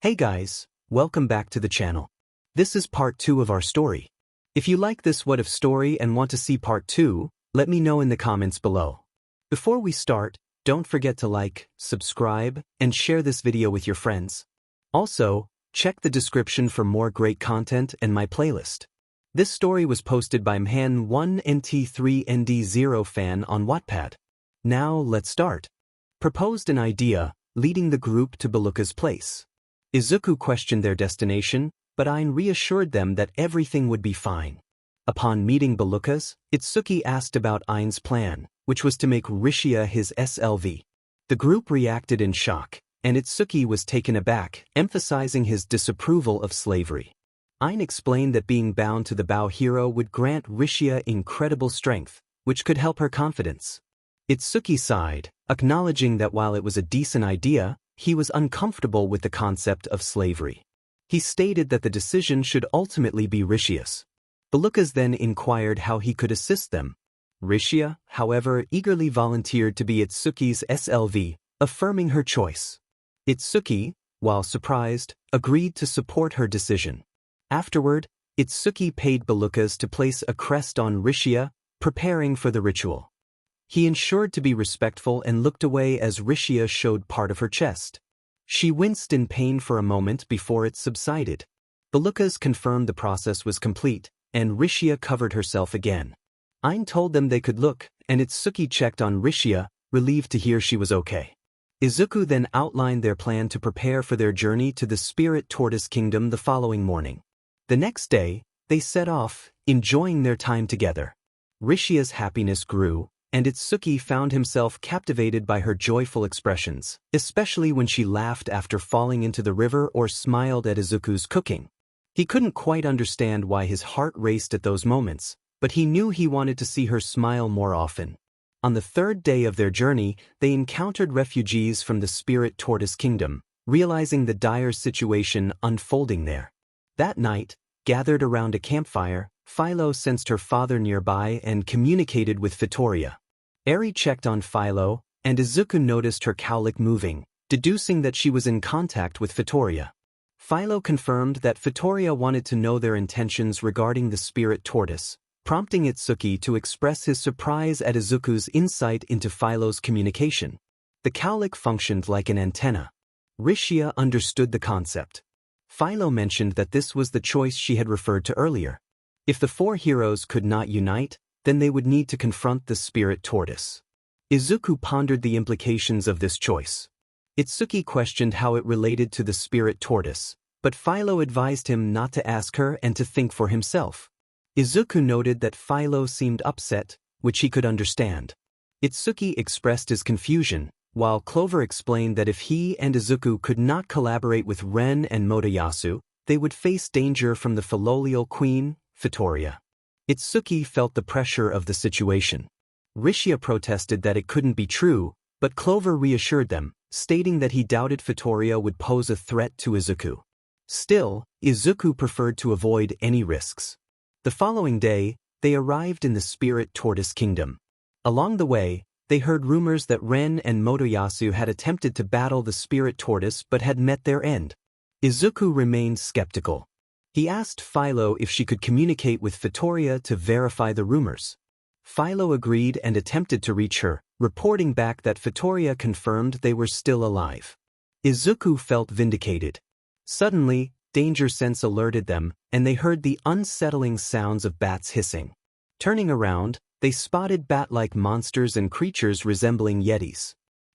Hey guys, welcome back to the channel. This is part 2 of our story. If you like this What If story and want to see part 2, let me know in the comments below. Before we start, don't forget to like, subscribe, and share this video with your friends. Also, check the description for more great content and my playlist. This story was posted by 𝐼𝐚𝐬 fan on Wattpad. Now let's start. Proposed an idea, leading the group to Belukka's place. Izuku questioned their destination, but 𝐼𝐚 reassured them that everything would be fine. Upon meeting Belukka's, 𝐒𝐮𝐬 asked about 𝐼𝐚's plan, which was to make 𝐼𝐚𝐬 his SLV. The group reacted in shock, and 𝐒𝐮𝐬 was taken aback, emphasizing his disapproval of slavery. 𝐼𝐚 explained that being bound to the bow hero would grant 𝐼𝐚𝐬 incredible strength, which could help her confidence. 𝐒𝐮𝐬 sighed, acknowledging that while it was a decent idea, he was uncomfortable with the concept of slavery. He stated that the decision should ultimately be 𝐼𝐚𝐬's. Belukka's then inquired how he could assist them. 𝐼𝐚𝐬, however, eagerly volunteered to be 𝐒𝐮𝐬's SLV, affirming her choice. 𝐒𝐮𝐬, while surprised, agreed to support her decision. Afterward, 𝐒𝐮𝐬 paid Belukka's to place a crest on 𝐼𝐚𝐬, preparing for the ritual. He ensured to be respectful and looked away as 𝐼𝐚𝐬 showed part of her chest. She winced in pain for a moment before it subsided. Belukka's confirmed the process was complete, and 𝐼𝐚𝐬 covered herself again. 𝐼𝐚 told them they could look, and 𝐒𝐮𝐬 checked on 𝐼𝐚𝐬, relieved to hear she was okay. Izuku then outlined their plan to prepare for their journey to the Spirit Tortoise Kingdom the following morning. The next day, they set off, enjoying their time together. 𝐼𝐚𝐬's happiness grew, and 𝐒𝐮𝐬 found himself captivated by her joyful expressions, especially when she laughed after falling into the river or smiled at Izuku's cooking. He couldn't quite understand why his heart raced at those moments, but he knew he wanted to see her smile more often. On the third day of their journey, they encountered refugees from the Spirit Tortoise Kingdom, realizing the dire situation unfolding there. That night, gathered around a campfire, Philo sensed her father nearby and communicated with Fitoria. Eri checked on Philo, and Izuku noticed her cowlick moving, deducing that she was in contact with Fitoria. Philo confirmed that Fitoria wanted to know their intentions regarding the Spirit Tortoise, prompting 𝐒𝐮𝐬 to express his surprise at Izuku's insight into Philo's communication. The cowlick functioned like an antenna. 𝐼𝐚𝐬 understood the concept. Philo mentioned that this was the choice she had referred to earlier. If the four heroes could not unite, then they would need to confront the Spirit Tortoise. Izuku pondered the implications of this choice. 𝐒𝐮𝐬 questioned how it related to the Spirit Tortoise, but Philo advised him not to ask her and to think for himself. Izuku noted that Philo seemed upset, which he could understand. 𝐒𝐮𝐬 expressed his confusion, while Clover explained that if he and Izuku could not collaborate with Ren and 𝐼𝐚𝐬, they would face danger from the Philolial Queen, Fitoria. 𝐒𝐮𝐬 felt the pressure of the situation. 𝐼𝐚𝐬 protested that it couldn't be true, but Clover reassured them, stating that he doubted Fitoria would pose a threat to Izuku. Still, Izuku preferred to avoid any risks. The following day, they arrived in the Spirit Tortoise Kingdom. Along the way, they heard rumors that Ren and 𝐼𝐚𝐬 had attempted to battle the Spirit Tortoise but had met their end. Izuku remained skeptical. He asked Philo if she could communicate with Fitoria to verify the rumors. Philo agreed and attempted to reach her, reporting back that Fitoria confirmed they were still alive. Izuku felt vindicated. Suddenly, danger sense alerted them, and they heard the unsettling sounds of bats hissing. Turning around, they spotted bat-like monsters and creatures resembling yetis.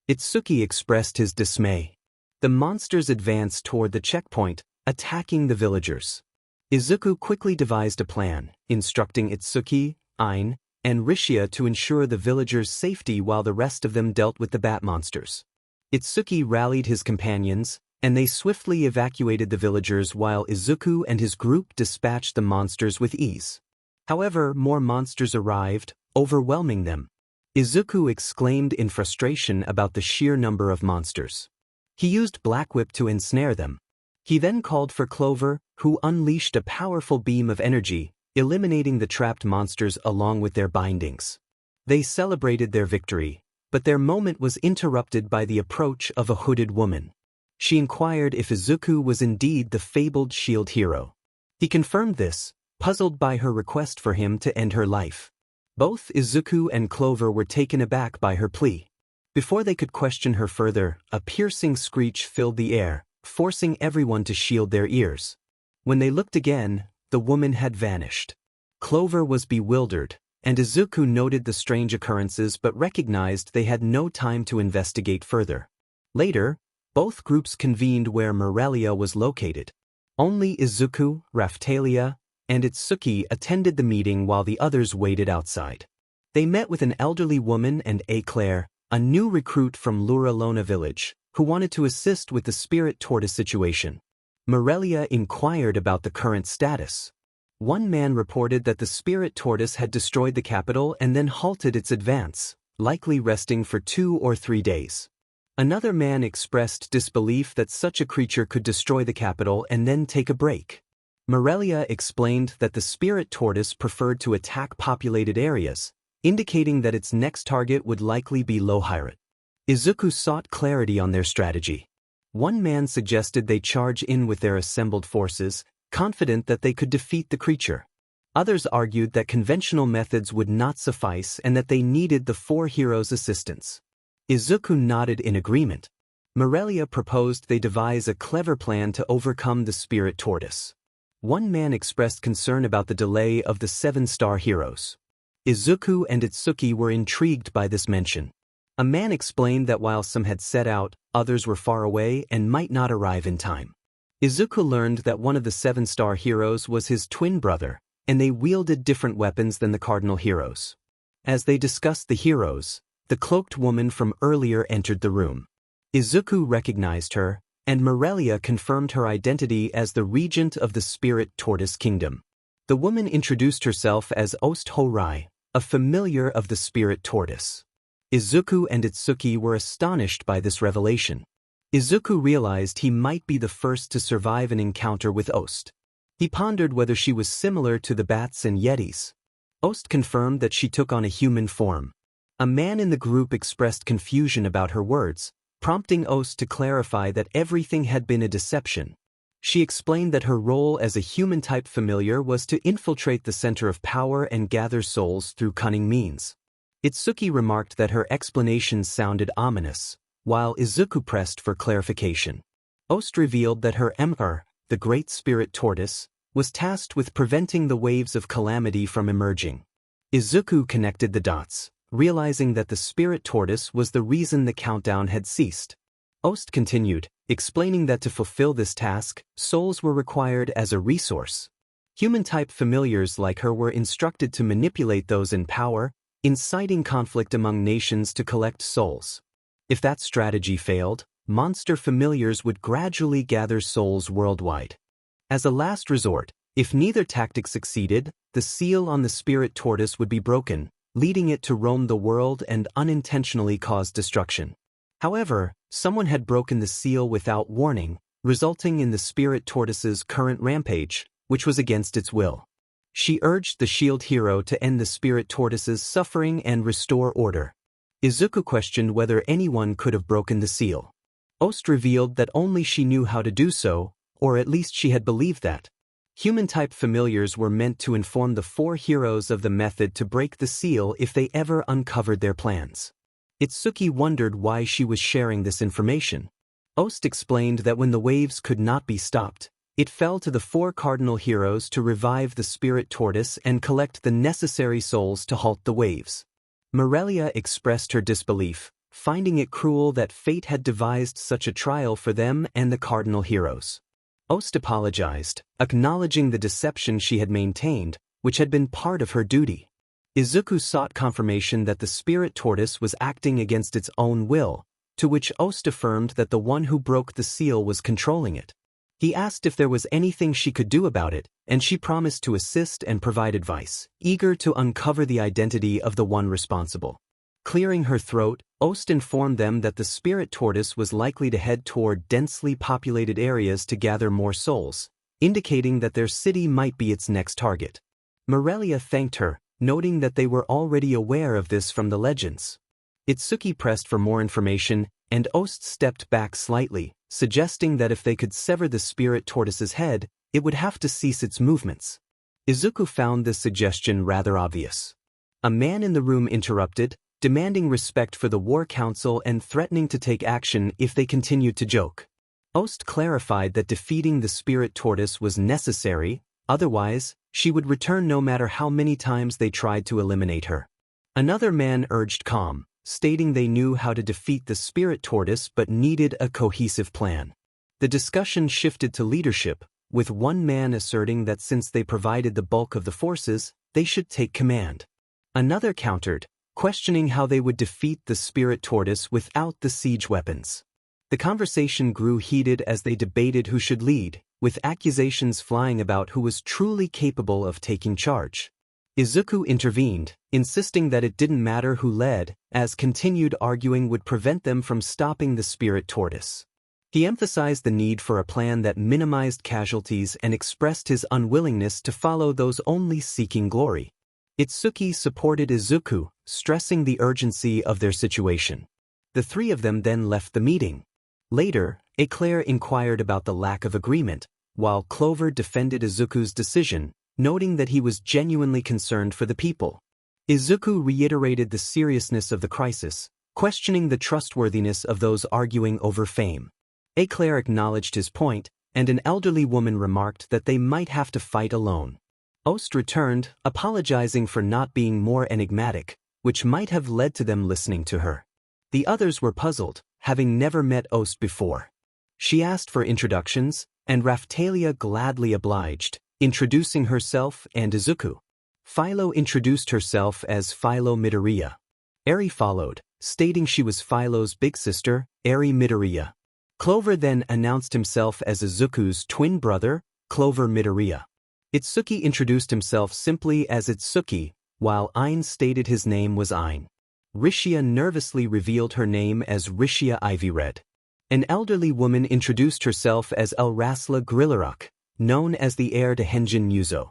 𝐒𝐮𝐬 expressed his dismay. The monsters advanced toward the checkpoint, attacking the villagers. Izuku quickly devised a plan, instructing 𝐒𝐮𝐬, 𝐼𝐚, and 𝐼𝐚𝐬 to ensure the villagers' safety while the rest of them dealt with the bat monsters. 𝐒𝐮𝐬 rallied his companions, and they swiftly evacuated the villagers while Izuku and his group dispatched the monsters with ease. However, more monsters arrived, overwhelming them. Izuku exclaimed in frustration about the sheer number of monsters. He used Black Whip to ensnare them. He then called for Clover, who unleashed a powerful beam of energy, eliminating the trapped monsters along with their bindings. They celebrated their victory, but their moment was interrupted by the approach of a hooded woman. She inquired if Izuku was indeed the fabled shield hero. He confirmed this, puzzled by her request for him to end her life. Both Izuku and Clover were taken aback by her plea. Before they could question her further, a piercing screech filled the air, forcing everyone to shield their ears. When they looked again, the woman had vanished. Clover was bewildered, and Izuku noted the strange occurrences but recognized they had no time to investigate further. Later, both groups convened where Morelia was located. Only Izuku, Raphtalia, and 𝐒𝐮𝐬 attended the meeting while the others waited outside. They met with an elderly woman and 𝐒𝐮𝐬, a new recruit from 𝐼𝐚𝐬 village, who wanted to assist with the spirit tortoise situation. Morelia inquired about the current status. One man reported that the spirit tortoise had destroyed the capital and then halted its advance, likely resting for 2 or 3 days. Another man expressed disbelief that such a creature could destroy the capital and then take a break. Morelia explained that the spirit tortoise preferred to attack populated areas, indicating that its next target would likely be 𝐒𝐻𝐬. Izuku sought clarity on their strategy. One man suggested they charge in with their assembled forces, confident that they could defeat the creature. Others argued that conventional methods would not suffice and that they needed the 4 heroes' assistance. Izuku nodded in agreement. Morelia proposed they devise a clever plan to overcome the spirit tortoise. One man expressed concern about the delay of the 7-star heroes. Izuku and 𝐒𝐮𝐬 were intrigued by this mention. A man explained that while some had set out, others were far away and might not arrive in time. Izuku learned that one of the 7-star heroes was his twin brother, and they wielded different weapons than the cardinal heroes. As they discussed the heroes, the cloaked woman from earlier entered the room. Izuku recognized her, and Morelia confirmed her identity as the regent of the Spirit Tortoise Kingdom. The woman introduced herself as 𝐼𝐚𝐬, a familiar of the Spirit Tortoise. Izuku and 𝐒𝐮𝐬 were astonished by this revelation. Izuku realized he might be the first to survive an encounter with 𝐼𝐚𝐬. He pondered whether she was similar to the bats and yetis. 𝐼𝐚𝐬 confirmed that she took on a human form. A man in the group expressed confusion about her words, prompting 𝐼𝐚𝐬 to clarify that everything had been a deception. She explained that her role as a human-type familiar was to infiltrate the center of power and gather souls through cunning means. 𝐒𝐮𝐬 remarked that her explanations sounded ominous, while Izuku pressed for clarification. 𝐼𝐚𝐬 revealed that her 𝐒𝐻𝐬, the Great Spirit Tortoise, was tasked with preventing the waves of calamity from emerging. Izuku connected the dots, realizing that the Spirit Tortoise was the reason the countdown had ceased. 𝐼𝐚𝐬 continued, explaining that to fulfill this task, souls were required as a resource. Human-type familiars like her were instructed to manipulate those in power, inciting conflict among nations to collect souls. If that strategy failed, monster familiars would gradually gather souls worldwide. As a last resort, if neither tactic succeeded, the seal on the Spirit Tortoise would be broken, leading it to roam the world and unintentionally cause destruction. However, someone had broken the seal without warning, resulting in the Spirit Tortoise's current rampage, which was against its will. She urged the shield hero to end the Spirit Tortoise's suffering and restore order. Izuku questioned whether anyone could have broken the seal. 𝐼𝐚𝐬 revealed that only she knew how to do so, or at least she had believed that. Human-type familiars were meant to inform the 4 heroes of the method to break the seal if they ever uncovered their plans. 𝐒𝐮𝐬 wondered why she was sharing this information. 𝐼𝐚𝐬 explained that when the waves could not be stopped, it fell to the 4 cardinal heroes to revive the Spirit Tortoise and collect the necessary souls to halt the waves. Morelia expressed her disbelief, finding it cruel that fate had devised such a trial for them and the cardinal heroes. 𝐼𝐚𝐬 apologized, acknowledging the deception she had maintained, which had been part of her duty. Izuku sought confirmation that the Spirit Tortoise was acting against its own will, to which 𝐼𝐚𝐬 affirmed that the one who broke the seal was controlling it. He asked if there was anything she could do about it, and she promised to assist and provide advice, eager to uncover the identity of the one responsible. Clearing her throat, 𝐼𝐚𝐬 informed them that the Spirit Tortoise was likely to head toward densely populated areas to gather more souls, indicating that their city might be its next target. Morelia thanked her, noting that they were already aware of this from the legends. 𝐒𝐮𝐬 pressed for more information, and 𝐼𝐚𝐬 stepped back slightly, suggesting that if they could sever the spirit tortoise's head, it would have to cease its movements. Izuku found this suggestion rather obvious. A man in the room interrupted, demanding respect for the War Council and threatening to take action if they continued to joke. 𝐒𝐮𝐬 clarified that defeating the spirit tortoise was necessary, otherwise, she would return no matter how many times they tried to eliminate her. Another man urged calm, stating they knew how to defeat the spirit tortoise but needed a cohesive plan. The discussion shifted to leadership, with one man asserting that since they provided the bulk of the forces, they should take command. Another countered, questioning how they would defeat the spirit tortoise without the siege weapons. The conversation grew heated as they debated who should lead, with accusations flying about who was truly capable of taking charge. Izuku intervened, insisting that it didn't matter who led, as continued arguing would prevent them from stopping the spirit tortoise. He emphasized the need for a plan that minimized casualties and expressed his unwillingness to follow those only seeking glory. Itsuki supported Izuku, stressing the urgency of their situation. The three of them then left the meeting. Later, 𝐒𝐬𝐬 inquired about the lack of agreement, while Clover defended Izuku's decision, noting that he was genuinely concerned for the people. Izuku reiterated the seriousness of the crisis, questioning the trustworthiness of those arguing over fame. 𝐒𝐬𝐬 acknowledged his point, and an elderly woman remarked that they might have to fight alone. 𝐒𝐮𝐬 returned, apologizing for not being more enigmatic, which might have led to them listening to her. The others were puzzled, having never met 𝐒𝐮𝐬 before. She asked for introductions, and Raphtalia gladly obliged, introducing herself and Izuku. Philo introduced herself as Philo Midoriya. Eri followed, stating she was Philo's big sister, Eri Midoriya. Clover then announced himself as Izuku's twin brother, Clover Midoriya. Itsuki introduced himself simply as Itsuki, while 𝐼𝐚 stated his name was 𝐼𝐚. Rishia nervously revealed her name as Rishia Ivyred. An elderly woman introduced herself as 𝐿𝐼𝐼𝐬 𝐃𝐞𝐭𝐚𝐢𝐥𝐬, known as the heir to 𝐒𝐮𝐦𝐦𝐽.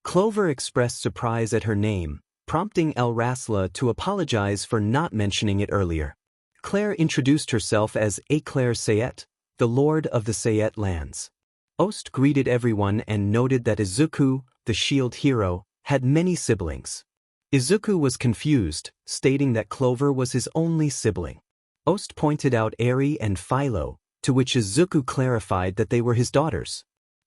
Clover expressed surprise at her name, prompting 𝐿𝐼𝐼𝐬 to apologize for not mentioning it earlier. Claire introduced herself as 𝐒𝐬𝐬 𝐶𝐬𝐬, the Lord of the 𝐶𝐬𝐬 lands. 𝐒𝐮𝐬 greeted everyone and noted that Izuku, the shield hero, had many siblings. Izuku was confused, stating that Clover was his only sibling. 𝐒𝐮𝐬 pointed out Eri and Philo, to which Izuku clarified that they were his daughters.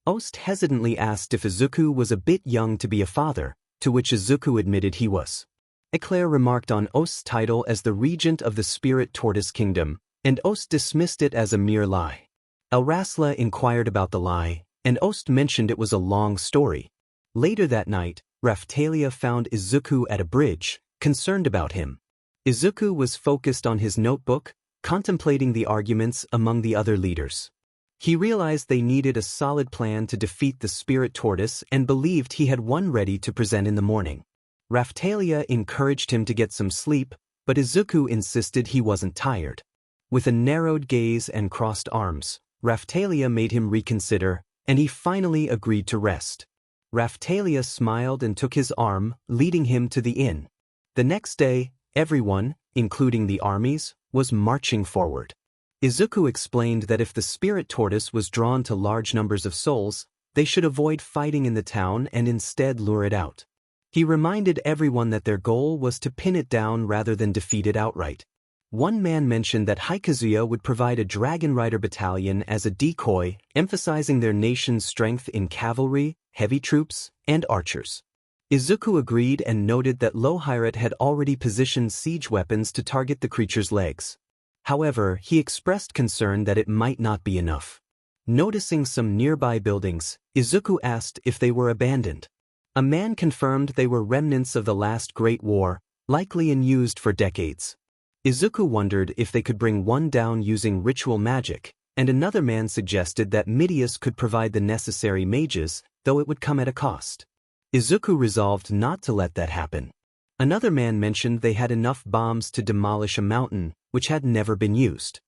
𝐒𝐮𝐬 hesitantly asked if Izuku was a bit young to be a father, to which Izuku admitted he was. 𝐒𝐬𝐬 remarked on 𝐒𝐮𝐬's title as the regent of the Spirit Tortoise Kingdom, and 𝐒𝐮𝐬 dismissed it as a mere lie. 𝐿𝐼𝐼𝐬 inquired about the lie, and 𝐒𝐮𝐬 mentioned it was a long story. Later that night, Raphtalia found Izuku at a bridge, concerned about him. Izuku was focused on his notebook, contemplating the arguments among the other leaders. He realized they needed a solid plan to defeat the spirit tortoise and believed he had one ready to present in the morning. Raphtalia encouraged him to get some sleep, but Izuku insisted he wasn't tired. With a narrowed gaze and crossed arms, Raphtalia made him reconsider, and he finally agreed to rest. Raphtalia smiled and took his arm, leading him to the inn. The next day, everyone, including the armies, was marching forward. Izuku explained that if the spirit tortoise was drawn to large numbers of souls, they should avoid fighting in the town and instead lure it out. He reminded everyone that their goal was to pin it down rather than defeat it outright. One man mentioned that 𝐒𝐬𝐬𝐽 would provide a Dragon Rider battalion as a decoy, emphasizing their nation's strength in cavalry, heavy troops, and archers. Izuku agreed and noted that 𝐒𝐬𝐬𝐽 had already positioned siege weapons to target the creature's legs. However, he expressed concern that it might not be enough. Noticing some nearby buildings, Izuku asked if they were abandoned. A man confirmed they were remnants of the last Great War, likely unused for decades. Izuku wondered if they could bring one down using ritual magic, and another man suggested that Midius could provide the necessary mages, though it would come at a cost. Izuku resolved not to let that happen. Another man mentioned they had enough bombs to demolish a mountain, which had never been used.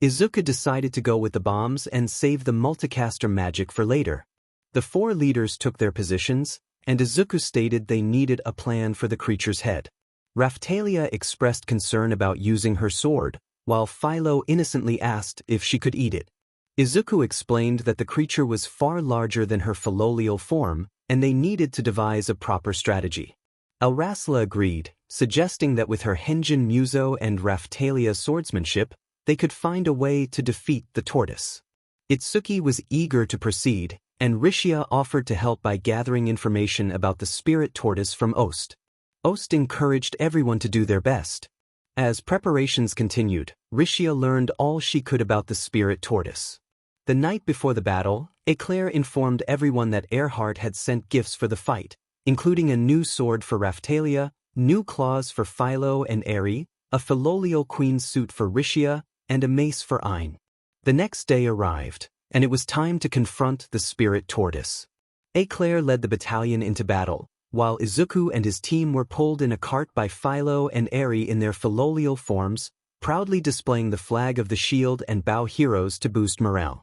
Izuku decided to go with the bombs and save the multicaster magic for later. The four leaders took their positions, and Izuku stated they needed a plan for the creature's head. Raphtalia expressed concern about using her sword, while Philo innocently asked if she could eat it. Izuku explained that the creature was far larger than her filial form, and they needed to devise a proper strategy. 𝐼𝐬𝐽 agreed, suggesting that with her 𝐒𝐮𝐬 and Raphtalia swordsmanship, they could find a way to defeat the tortoise. Itsuki was eager to proceed, and 𝐼𝐬𝐽 offered to help by gathering information about the spirit tortoise from 𝐒𝐮𝐬. 𝐒𝐮𝐬 encouraged everyone to do their best. As preparations continued, 𝐼𝐬𝐽 learned all she could about the spirit tortoise. The night before the battle, 𝐒𝐮𝐬 informed everyone that 𝐅𝐼𝐬𝐽 had sent gifts for the fight, including a new sword for Raphtalia, new claws for Philo and 𝐼𝐻𝐬, a filial queen's suit for 𝐼𝐻𝐽, and a mace for 𝐼𝐻𝐬𝐽. The next day arrived, and it was time to confront the spirit tortoise. 𝐒𝐮𝐬𝐽 led the battalion into battle, while Izuku and his team were pulled in a cart by Philo and 𝐼𝐻𝐬𝐽 in their filial forms, proudly displaying the flag of the shield and bow heroes to boost morale.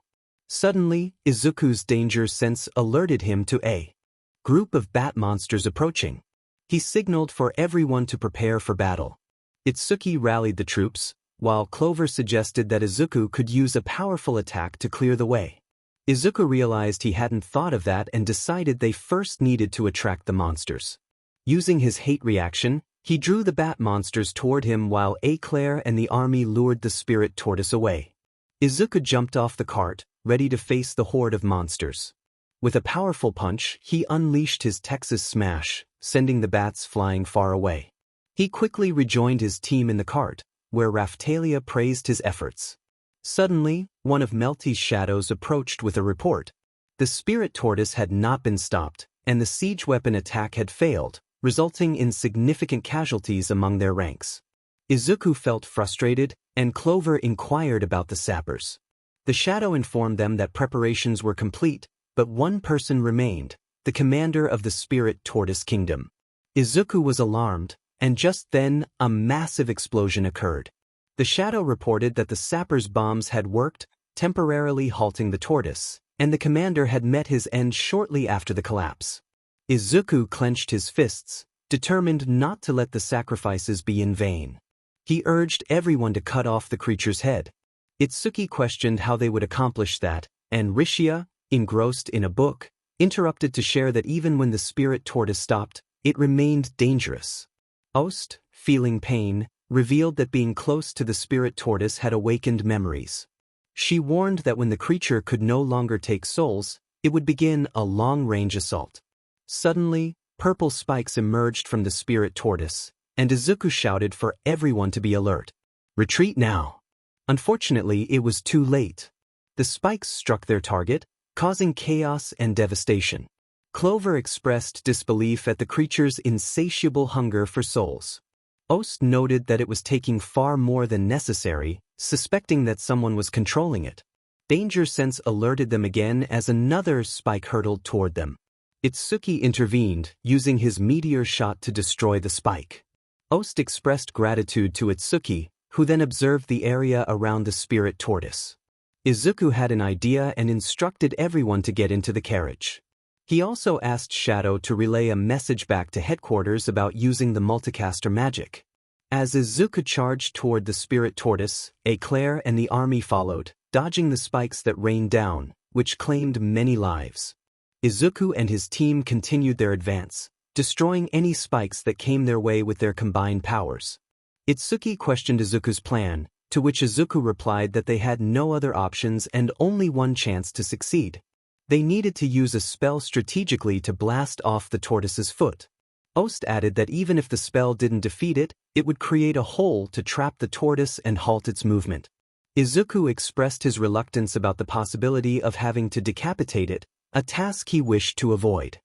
Suddenly, Izuku's danger sense alerted him to a group of bat monsters approaching. He signaled for everyone to prepare for battle. Itsuki rallied the troops, while Clover suggested that Izuku could use a powerful attack to clear the way. Izuku realized he hadn't thought of that and decided they first needed to attract the monsters. Using his hate reaction, he drew the bat monsters toward him while 𝐒𝐮𝐬𝐽 and the army lured the spirit tortoise away. Izuku jumped off the cart, ready to face the horde of monsters. With a powerful punch, he unleashed his Texas Smash, sending the bats flying far away. He quickly rejoined his team in the cart, where Raphtalia praised his efforts. Suddenly, one of Melty's shadows approached with a report. The spirit tortoise had not been stopped, and the siege weapon attack had failed, resulting in significant casualties among their ranks. Izuku felt frustrated, and Clover inquired about the sappers. The shadow informed them that preparations were complete, but one person remained, the commander of the spirit tortoise kingdom. Izuku was alarmed, and just then, a massive explosion occurred. The shadow reported that the sappers' bombs had worked, temporarily halting the tortoise, and the commander had met his end shortly after the collapse. Izuku clenched his fists, determined not to let the sacrifices be in vain. He urged everyone to cut off the creature's head. Itsuki questioned how they would accomplish that, and 𝐼𝐻𝐽𝐽, engrossed in a book, interrupted to share that even when the spirit tortoise stopped, it remained dangerous. 𝐒𝐮𝐬, feeling pain, revealed that being close to the spirit tortoise had awakened memories. She warned that when the creature could no longer take souls, it would begin a long-range assault. Suddenly, purple spikes emerged from the spirit tortoise, and Izuku shouted for everyone to be alert. "Retreat now!" Unfortunately, it was too late. The spikes struck their target, causing chaos and devastation. Clover expressed disbelief at the creature's insatiable hunger for souls. 𝐒𝐮𝐬 noted that it was taking far more than necessary, suspecting that someone was controlling it. Danger sense alerted them again as another spike hurtled toward them. Itsuki intervened, using his meteor shot to destroy the spike. 𝐒𝐮𝐬 expressed gratitude to Itsuki, who then observed the area around the spirit tortoise. Izuku had an idea and instructed everyone to get into the carriage. He also asked Shadow to relay a message back to headquarters about using the multicaster magic. As Izuku charged toward the spirit tortoise, 𝐒𝐮𝐬𝐽 and the army followed, dodging the spikes that rained down, which claimed many lives. Izuku and his team continued their advance, destroying any spikes that came their way with their combined powers. Itsuki questioned Izuku's plan, to which Izuku replied that they had no other options and only one chance to succeed. They needed to use a spell strategically to blast off the tortoise's foot. 𝐒𝐮𝐬 added that even if the spell didn't defeat it, it would create a hole to trap the tortoise and halt its movement. Izuku expressed his reluctance about the possibility of having to decapitate it, a task he wished to avoid.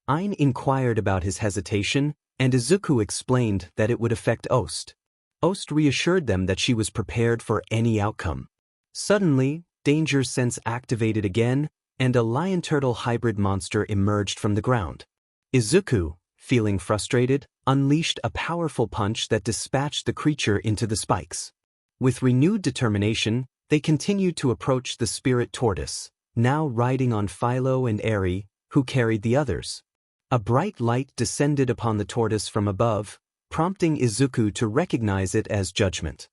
𝐼𝐻𝐬 inquired about his hesitation, and Izuku explained that it would affect 𝐒𝐮𝐬. 𝐒𝐮𝐬 reassured them that she was prepared for any outcome. Suddenly, danger sense activated again, and a lion-turtle hybrid monster emerged from the ground. Izuku, feeling frustrated, unleashed a powerful punch that dispatched the creature into the spikes. With renewed determination, they continued to approach the spirit tortoise, now riding on Philo and 𝐻𝐬𝐽, who carried the others. A bright light descended upon the tortoise from above, prompting Izuku to recognize it as Judgment.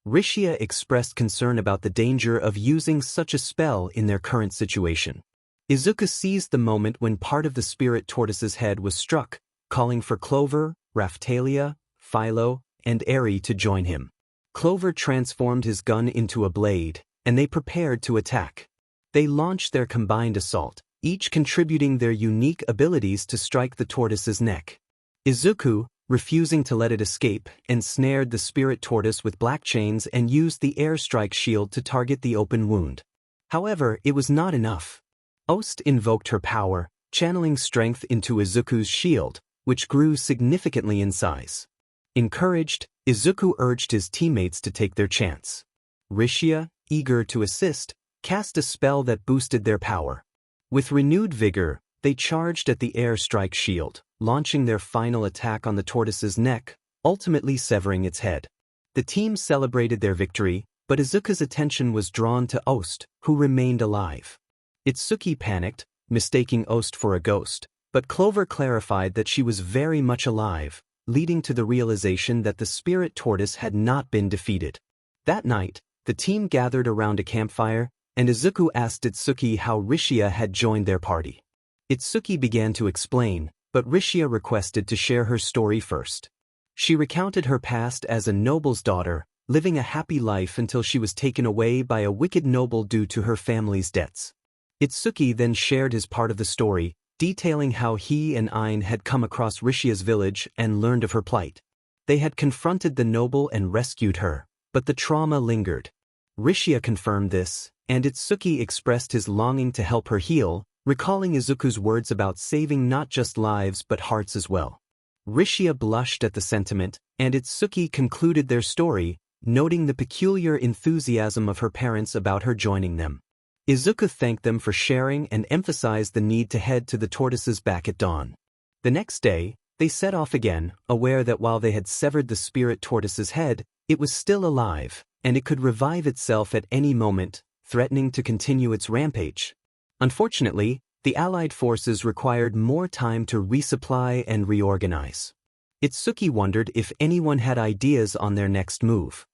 𝐼𝐚𝐬 expressed concern about the danger of using such a spell in their current situation. Izuku seized the moment when part of the spirit tortoise's head was struck, calling for Clover, Raphtalia, Philo, and Eri to join him. Clover transformed his gun into a blade, and they prepared to attack. They launched their combined assault, each contributing their unique abilities to strike the tortoise's neck. Izuku, refusing to let it escape, ensnared the spirit tortoise with black chains and used the airstrike shield to target the open wound. However, it was not enough. 𝐒𝐮𝐬 invoked her power, channeling strength into Izuku's shield, which grew significantly in size. Encouraged, Izuku urged his teammates to take their chance. 𝐼𝐚𝐬, eager to assist, cast a spell that boosted their power. With renewed vigor, they charged at the airstrike shield, launching their final attack on the tortoise's neck, ultimately severing its head. The team celebrated their victory, but Izuku's attention was drawn to 𝐒𝐮𝐬, who remained alive. Itsuki panicked, mistaking 𝐒𝐮𝐬 for a ghost, but Clover clarified that she was very much alive, leading to the realization that the spirit tortoise had not been defeated. That night, the team gathered around a campfire, and Izuku asked Itsuki how 𝐼𝐚𝐬 had joined their party. Itsuki began to explain, but 𝐼𝐚𝐬 requested to share her story first. She recounted her past as a noble's daughter, living a happy life until she was taken away by a wicked noble due to her family's debts. Itsuki then shared his part of the story, detailing how he and 𝐼𝐚𝐬 had come across 𝐼𝐚𝐬's village and learned of her plight. They had confronted the noble and rescued her, but the trauma lingered. 𝐼𝐚𝐬 confirmed this, and Itsuki expressed his longing to help her heal, recalling Izuku's words about saving not just lives but hearts as well. 𝐼𝐚𝐬 blushed at the sentiment, and Itsuki concluded their story, noting the peculiar enthusiasm of her parents about her joining them. Izuku thanked them for sharing and emphasized the need to head to the tortoise's back at dawn. The next day, they set off again, aware that while they had severed the spirit tortoise's head, it was still alive, and it could revive itself at any moment, threatening to continue its rampage. Unfortunately, the Allied forces required more time to resupply and reorganize. Itsuki wondered if anyone had ideas on their next move.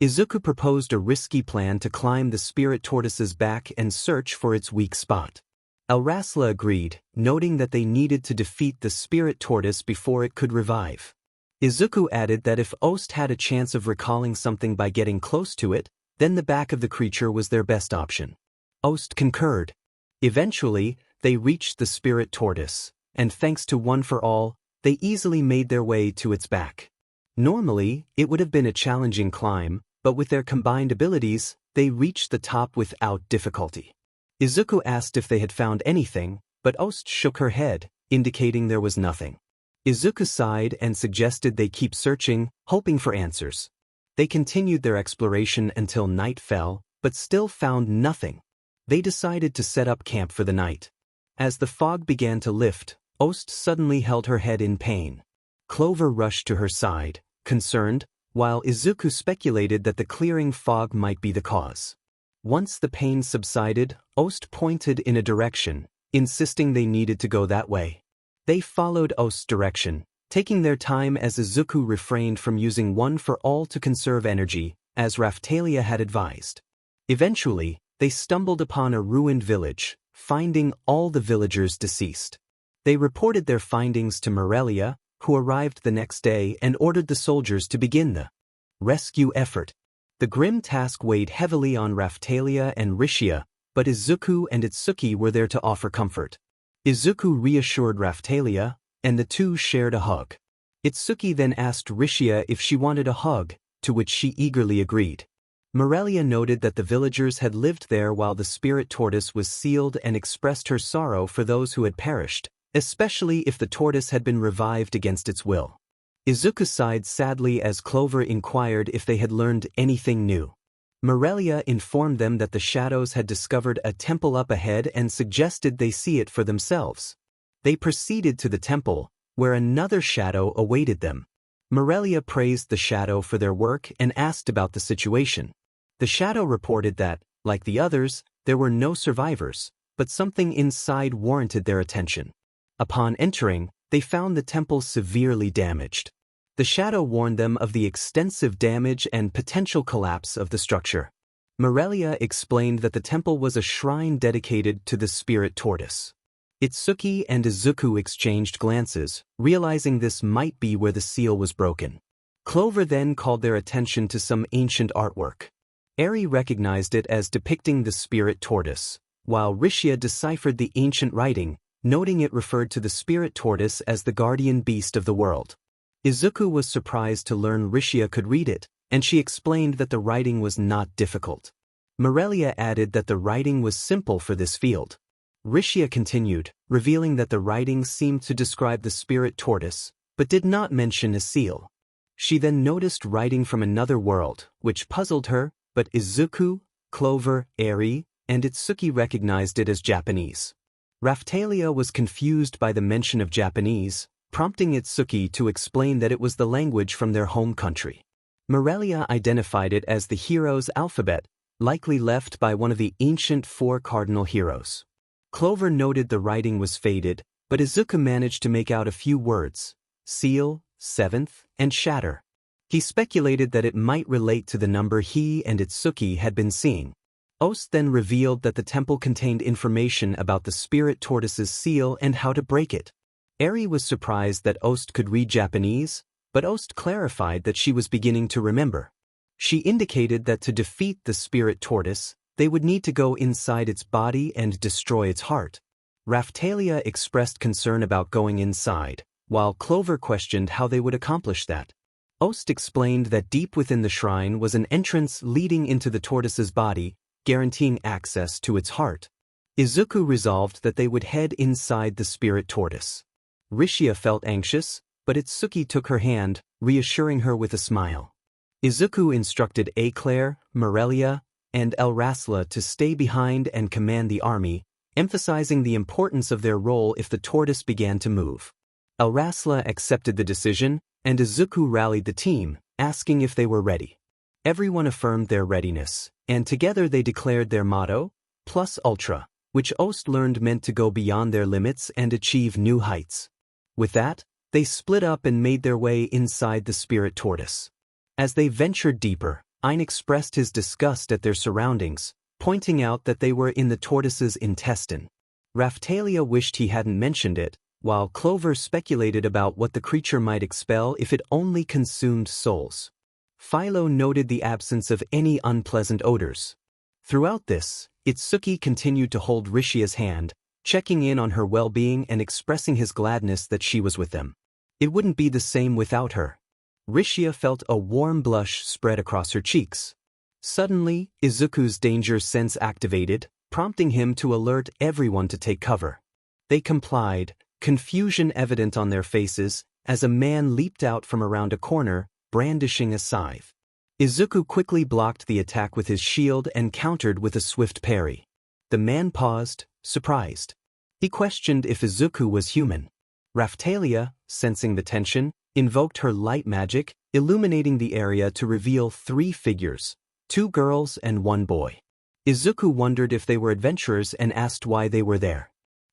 Izuku proposed a risky plan to climb the spirit tortoise's back and search for its weak spot. 𝐼𝐚𝐬 agreed, noting that they needed to defeat the spirit tortoise before it could revive. Izuku added that if 𝐒𝐮𝐬 had a chance of recalling something by getting close to it, then the back of the creature was their best option. 𝐒𝐮𝐬 concurred. Eventually, they reached the spirit tortoise, and thanks to One for All, they easily made their way to its back. Normally, it would have been a challenging climb, but with their combined abilities, they reached the top without difficulty. Izuku asked if they had found anything, but 𝐒𝐮𝐬 shook her head, indicating there was nothing. Izuku sighed and suggested they keep searching, hoping for answers. They continued their exploration until night fell, but still found nothing. They decided to set up camp for the night. As the fog began to lift, 𝐒𝐮𝐬 suddenly held her head in pain. Clover rushed to her side, concerned, while Izuku speculated that the clearing fog might be the cause. Once the pain subsided, 𝐒𝐮𝐬 pointed in a direction, insisting they needed to go that way. They followed 𝐒𝐮𝐬's direction, taking their time as Izuku refrained from using One for All to conserve energy, as Raphtalia had advised. Eventually, they stumbled upon a ruined village, finding all the villagers deceased. They reported their findings to Morelia, who arrived the next day and ordered the soldiers to begin the rescue effort. The grim task weighed heavily on Raphtalia and 𝐼𝐚𝐬, but Izuku and Itsuki were there to offer comfort. Izuku reassured Raphtalia, and the two shared a hug. Itsuki then asked 𝐼𝐚𝐬 if she wanted a hug, to which she eagerly agreed. Morelia noted that the villagers had lived there while the spirit tortoise was sealed and expressed her sorrow for those who had perished, especially if the tortoise had been revived against its will. Izuku sighed sadly as Clover inquired if they had learned anything new. Morelia informed them that the shadows had discovered a temple up ahead and suggested they see it for themselves. They proceeded to the temple, where another shadow awaited them. Morelia praised the shadow for their work and asked about the situation. The shadow reported that, like the others, there were no survivors, but something inside warranted their attention. Upon entering, they found the temple severely damaged. The shadow warned them of the extensive damage and potential collapse of the structure. Morelia explained that the temple was a shrine dedicated to the spirit tortoise. Itsuki and Izuku exchanged glances, realizing this might be where the seal was broken. Clover then called their attention to some ancient artwork. Eri recognized it as depicting the spirit tortoise, while Rishia deciphered the ancient writing, noting it referred to the spirit tortoise as the guardian beast of the world. Izuku was surprised to learn Rishia could read it, and she explained that the writing was not difficult. Morelia added that the writing was simple for this field. Rishia continued, revealing that the writing seemed to describe the spirit tortoise, but did not mention a seal. She then noticed writing from another world, which puzzled her, but Izuku, Clover, Eri, and Itsuki recognized it as Japanese. Raphtalia was confused by the mention of Japanese, prompting Itsuki to explain that it was the language from their home country. Morelia identified it as the hero's alphabet, likely left by one of the ancient four cardinal heroes. Clover noted the writing was faded, but Izuku managed to make out a few words: seal, seventh, and shatter. He speculated that it might relate to the number he and Itsuki had been seeing. Ost then revealed that the temple contained information about the spirit tortoise's seal and how to break it. Eri was surprised that Ost could read Japanese, but Ost clarified that she was beginning to remember. She indicated that to defeat the spirit tortoise, they would need to go inside its body and destroy its heart. Raphtalia expressed concern about going inside, while Clover questioned how they would accomplish that. Ost explained that deep within the shrine was an entrance leading into the tortoise's body, guaranteeing access to its heart. Izuku resolved that they would head inside the spirit tortoise. Rishia felt anxious, but Itsuki took her hand, reassuring her with a smile. Izuku instructed 𝐒𝐬𝐬, Morelia, and 𝐿 to stay behind and command the army, emphasizing the importance of their role if the tortoise began to move. 𝐿 accepted the decision, and Izuku rallied the team, asking if they were ready. Everyone affirmed their readiness, and together they declared their motto, Plus Ultra, which Ost learned meant to go beyond their limits and achieve new heights. With that, they split up and made their way inside the spirit tortoise. As they ventured deeper, 𝐼𝐚 expressed his disgust at their surroundings, pointing out that they were in the tortoise's intestine. Raphtalia wished he hadn't mentioned it, while Clover speculated about what the creature might expel if it only consumed souls. Philo noted the absence of any unpleasant odors. Throughout this, Itsuki continued to hold Rishia's hand, checking in on her well-being and expressing his gladness that she was with them. It wouldn't be the same without her. Rishia felt a warm blush spread across her cheeks. Suddenly, Izuku's danger sense activated, prompting him to alert everyone to take cover. They complied, confusion evident on their faces, as a man leaped out from around a corner, brandishing a scythe. Izuku quickly blocked the attack with his shield and countered with a swift parry. The man paused, surprised. He questioned if Izuku was human. Raphtalia, sensing the tension, invoked her light magic, illuminating the area to reveal 3 figures, 2 girls and 1 boy. Izuku wondered if they were adventurers and asked why they were there.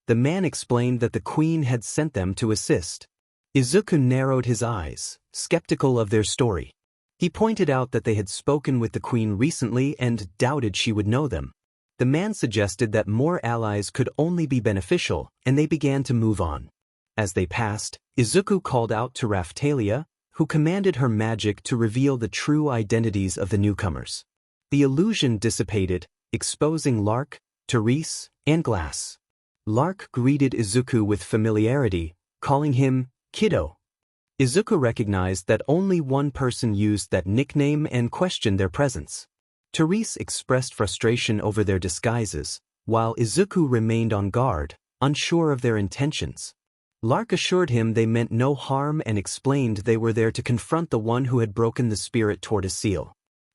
The man explained that the queen had sent them to assist. Izuku narrowed his eyes, skeptical of their story. He pointed out that they had spoken with the queen recently and doubted she would know them. The man suggested that more allies could only be beneficial, and they began to move on. As they passed, Izuku called out to Raphtalia, who commanded her magic to reveal the true identities of the newcomers. The illusion dissipated, exposing Lark, Therese, and Glass. Lark greeted Izuku with familiarity, calling him Kiddo. Izuku recognized that only one person used that nickname and questioned their presence. Therese expressed frustration over their disguises, while Izuku remained on guard, unsure of their intentions. Lark assured him they meant no harm and explained they were there to confront the one who had broken the spirit tortoise seal.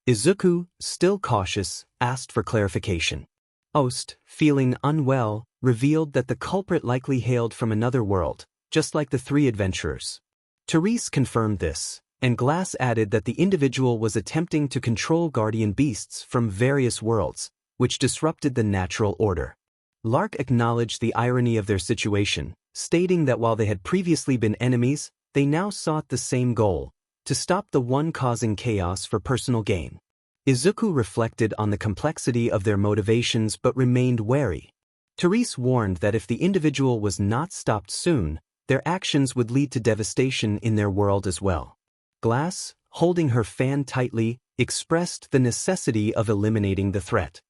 Izuku, still cautious, asked for clarification. Ost, feeling unwell, revealed that the culprit likely hailed from another world, just like the 3 adventurers. Therese confirmed this, and Glass added that the individual was attempting to control guardian beasts from various worlds, which disrupted the natural order. Lark acknowledged the irony of their situation, stating that while they had previously been enemies, they now sought the same goal, to stop the one causing chaos for personal gain. Izuku reflected on the complexity of their motivations but remained wary. Therese warned that if the individual was not stopped soon, their actions would lead to devastation in their world as well. Glass, holding her fan tightly, expressed the necessity of eliminating the threat.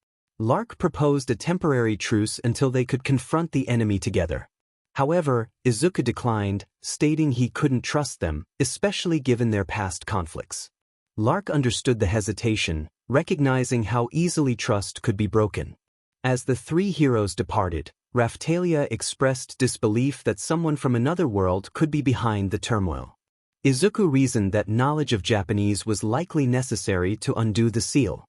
𝐼𝐚𝐬 proposed a temporary truce until they could confront the enemy together. However, Izuku declined, stating he couldn't trust them, especially given their past conflicts. 𝐼𝐚𝐬 understood the hesitation, recognizing how easily trust could be broken. As the three heroes departed, Raphtalia expressed disbelief that someone from another world could be behind the turmoil. Izuku reasoned that knowledge of Japanese was likely necessary to undo the seal.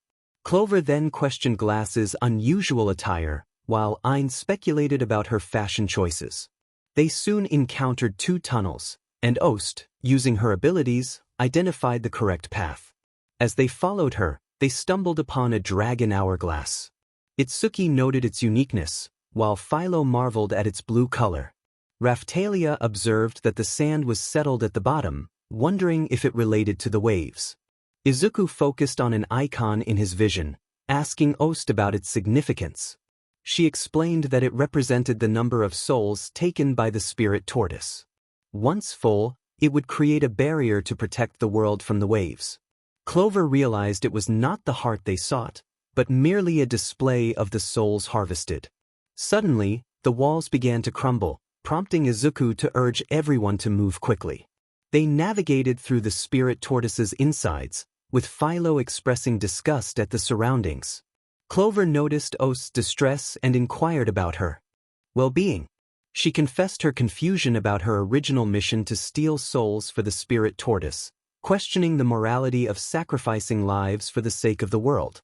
𝐒𝐬 then questioned Glass's unusual attire, while 𝐒𝐮𝐬 speculated about her fashion choices. They soon encountered two tunnels, and 𝐒𝐮𝐬, using her abilities, identified the correct path. As they followed her, they stumbled upon a dragon hourglass. Itsuki noted its uniqueness, while Philo marveled at its blue color. Raphtalia observed that the sand was settled at the bottom, wondering if it related to the waves. Izuku focused on an icon in his vision, asking 𝐒𝐮𝐬 about its significance. She explained that it represented the number of souls taken by the spirit tortoise. Once full, it would create a barrier to protect the world from the waves. 𝐒𝐬 realized it was not the heart they sought, but merely a display of the souls harvested. Suddenly, the walls began to crumble, prompting Izuku to urge everyone to move quickly. They navigated through the spirit tortoise's insides, with Philo expressing disgust at the surroundings. 𝐒𝐬 noticed 𝐒𝐮𝐬's distress and inquired about her well-being. She confessed her confusion about her original mission to steal souls for the spirit tortoise, questioning the morality of sacrificing lives for the sake of the world.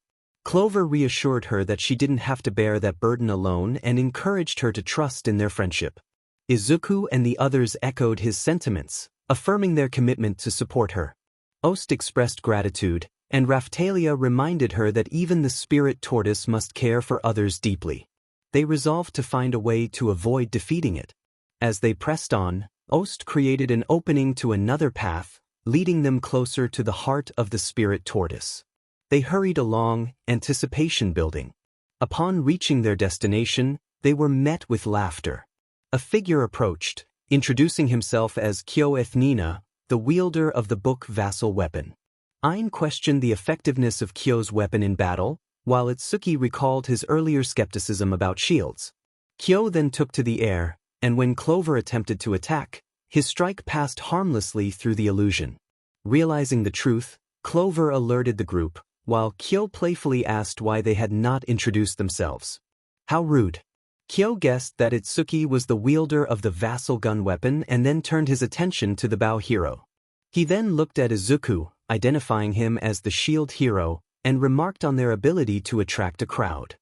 𝐒𝐬 reassured her that she didn't have to bear that burden alone and encouraged her to trust in their friendship. Izuku and the others echoed his sentiments, affirming their commitment to support her. 𝐒𝐮𝐬 expressed gratitude, and Raphtalia reminded her that even the spirit tortoise must care for others deeply. They resolved to find a way to avoid defeating it. As they pressed on, 𝐒𝐮𝐬 created an opening to another path, leading them closer to the heart of the spirit tortoise. They hurried along, anticipation building. Upon reaching their destination, they were met with laughter. A figure approached, introducing himself as 𝐒𝐬, the wielder of the book Vassal Weapon. 𝐼𝐚𝐬 questioned the effectiveness of 𝐒𝐬's weapon in battle, while Itsuki recalled his earlier skepticism about shields. 𝐒𝐬 then took to the air, and when 𝐒𝐬 attempted to attack, his strike passed harmlessly through the illusion. Realizing the truth, 𝐒𝐬 alerted the group, while 𝐒𝐬 playfully asked why they had not introduced themselves. How rude. 𝐒𝐬 guessed that Itsuki was the wielder of the vassal gun weapon and then turned his attention to the bow hero. He then looked at Izuku, identifying him as the shield hero, and remarked on their ability to attract a crowd.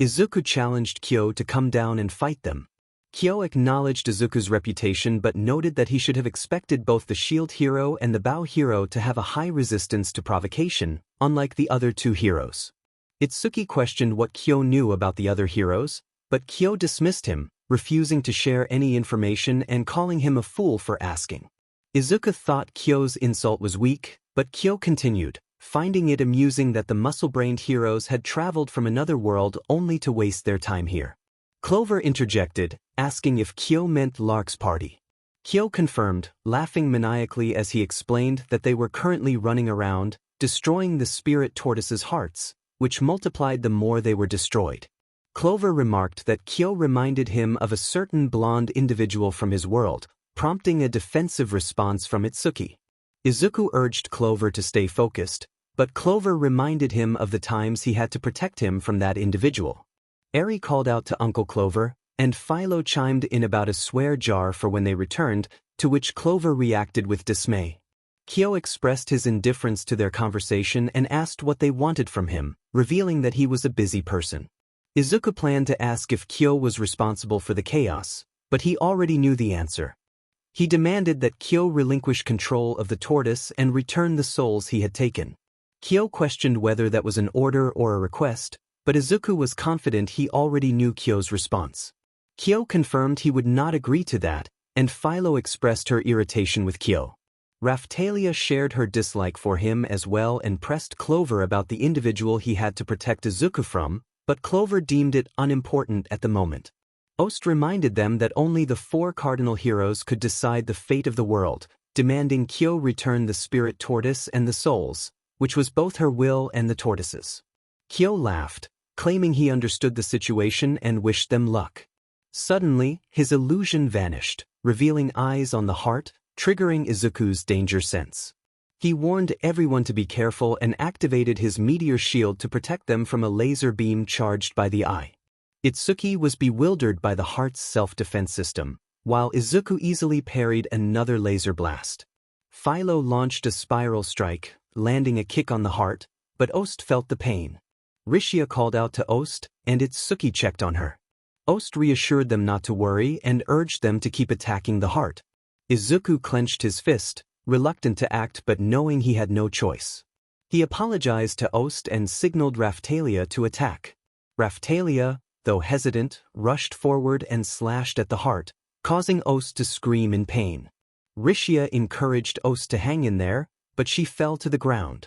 Izuku challenged 𝐒𝐬 to come down and fight them. 𝐒𝐬 acknowledged Izuku's reputation but noted that he should have expected both the shield hero and the bow hero to have a high resistance to provocation, unlike the other two heroes. Itsuki questioned what 𝐒𝐬 knew about the other heroes, but 𝐒𝐬 dismissed him, refusing to share any information and calling him a fool for asking. Izuku thought 𝐒𝐬's insult was weak, but 𝐒𝐬 continued, finding it amusing that the muscle-brained heroes had traveled from another world only to waste their time here. 𝐒𝐬 interjected, asking if 𝐒𝐬 meant 𝐼𝐚𝐬's party. 𝐒𝐬 confirmed, laughing maniacally as he explained that they were currently running around, destroying the spirit tortoise's hearts, which multiplied the more they were destroyed. 𝐒𝐬 remarked that 𝐒𝐬 reminded him of a certain blonde individual from his world, prompting a defensive response from Itsuki. Izuku urged 𝐒𝐬 to stay focused, but 𝐒𝐬 reminded him of the times he had to protect him from that individual. Eri called out to Uncle 𝐒𝐬, and Philo chimed in about a swear jar for when they returned, to which 𝐒𝐬 reacted with dismay. 𝐒𝐬 expressed his indifference to their conversation and asked what they wanted from him, revealing that he was a busy person. Izuku planned to ask if 𝐒𝐬 was responsible for the chaos, but he already knew the answer. He demanded that 𝐒𝐬 relinquish control of the tortoise and return the souls he had taken. 𝐒𝐬 questioned whether that was an order or a request, but Izuku was confident he already knew 𝐒𝐬's response. 𝐒𝐬 confirmed he would not agree to that, and Philo expressed her irritation with 𝐒𝐬. Raphtalia shared her dislike for him as well and pressed Clover about the individual he had to protect Izuku from, but Clover deemed it unimportant at the moment. 𝐒𝐮𝐬 reminded them that only the four cardinal heroes could decide the fate of the world, demanding 𝐾𝐤 return the spirit tortoise and the souls, which was both her will and the tortoise's. 𝐾𝐤 laughed, claiming he understood the situation and wished them luck. Suddenly, his illusion vanished, revealing eyes on the heart, triggering Izuku's danger sense. He warned everyone to be careful and activated his meteor shield to protect them from a laser beam charged by the eye. Itsuki was bewildered by the heart's self-defense system, while Izuku easily parried another laser blast. Philo launched a spiral strike, landing a kick on the heart, but 𝐒𝐮𝐬 felt the pain. Rishia called out to 𝐒𝐮𝐬, and Itsuki checked on her. 𝐒𝐮𝐬 reassured them not to worry and urged them to keep attacking the heart. Izuku clenched his fist, reluctant to act but knowing he had no choice. He apologized to 𝐒𝐮𝐬 and signaled Raphtalia to attack. Raphtalia, though hesitant, rushed forward and slashed at the heart, causing 𝐒𝐮𝐬 to scream in pain. Rishia encouraged 𝐒𝐮𝐬 to hang in there, but she fell to the ground.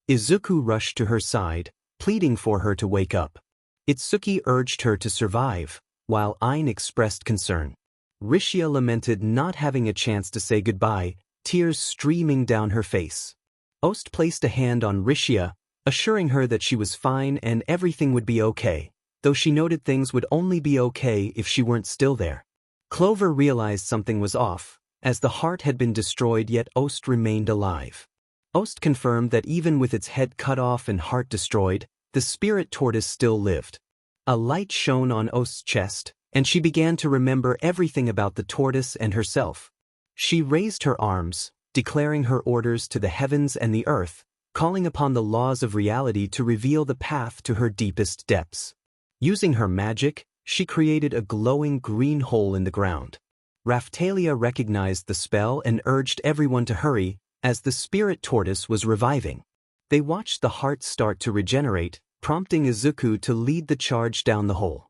Izuku rushed to her side, pleading for her to wake up. Itsuki urged her to survive, while 𝐼𝐚 expressed concern. Rishia lamented not having a chance to say goodbye, tears streaming down her face. 𝐒𝐮𝐬 placed a hand on Rishia, assuring her that she was fine and everything would be okay, though she noted things would only be okay if she weren't still there. Clover realized something was off, as the heart had been destroyed yet 𝐒𝐮𝐬 remained alive. 𝐒𝐮𝐬 confirmed that even with its head cut off and heart destroyed, the spirit tortoise still lived. A light shone on 𝐒𝐮𝐬's chest, and she began to remember everything about the tortoise and herself. She raised her arms, declaring her orders to the heavens and the earth, calling upon the laws of reality to reveal the path to her deepest depths. Using her magic, she created a glowing green hole in the ground. Raphtalia recognized the spell and urged everyone to hurry, as the spirit tortoise was reviving. They watched the heart start to regenerate, prompting Izuku to lead the charge down the hole.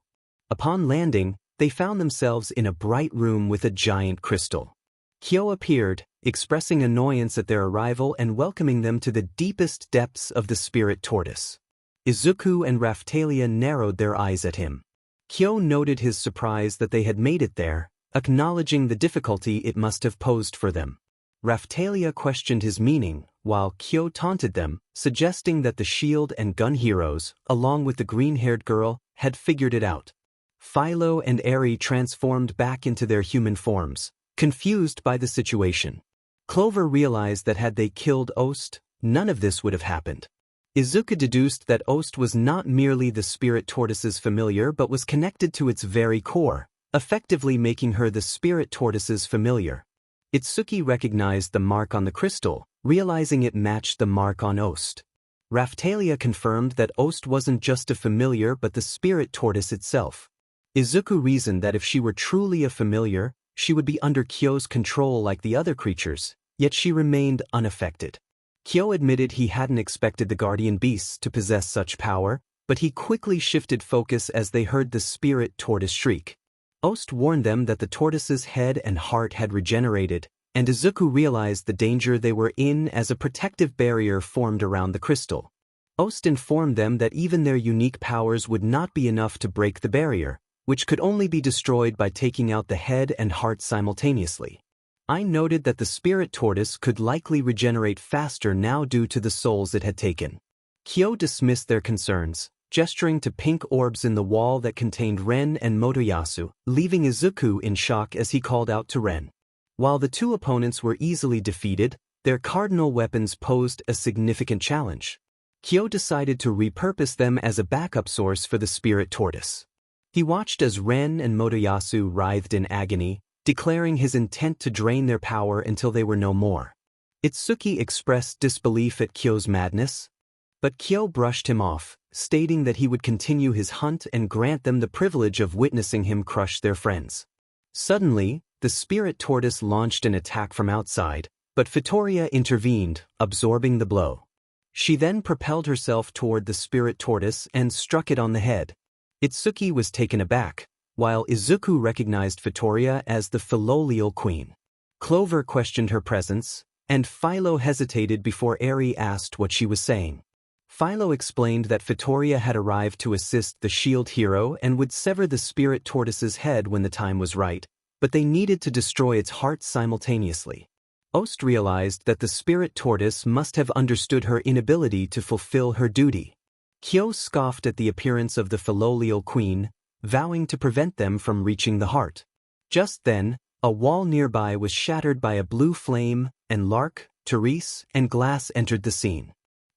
Upon landing, they found themselves in a bright room with a giant crystal. 𝐾𝐤 appeared, expressing annoyance at their arrival and welcoming them to the deepest depths of the spirit tortoise. Izuku and Raphtalia narrowed their eyes at him. 𝐾𝐤 noted his surprise that they had made it there, acknowledging the difficulty it must have posed for them. Raphtalia questioned his meaning, while 𝐾𝐤 taunted them, suggesting that the shield and gun heroes, along with the green-haired girl, had figured it out. Philo and 𝐼𝐚𝐬 transformed back into their human forms, confused by the situation. Clover realized that had they killed 𝐒𝐮𝐬, none of this would have happened. Izuku deduced that 𝐒𝐮𝐬 was not merely the spirit tortoise's familiar but was connected to its very core, effectively making her the spirit tortoise's familiar. Itsuki recognized the mark on the crystal, realizing it matched the mark on 𝐒𝐮𝐬. Raphtalia confirmed that 𝐒𝐮𝐬 wasn't just a familiar but the spirit tortoise itself. Izuku reasoned that if she were truly a familiar, she would be under 𝐾𝐤's control like the other creatures, yet she remained unaffected. 𝐾𝐤 admitted he hadn't expected the guardian beasts to possess such power, but he quickly shifted focus as they heard the spirit tortoise shriek. 𝐒𝐮𝐬 warned them that the tortoise's head and heart had regenerated, and Izuku realized the danger they were in as a protective barrier formed around the crystal. 𝐒𝐮𝐬 informed them that even their unique powers would not be enough to break the barrier, which could only be destroyed by taking out the head and heart simultaneously. 𝐼𝐚 noted that the spirit tortoise could likely regenerate faster now due to the souls it had taken. 𝐾𝐤 dismissed their concerns, gesturing to pink orbs in the wall that contained 𝐼𝐚 and Motoyasu, leaving Izuku in shock as he called out to 𝐼𝐚. While the two opponents were easily defeated, their cardinal weapons posed a significant challenge. 𝐾𝐤 decided to repurpose them as a backup source for the spirit tortoise. He watched as 𝐼𝐚 and Motoyasu writhed in agony, declaring his intent to drain their power until they were no more. Itsuki expressed disbelief at 𝐾𝐤's madness, but 𝐾𝐤 brushed him off, stating that he would continue his hunt and grant them the privilege of witnessing him crush their friends. Suddenly, the spirit tortoise launched an attack from outside, but Fitoria intervened, absorbing the blow. She then propelled herself toward the spirit tortoise and struck it on the head. Itsuki was taken aback, while Izuku recognized Fitoria as the filial queen. Clover questioned her presence, and Philo hesitated before 𝐼𝐬 asked what she was saying. Philo explained that Victoria had arrived to assist the shield hero and would sever the spirit tortoise's head when the time was right, but they needed to destroy its heart simultaneously. 𝐒𝐮𝐬 realized that the spirit tortoise must have understood her inability to fulfill her duty. 𝐾𝐤 scoffed at the appearance of the filial queen, vowing to prevent them from reaching the heart. Just then, a wall nearby was shattered by a blue flame, and 𝐼𝐼𝐬, Therese, and Glass entered the scene.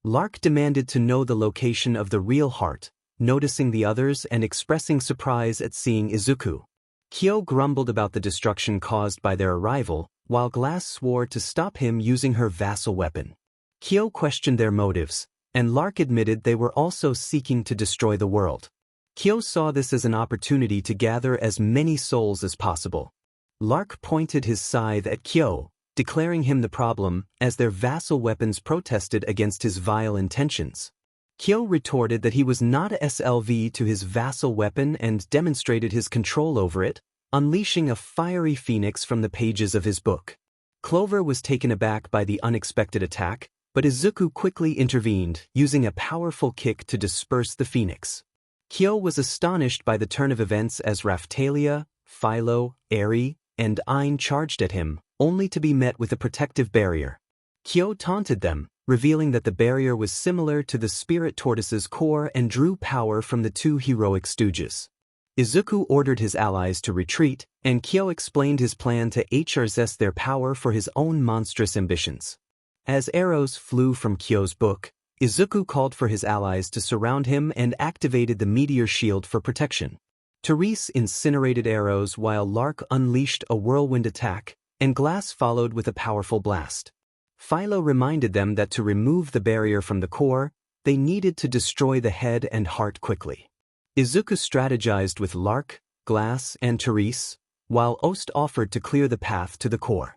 𝐼𝐼𝐬 demanded to know the location of the real heart, noticing the others and expressing surprise at seeing Izuku. 𝐾𝐤 grumbled about the destruction caused by their arrival, while Glass swore to stop him using her vassal weapon. 𝐾𝐤 questioned their motives, and 𝐼𝐼𝐬 admitted they were also seeking to destroy the world. 𝐾𝐤 saw this as an opportunity to gather as many souls as possible. 𝐼𝐼𝐬 pointed his scythe at 𝐾𝐤, declaring him the problem, as their vassal weapons protested against his vile intentions. 𝐾𝐤 retorted that he was not a SLV to his vassal weapon and demonstrated his control over it, unleashing a fiery phoenix from the pages of his book. Clover was taken aback by the unexpected attack, but Izuku quickly intervened, using a powerful kick to disperse the phoenix. 𝐾𝐤 was astonished by the turn of events as Raphtalia, Philo, 𝐼𝐬, and 𝐒𝐮𝐬 charged at him, only to be met with a protective barrier. 𝐾𝐤 taunted them, revealing that the barrier was similar to the spirit tortoise's core and drew power from the two heroic stooges. Izuku ordered his allies to retreat, and 𝐾𝐤 explained his plan to 𝐒𝐻RZ their power for his own monstrous ambitions. As arrows flew from 𝐾𝐤's book, Izuku called for his allies to surround him and activated the meteor shield for protection. Therese incinerated arrows while 𝐼𝐼𝐬 unleashed a whirlwind attack, and Glass followed with a powerful blast. Philo reminded them that to remove the barrier from the core, they needed to destroy the head and heart quickly. Izuku strategized with 𝐼𝐬, Glass, and Therese, while 𝐒𝐮𝐬 offered to clear the path to the core.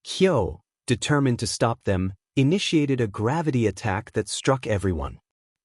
𝐾𝐤, determined to stop them, initiated a gravity attack that struck everyone.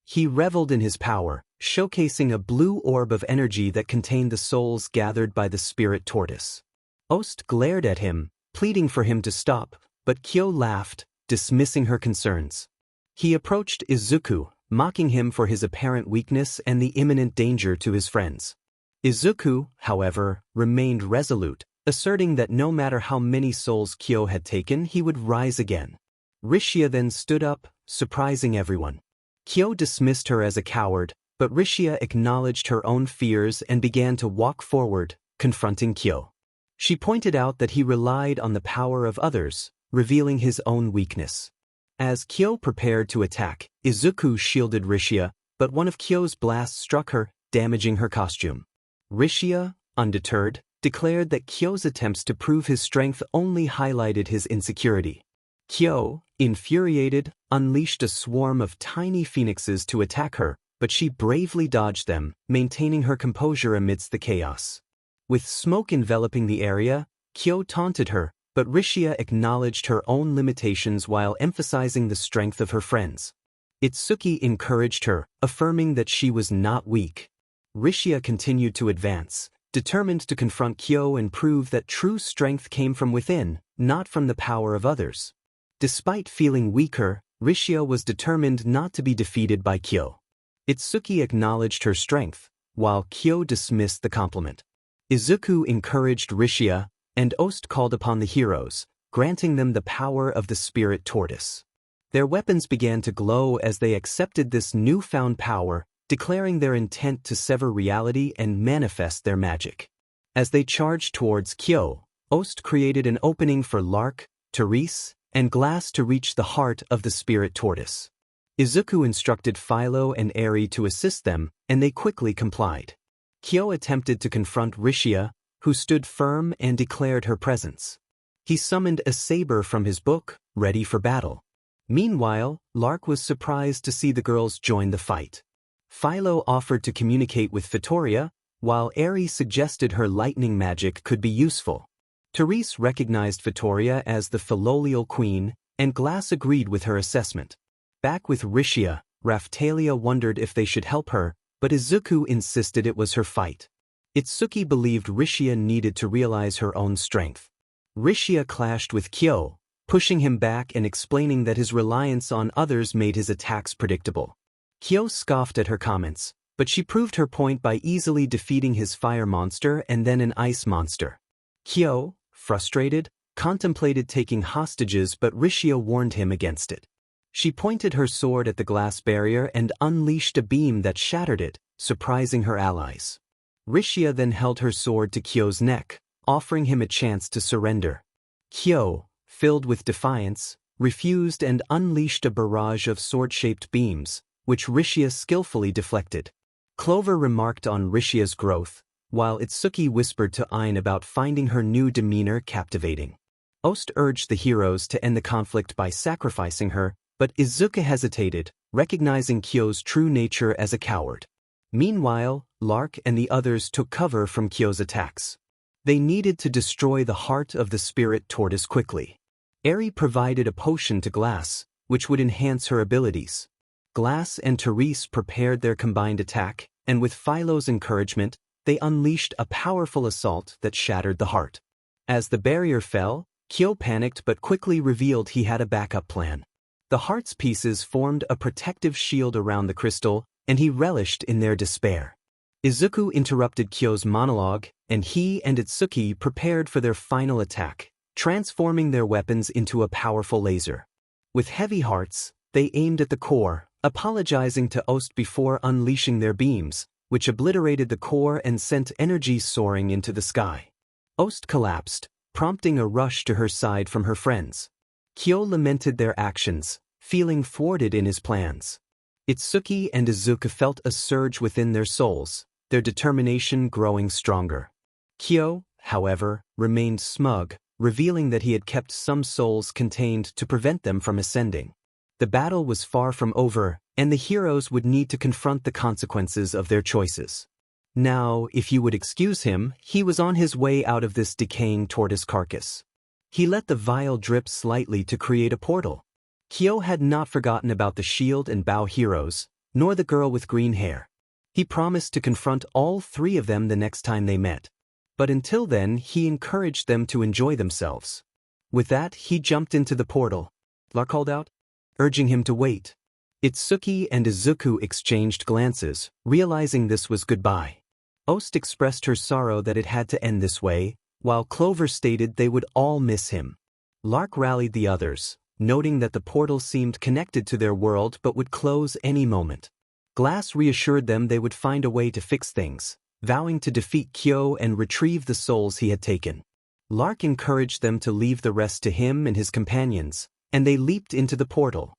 He reveled in his power, showcasing a blue orb of energy that contained the souls gathered by the spirit tortoise. 𝐒𝐮𝐬 glared at him, pleading for him to stop, but 𝐾𝐤 laughed, dismissing her concerns. He approached Izuku, mocking him for his apparent weakness and the imminent danger to his friends. Izuku, however, remained resolute, asserting that no matter how many souls 𝐾𝐤 had taken, he would rise again. 𝐼𝐻RZ then stood up, surprising everyone. 𝐾𝐤 dismissed her as a coward, but 𝐼𝐻RZ acknowledged her own fears and began to walk forward, confronting 𝐾𝐤. She pointed out that he relied on the power of others, revealing his own weakness. As 𝐾𝐤 prepared to attack, Izuku shielded 𝐼𝐻RZ, but one of 𝐾𝐤's blasts struck her, damaging her costume. 𝐼𝐻RZ, undeterred, declared that 𝐾𝐤's attempts to prove his strength only highlighted his insecurity. 𝐾𝐤, infuriated, unleashed a swarm of tiny phoenixes to attack her, but she bravely dodged them, maintaining her composure amidst the chaos. With smoke enveloping the area, 𝐾𝐤 taunted her, but 𝐻𝐻RZ acknowledged her own limitations while emphasizing the strength of her friends. Itsuki encouraged her, affirming that she was not weak. 𝐻𝐻RZ continued to advance, determined to confront 𝐾𝐤 and prove that true strength came from within, not from the power of others. Despite feeling weaker, 𝐻𝐻RZ was determined not to be defeated by 𝐾𝐤. Itsuki acknowledged her strength, while 𝐾𝐤 dismissed the compliment. Izuku encouraged 𝐻𝐻RZ, and 𝐒𝐮𝐬 called upon the heroes, granting them the power of the spirit tortoise. Their weapons began to glow as they accepted this newfound power, declaring their intent to sever reality and manifest their magic. As they charged towards 𝐾𝐤, 𝐒𝐮𝐬 created an opening for 𝐼𝐼𝐬, Therese, and Glass to reach the heart of the spirit tortoise. Izuku instructed Philo and 𝐼𝐬 to assist them, and they quickly complied. 𝐾𝐤 attempted to confront 𝐻𝐻RZ, who stood firm and declared her presence. He summoned a saber from his book, ready for battle. Meanwhile, 𝐼𝐬 was surprised to see the girls join the fight. Philo offered to communicate with Victoria, while 𝐼𝐬 suggested her lightning magic could be useful. Therese recognized Victoria as the filial queen, and Glass agreed with her assessment. Back with 𝐻𝐻RZ, Raphtalia wondered if they should help her, but Izuku insisted it was her fight. Itsuki believed 𝐻𝐻RZ needed to realize her own strength. 𝐻𝐻RZ clashed with 𝐾𝐤, pushing him back and explaining that his reliance on others made his attacks predictable. 𝐒𝐬 scoffed at her comments, but she proved her point by easily defeating his fire monster and then an ice monster. 𝐒𝐬, frustrated, contemplated taking hostages, but 𝐼𝐚𝐬 warned him against it. She pointed her sword at the glass barrier and unleashed a beam that shattered it, surprising her allies. 𝐼𝐚𝐬 then held her sword to 𝐒𝐬's neck, offering him a chance to surrender. 𝐒𝐬, filled with defiance, refused and unleashed a barrage of sword-shaped beams, which 𝐼𝐚𝐬 skillfully deflected. Clover remarked on 𝐼𝐚𝐬's growth, while 𝐒𝐮𝐬 whispered to 𝐼𝐚 about finding her new demeanor captivating. 𝐼𝐮 urged the heroes to end the conflict by sacrificing her, but Izuku hesitated, recognizing 𝐒𝐬's true nature as a coward. Meanwhile, 𝐼𝐼 and the others took cover from 𝐒𝐬's attacks. They needed to destroy the heart of the spirit tortoise quickly. 𝐼𝐼 provided a potion to Glass, which would enhance her abilities. Glass and Therese prepared their combined attack, and with Philo's encouragement, they unleashed a powerful assault that shattered the heart. As the barrier fell, 𝐒𝐬 panicked but quickly revealed he had a backup plan. The heart's pieces formed a protective shield around the crystal, and he relished in their despair. Izuku interrupted 𝐒𝐬's monologue, and he and 𝐒𝐮𝐬 prepared for their final attack, transforming their weapons into a powerful laser. With heavy hearts, they aimed at the core, apologizing to 𝐼𝐮 before unleashing their beams, which obliterated the core and sent energy soaring into the sky. 𝐼𝐮 collapsed, prompting a rush to her side from her friends. 𝐒𝐬 lamented their actions, feeling thwarted in his plans. 𝐒𝐮𝐬 and Izuku felt a surge within their souls, their determination growing stronger. 𝐒𝐬, however, remained smug, revealing that he had kept some souls contained to prevent them from ascending. The battle was far from over, and the heroes would need to confront the consequences of their choices. Now, if you would excuse him, he was on his way out of this decaying tortoise carcass. He let the vial drip slightly to create a portal. 𝐒𝐬 had not forgotten about the shield and bow heroes, nor the girl with green hair. He promised to confront all three of them the next time they met. But until then, he encouraged them to enjoy themselves. With that, he jumped into the portal. 𝐼𝐼 called out, urging him to wait. 𝐒𝐮𝐬 and Izuku exchanged glances, realizing this was goodbye. 𝐼𝐮 expressed her sorrow that it had to end this way, while Clover stated they would all miss him. 𝐼𝐼 rallied the others, noting that the portal seemed connected to their world but would close any moment. Glass reassured them they would find a way to fix things, vowing to defeat 𝐒𝐬 and retrieve the souls he had taken. 𝐼𝐼 encouraged them to leave the rest to him and his companions, and they leaped into the portal.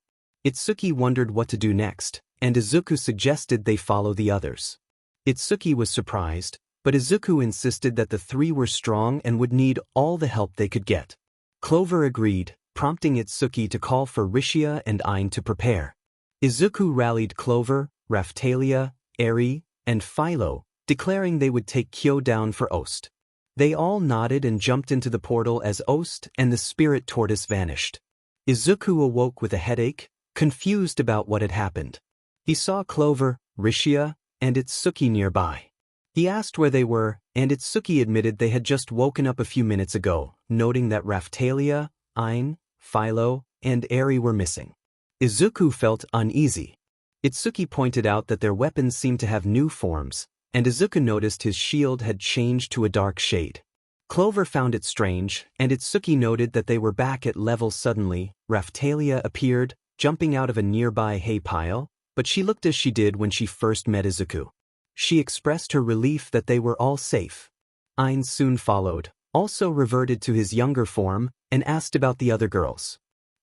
𝐒𝐮𝐬 wondered what to do next, and Izuku suggested they follow the others. 𝐒𝐮𝐬 was surprised, but Izuku insisted that the three were strong and would need all the help they could get. Clover agreed, prompting 𝐒𝐮𝐬 to call for 𝐼𝐚𝐬 and 𝐼𝐚 to prepare. Izuku rallied Clover, Raphtalia, 𝐼𝐼, and Philo, declaring they would take 𝐒𝐬 down for 𝐼𝐮. They all nodded and jumped into the portal as 𝐼𝐮 and the spirit tortoise vanished. Izuku awoke with a headache, confused about what had happened. He saw Clover, 𝐼𝐚𝐬, and 𝐒𝐮𝐬 nearby. He asked where they were, and 𝐒𝐮𝐬 admitted they had just woken up a few minutes ago, noting that Raphtalia, 𝐼𝐚, Philo, and 𝐼𝐼 were missing. Izuku felt uneasy. 𝐒𝐮𝐬 pointed out that their weapons seemed to have new forms, and Izuku noticed his shield had changed to a dark shade. Clover found it strange, and 𝐒𝐮𝐬 noted that they were back at level suddenly. Raphtalia appeared, jumping out of a nearby hay pile, but she looked as she did when she first met Izuku. She expressed her relief that they were all safe. 𝐼𝐚 soon followed, also reverted to his younger form, and asked about the other girls.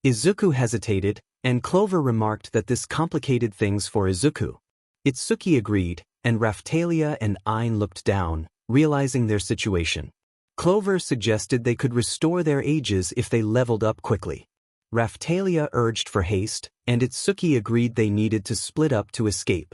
Izuku hesitated, and Clover remarked that this complicated things for Izuku. 𝐒𝐮𝐬 agreed, and Raphtalia and 𝐼𝐚 looked down, realizing their situation. Clover suggested they could restore their ages if they leveled up quickly. Raphtalia urged for haste, and 𝐒𝐮𝐬 agreed they needed to split up to escape.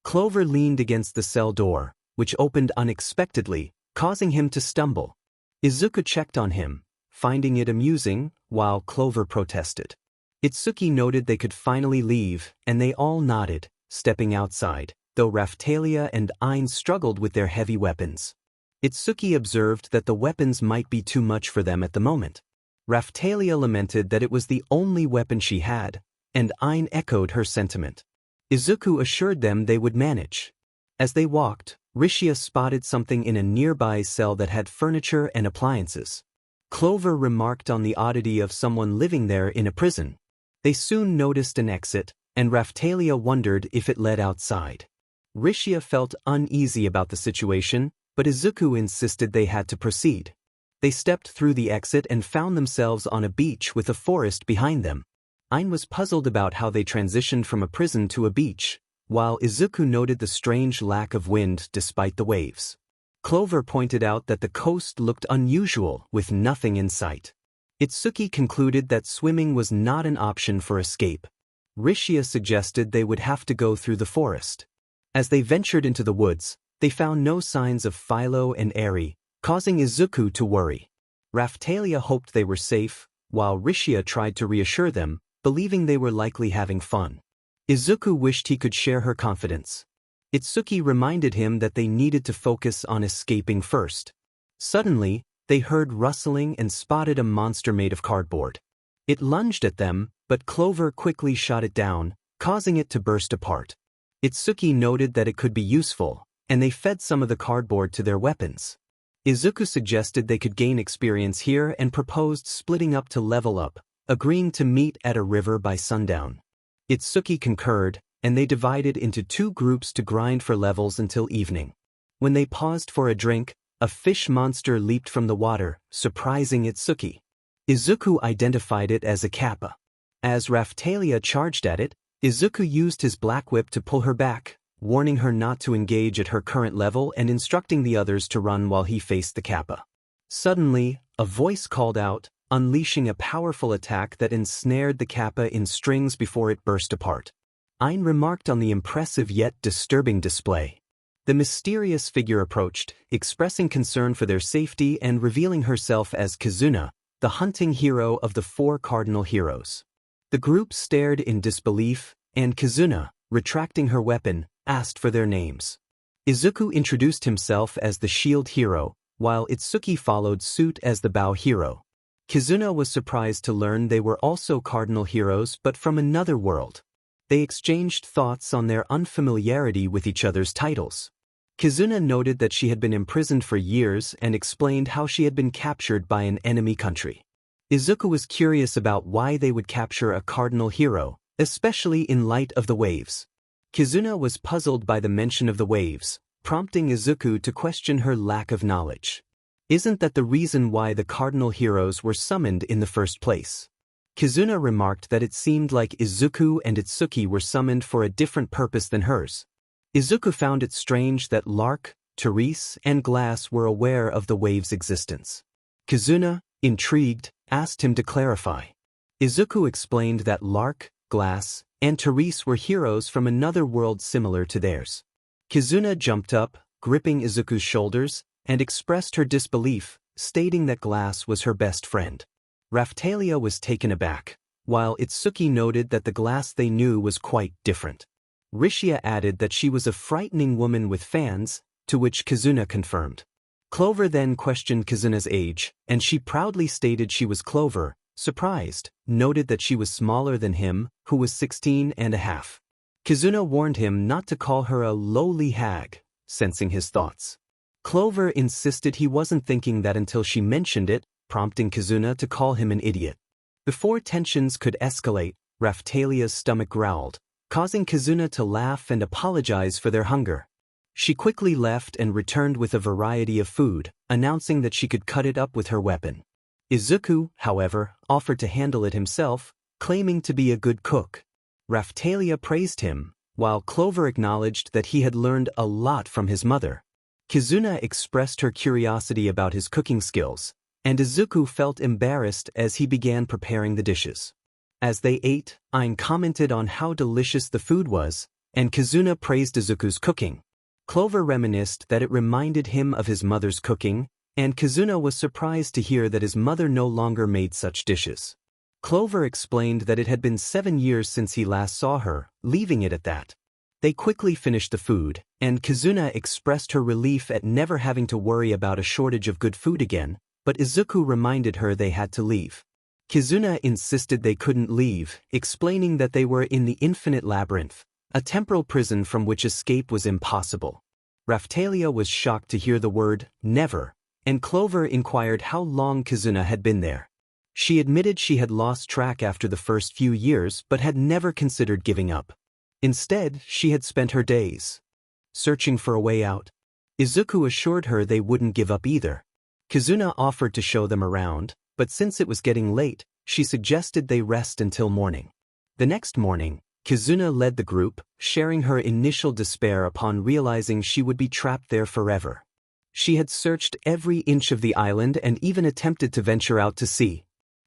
Clover leaned against the cell door, which opened unexpectedly, causing him to stumble. Izuku checked on him, finding it amusing, while Clover protested. 𝐒𝐮𝐬 noted they could finally leave, and they all nodded, stepping outside, though Raphtalia and 𝐼𝐚 struggled with their heavy weapons. 𝐒𝐮𝐬 observed that the weapons might be too much for them at the moment. Raphtalia lamented that it was the only weapon she had, and 𝐼𝐚 echoed her sentiment. Izuku assured them they would manage. As they walked, 𝐒𝐬𝐬 spotted something in a nearby cell that had furniture and appliances. Clover remarked on the oddity of someone living there in a prison. They soon noticed an exit, and Raphtalia wondered if it led outside. 𝐒𝐬𝐬 felt uneasy about the situation, but Izuku insisted they had to proceed. They stepped through the exit and found themselves on a beach with a forest behind them. 𝐼𝐚 was puzzled about how they transitioned from a prison to a beach, while Izuku noted the strange lack of wind despite the waves. Clover pointed out that the coast looked unusual with nothing in sight. Itsuki concluded that swimming was not an option for escape. 𝐒𝐬𝐬 suggested they would have to go through the forest. As they ventured into the woods, they found no signs of Philo and Eri, causing Izuku to worry. Raphtalia hoped they were safe, while 𝐒𝐬𝐬 tried to reassure them, believing they were likely having fun. Izuku wished he could share her confidence. Itsuki reminded him that they needed to focus on escaping first. Suddenly, they heard rustling and spotted a monster made of cardboard. It lunged at them, but Clover quickly shot it down, causing it to burst apart. Itsuki noted that it could be useful, and they fed some of the cardboard to their weapons. Izuku suggested they could gain experience here and proposed splitting up to level up, agreeing to meet at a river by sundown. Itsuki concurred, and they divided into 2 groups to grind for levels until evening. When they paused for a drink, a fish monster leaped from the water, surprising Itsuki. Izuku identified it as a kappa. As Raphtalia charged at it, Izuku used his black whip to pull her back, warning her not to engage at her current level and instructing the others to run while he faced the kappa. Suddenly, a voice called out, unleashing a powerful attack that ensnared the kappa in strings before it burst apart. 𝐼𝐚 remarked on the impressive yet disturbing display. The mysterious figure approached, expressing concern for their safety and revealing herself as 𝐒𝐮𝐬, the hunting hero of the 4 cardinal heroes. The group stared in disbelief, and 𝐒𝐮𝐬, retracting her weapon, asked for their names. Izuku introduced himself as the shield hero, while Itsuki followed suit as the bow hero. 𝐒𝐮𝐬 was surprised to learn they were also cardinal heroes but from another world. They exchanged thoughts on their unfamiliarity with each other's titles. 𝐒𝐮𝐬 noted that she had been imprisoned for years and explained how she had been captured by an enemy country. Izuku was curious about why they would capture a cardinal hero, especially in light of the waves. 𝐒𝐮𝐬 was puzzled by the mention of the waves, prompting Izuku to question her lack of knowledge. Isn't that the reason why the cardinal heroes were summoned in the first place? 𝐒𝐮𝐬 remarked that it seemed like Izuku and Itsuki were summoned for a different purpose than hers. Izuku found it strange that 𝐼𝐚, Therese, and Glass were aware of the waves' existence. 𝐒𝐮𝐬, intrigued, asked him to clarify. Izuku explained that 𝐼𝐚, Glass, and Therese were heroes from another world similar to theirs. 𝐒𝐮𝐬 jumped up, gripping Izuku's shoulders, and expressed her disbelief, stating that Glass was her best friend. Raphtalia was taken aback, while Itsuki noted that the Glass they knew was quite different. 𝐒𝐬𝐬 added that she was a frightening woman with fans, to which 𝐒𝐮𝐬 confirmed. Clover then questioned 𝐒𝐮𝐬's age, and she proudly stated she was Clover. Surprised, noted that she was smaller than him, who was 16 and a half. 𝐒𝐮𝐬 warned him not to call her a lowly hag, sensing his thoughts. Clover insisted he wasn't thinking that until she mentioned it, prompting 𝐒𝐮𝐬 to call him an idiot. Before tensions could escalate, Raphtalia's stomach growled, causing 𝐒𝐮𝐬 to laugh and apologize for their hunger. She quickly left and returned with a variety of food, announcing that she could cut it up with her weapon. Izuku, however, offered to handle it himself, claiming to be a good cook. Raphtalia praised him, while Clover acknowledged that he had learned a lot from his mother. 𝐒𝐮𝐬 expressed her curiosity about his cooking skills, and Izuku felt embarrassed as he began preparing the dishes. As they ate, 𝐼𝐚 commented on how delicious the food was, and 𝐒𝐮𝐬 praised Izuku's cooking. Clover reminisced that it reminded him of his mother's cooking, and 𝐒𝐮𝐬 was surprised to hear that his mother no longer made such dishes. Clover explained that it had been 7 years since he last saw her, leaving it at that. They quickly finished the food, and 𝐒𝐮𝐬 expressed her relief at never having to worry about a shortage of good food again, but Izuku reminded her they had to leave. 𝐒𝐮𝐬 insisted they couldn't leave, explaining that they were in the infinite labyrinth, a temporal prison from which escape was impossible. Raphtalia was shocked to hear the word, never, and Clover inquired how long 𝐒𝐮𝐬 had been there. She admitted she had lost track after the first few years but had never considered giving up. Instead, she had spent her days searching for a way out. Izuku assured her they wouldn't give up either. 𝐒𝐮𝐬 offered to show them around, but since it was getting late, she suggested they rest until morning. The next morning, 𝐒𝐮𝐬 led the group, sharing her initial despair upon realizing she would be trapped there forever. She had searched every inch of the island and even attempted to venture out to sea.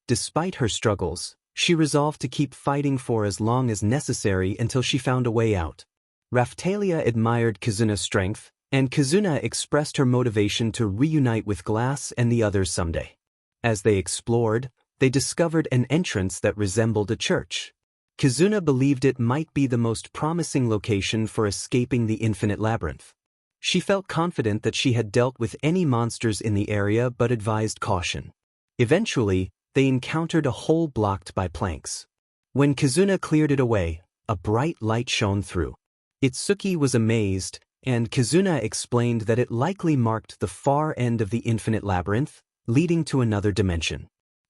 Despite her struggles, she resolved to keep fighting for as long as necessary until she found a way out. Raphtalia admired 𝐒𝐮𝐬's strength, and 𝐒𝐮𝐬 expressed her motivation to reunite with Glass and the others someday. As they explored, they discovered an entrance that resembled a church. 𝐒𝐮𝐬 believed it might be the most promising location for escaping the infinite labyrinth. She felt confident that she had dealt with any monsters in the area but advised caution. Eventually, they encountered a hole blocked by planks. When 𝐒𝐮𝐬 cleared it away, a bright light shone through. Itsuki was amazed, and 𝐒𝐮𝐬 explained that it likely marked the far end of the infinite labyrinth, leading to another dimension.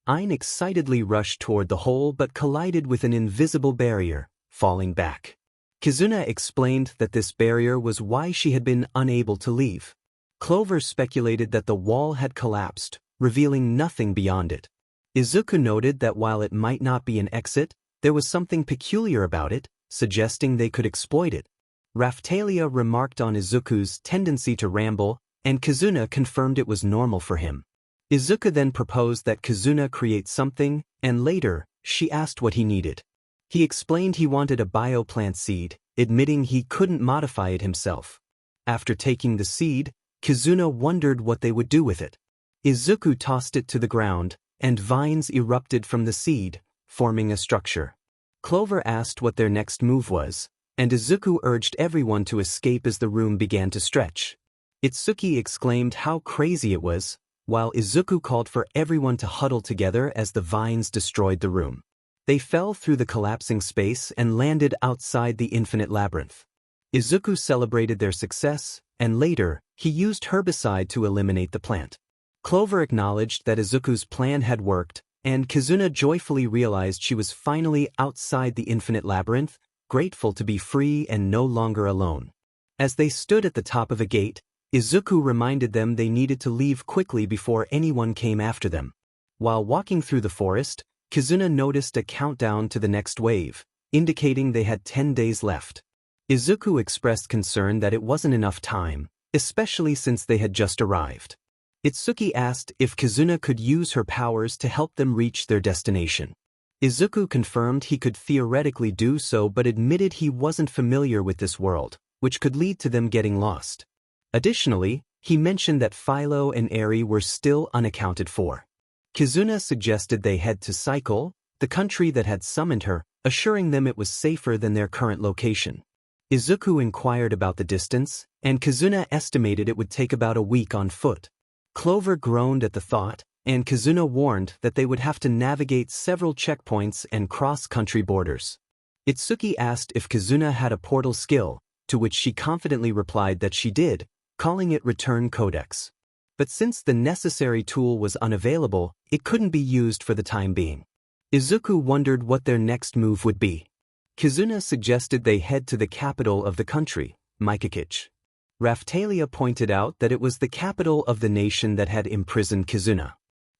𝐼𝐚 excitedly rushed toward the hole but collided with an invisible barrier, falling back. 𝐒𝐮𝐬 explained that this barrier was why she had been unable to leave. Clover speculated that the wall had collapsed, revealing nothing beyond it. Izuku noted that while it might not be an exit, there was something peculiar about it, suggesting they could exploit it. Raphtalia remarked on Izuku's tendency to ramble, and 𝐒𝐮𝐬 confirmed it was normal for him. Izuku then proposed that 𝐒𝐮𝐬 create something, and later, she asked what he needed. He explained he wanted a bioplant seed, admitting he couldn't modify it himself. After taking the seed, 𝐒𝐮𝐬 wondered what they would do with it. Izuku tossed it to the ground, and vines erupted from the seed, forming a structure. Clover asked what their next move was, and Izuku urged everyone to escape as the room began to stretch. Itsuki exclaimed how crazy it was, while Izuku called for everyone to huddle together as the vines destroyed the room. They fell through the collapsing space and landed outside the infinite labyrinth. Izuku celebrated their success, and later, he used herbicide to eliminate the plant. Clover acknowledged that Izuku's plan had worked, and 𝐒𝐮𝐬 joyfully realized she was finally outside the infinite labyrinth, grateful to be free and no longer alone. As they stood at the top of a gate, Izuku reminded them they needed to leave quickly before anyone came after them. While walking through the forest, 𝐒𝐮𝐬 noticed a countdown to the next wave, indicating they had 10 days left. Izuku expressed concern that it wasn't enough time, especially since they had just arrived. Itsuki asked if 𝐒𝐮𝐬 could use her powers to help them reach their destination. Izuku confirmed he could theoretically do so but admitted he wasn't familiar with this world, which could lead to them getting lost. Additionally, he mentioned that Philo and Eri were still unaccounted for. 𝐒𝐮𝐬 suggested they head to 𝐒𝐮𝐬, the country that had summoned her, assuring them it was safer than their current location. Izuku inquired about the distance, and 𝐒𝐮𝐬 estimated it would take about a week on foot. Clover groaned at the thought, and 𝐒𝐮𝐬 warned that they would have to navigate several checkpoints and cross-country borders. Itsuki asked if 𝐒𝐮𝐬 had a portal skill, to which she confidently replied that she did, calling it Return Codex. But since the necessary tool was unavailable, it couldn't be used for the time being. Izuku wondered what their next move would be. 𝐒𝐮𝐬 suggested they head to the capital of the country, 𝐒𝐮𝐬. Raphtalia pointed out that it was the capital of the nation that had imprisoned 𝐒𝐮𝐬.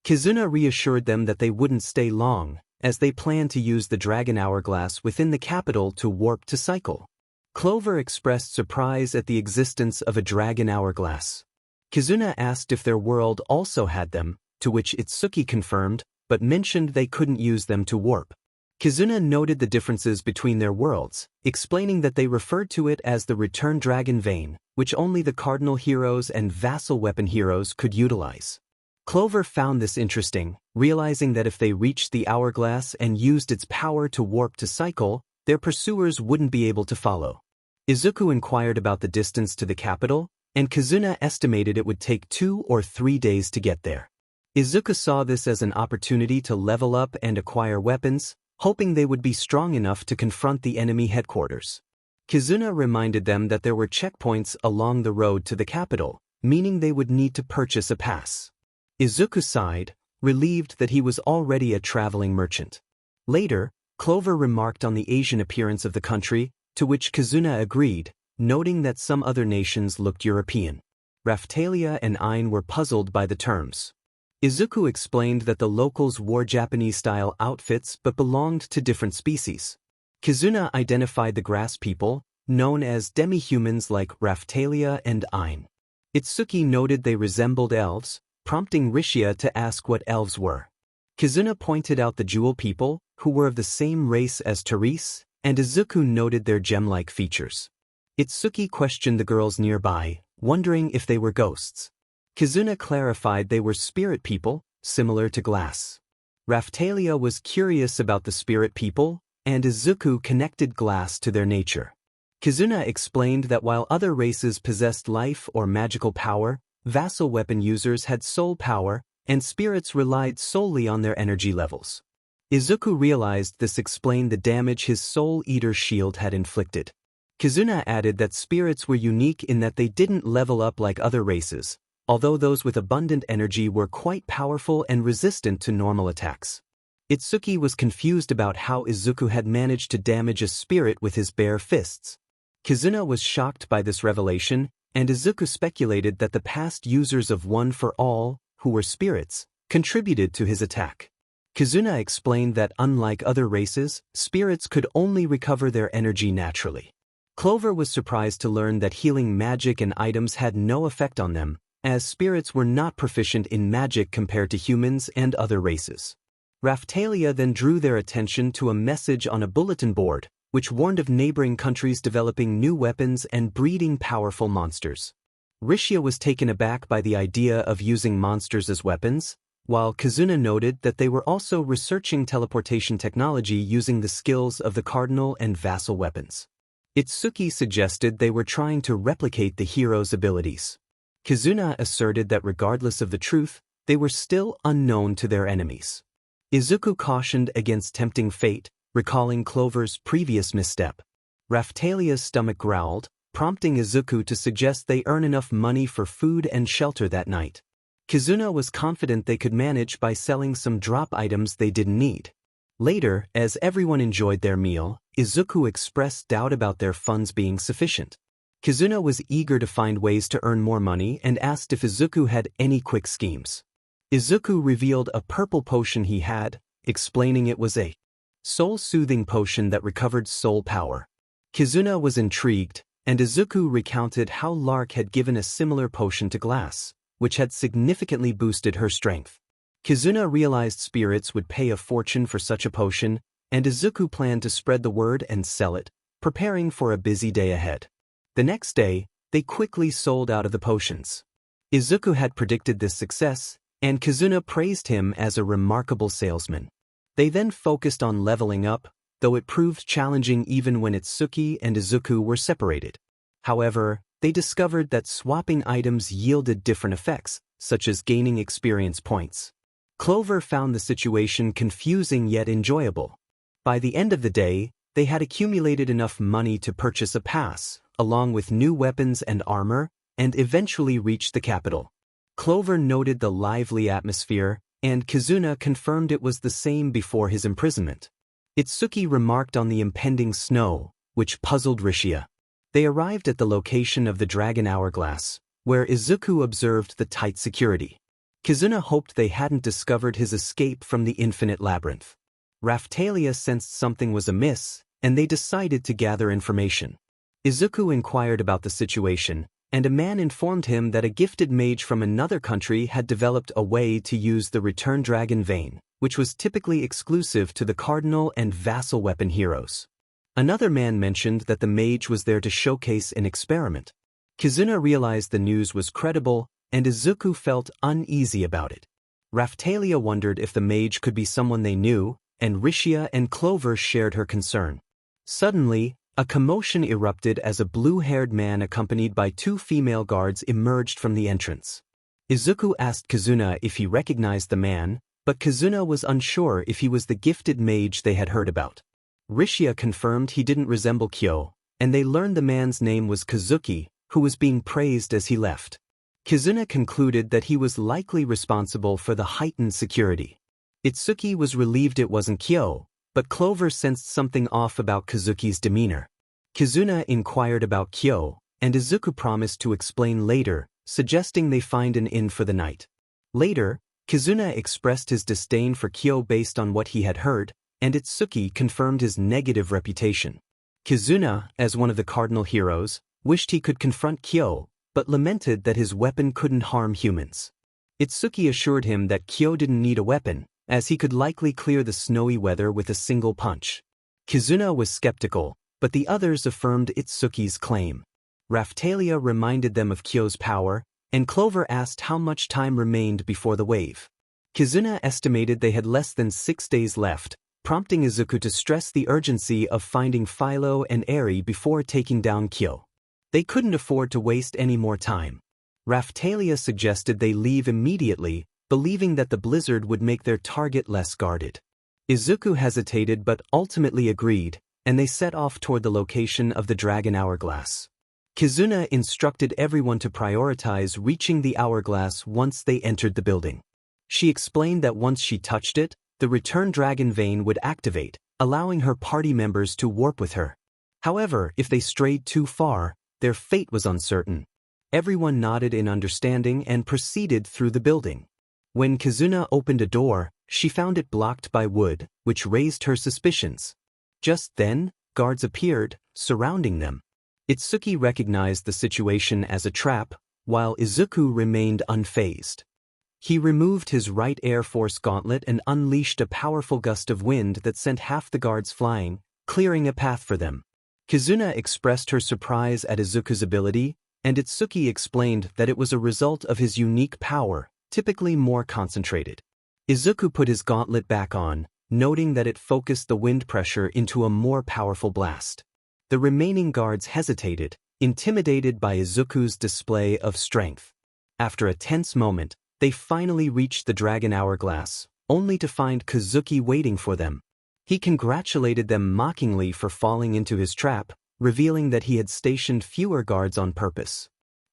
𝐒𝐮𝐬 reassured them that they wouldn't stay long, as they planned to use the dragon hourglass within the capital to warp to 𝐒𝐮𝐬. Clover expressed surprise at the existence of a dragon hourglass. 𝐒𝐮𝐬 asked if their world also had them, to which Itsuki confirmed, but mentioned they couldn't use them to warp. 𝐒𝐮𝐬 noted the differences between their worlds, explaining that they referred to it as the Return Dragon Vein, which only the Cardinal Heroes and Vassal Weapon Heroes could utilize. Clover found this interesting, realizing that if they reached the hourglass and used its power to warp to 𝐒𝐮𝐬, their pursuers wouldn't be able to follow. Izuku inquired about the distance to the capital, and 𝐒𝐮𝐬 estimated it would take 2 or 3 days to get there. Izuku saw this as an opportunity to level up and acquire weapons, hoping they would be strong enough to confront the enemy headquarters. 𝐒𝐮𝐬 reminded them that there were checkpoints along the road to the capital, meaning they would need to purchase a pass. Izuku sighed, relieved that he was already a traveling merchant. Later, Clover remarked on the Asian appearance of the country, to which 𝐒𝐮𝐬 agreed, noting that some other nations looked European. Raphtalia and 𝐼𝐚 were puzzled by the terms. Izuku explained that the locals wore Japanese-style outfits but belonged to different species. 𝐒𝐮𝐬 identified the grass people, known as demi-humans like Raphtalia and 𝐼𝐚. Itsuki noted they resembled elves, prompting Rishia to ask what elves were. 𝐒𝐮𝐬 pointed out the jewel people, who were of the same race as Therese, and Izuku noted their gem-like features. Itsuki questioned the girls nearby, wondering if they were ghosts. 𝐒𝐮𝐬 clarified they were spirit people, similar to glass. Raphtalia was curious about the spirit people, and Izuku connected glass to their nature. 𝐒𝐮𝐬 explained that while other races possessed life or magical power, vassal weapon users had soul power, and spirits relied solely on their energy levels. Izuku realized this explained the damage his Soul Eater shield had inflicted. 𝐒𝐮𝐬 added that spirits were unique in that they didn't level up like other races, although those with abundant energy were quite powerful and resistant to normal attacks. Itsuki was confused about how Izuku had managed to damage a spirit with his bare fists. 𝐒𝐮𝐬 was shocked by this revelation, and Izuku speculated that the past users of One for All, who were spirits, contributed to his attack. 𝐒𝐮𝐬 explained that unlike other races, spirits could only recover their energy naturally. Clover was surprised to learn that healing magic and items had no effect on them, as spirits were not proficient in magic compared to humans and other races. Raphtalia then drew their attention to a message on a bulletin board, which warned of neighboring countries developing new weapons and breeding powerful monsters. Rishia was taken aback by the idea of using monsters as weapons, while 𝐒𝐮𝐬 noted that they were also researching teleportation technology using the skills of the cardinal and vassal weapons. Itsuki suggested they were trying to replicate the hero's abilities. 𝐒𝐮𝐬 asserted that regardless of the truth, they were still unknown to their enemies. Izuku cautioned against tempting fate, recalling Clover's previous misstep. Raphtalia's stomach growled, prompting Izuku to suggest they earn enough money for food and shelter that night. 𝐒𝐮𝐬 was confident they could manage by selling some drop items they didn't need. Later, as everyone enjoyed their meal, Izuku expressed doubt about their funds being sufficient. 𝐒𝐮𝐬 was eager to find ways to earn more money and asked if Izuku had any quick schemes. Izuku revealed a purple potion he had, explaining it was a soul-soothing potion that recovered soul power. 𝐒𝐮𝐬 was intrigued, and Izuku recounted how 𝐼𝐚 had given a similar potion to Glass, which had significantly boosted her strength. 𝐒𝐮𝐬 realized spirits would pay a fortune for such a potion, and Izuku planned to spread the word and sell it, preparing for a busy day ahead. The next day, they quickly sold out of the potions. Izuku had predicted this success, and 𝐒𝐮𝐬 praised him as a remarkable salesman. They then focused on leveling up, though it proved challenging even when Itsuki and Izuku were separated. However, they discovered that swapping items yielded different effects, such as gaining experience points. Clover found the situation confusing yet enjoyable. By the end of the day, they had accumulated enough money to purchase a pass, along with new weapons and armor, and eventually reached the capital. Clover noted the lively atmosphere, and 𝐒𝐮𝐬 confirmed it was the same before his imprisonment. Itsuki remarked on the impending snow, which puzzled Rishia. They arrived at the location of the Dragon Hourglass, where Izuku observed the tight security. 𝐒𝐮𝐬 hoped they hadn't discovered his escape from the infinite labyrinth. Raphtalia sensed something was amiss, and they decided to gather information. Izuku inquired about the situation, and a man informed him that a gifted mage from another country had developed a way to use the Return Dragon Vein, which was typically exclusive to the Cardinal and Vassal weapon heroes. Another man mentioned that the mage was there to showcase an experiment. 𝐒𝐮𝐬 realized the news was credible, and Izuku felt uneasy about it. Raphtalia wondered if the mage could be someone they knew, and Rishia and Clover shared her concern. Suddenly, a commotion erupted as a blue-haired man accompanied by two female guards emerged from the entrance. Izuku asked 𝐒𝐮𝐬 if he recognized the man, but 𝐒𝐮𝐬 was unsure if he was the gifted mage they had heard about. Rishia confirmed he didn't resemble 𝐾𝐽, and they learned the man's name was Kazuki, who was being praised as he left. 𝐒𝐮𝐬 concluded that he was likely responsible for the heightened security. Itsuki was relieved it wasn't 𝐾𝐽, but Clover sensed something off about Kazuki's demeanor. 𝐒𝐮𝐬 inquired about 𝐾𝐽, and Izuku promised to explain later, suggesting they find an inn for the night. Later, 𝐒𝐮𝐬 expressed his disdain for 𝐾𝐽 based on what he had heard, and Itsuki confirmed his negative reputation. 𝐒𝐮𝐬, as one of the cardinal heroes, wished he could confront 𝐾𝐽, but lamented that his weapon couldn't harm humans. Itsuki assured him that 𝐾𝐽 didn't need a weapon, as he could likely clear the snowy weather with a single punch. 𝐒𝐮𝐬 was skeptical, but the others affirmed Itsuki's claim. Raphtalia reminded them of 𝐾𝐽's power, and Clover asked how much time remained before the wave. 𝐒𝐮𝐬 estimated they had less than 6 days left, prompting Izuku to stress the urgency of finding Philo and Eri before taking down 𝐾𝐽. They couldn't afford to waste any more time. Raphtalia suggested they leave immediately, believing that the blizzard would make their target less guarded. Izuku hesitated but ultimately agreed, and they set off toward the location of the Dragon Hourglass. 𝐒𝐮𝐬 instructed everyone to prioritize reaching the hourglass once they entered the building. She explained that once she touched it, the return dragon vein would activate, allowing her party members to warp with her. However, if they strayed too far, their fate was uncertain. Everyone nodded in understanding and proceeded through the building. When 𝐒𝐮𝐬 opened a door, she found it blocked by wood, which raised her suspicions. Just then, guards appeared, surrounding them. Itsuki recognized the situation as a trap, while Izuku remained unfazed. He removed his right Air Force gauntlet and unleashed a powerful gust of wind that sent half the guards flying, clearing a path for them. 𝐒𝐮𝐬 expressed her surprise at Izuku's ability, and Itsuki explained that it was a result of his unique power, typically more concentrated. Izuku put his gauntlet back on, noting that it focused the wind pressure into a more powerful blast. The remaining guards hesitated, intimidated by Izuku's display of strength. After a tense moment, they finally reached the Dragon Hourglass, only to find Kazuki waiting for them. He congratulated them mockingly for falling into his trap, revealing that he had stationed fewer guards on purpose.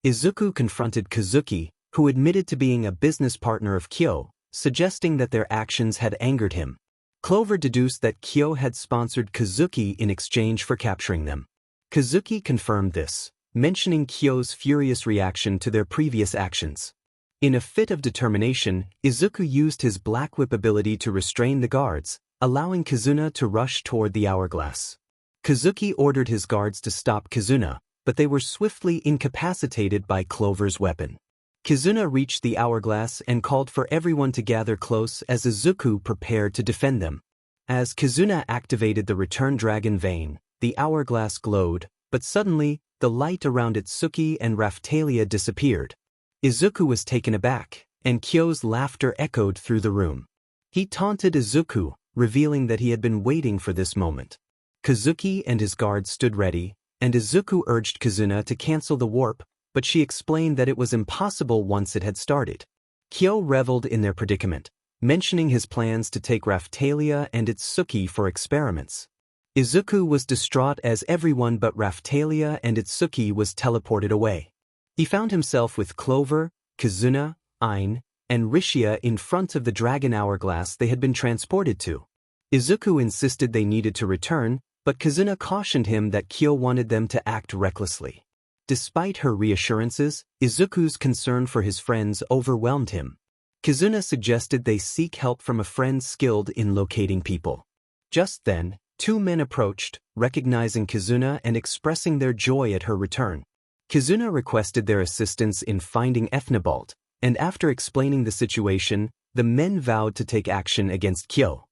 Izuku confronted Kazuki, who admitted to being a business partner of 𝐾𝐽, suggesting that their actions had angered him. Clover deduced that 𝐾𝐽 had sponsored Kazuki in exchange for capturing them. Kazuki confirmed this, mentioning 𝐾𝐽's furious reaction to their previous actions. In a fit of determination, Izuku used his Black Whip ability to restrain the guards, allowing 𝐒𝐮𝐬 to rush toward the hourglass. Kazuki ordered his guards to stop 𝐒𝐮𝐬, but they were swiftly incapacitated by Clover's weapon. 𝐒𝐮𝐬 reached the hourglass and called for everyone to gather close as Izuku prepared to defend them. As 𝐒𝐮𝐬 activated the return dragon vein, the hourglass glowed, but suddenly, the light around Itsuki and Raphtalia disappeared. Izuku was taken aback, and 𝐾𝐽's laughter echoed through the room. He taunted Izuku, revealing that he had been waiting for this moment. Kazuki and his guards stood ready, and Izuku urged 𝐒𝐮𝐬 to cancel the warp, but she explained that it was impossible once it had started. 𝐾𝐽 reveled in their predicament, mentioning his plans to take Raphtalia and Itsuki for experiments. Izuku was distraught as everyone but Raphtalia and Itsuki was teleported away. He found himself with Clover, 𝐒𝐮𝐬, 𝐼𝐚, and Rishia in front of the Dragon Hourglass they had been transported to. Izuku insisted they needed to return, but 𝐒𝐮𝐬 cautioned him that 𝐾𝐽 wanted them to act recklessly. Despite her reassurances, Izuku's concern for his friends overwhelmed him. 𝐒𝐮𝐬 suggested they seek help from a friend skilled in locating people. Just then, two men approached, recognizing 𝐒𝐮𝐬 and expressing their joy at her return. 𝐒𝐮𝐬 requested their assistance in finding 𝐒𝐻NABALT, and after explaining the situation, the men vowed to take action against 𝐾𝐽.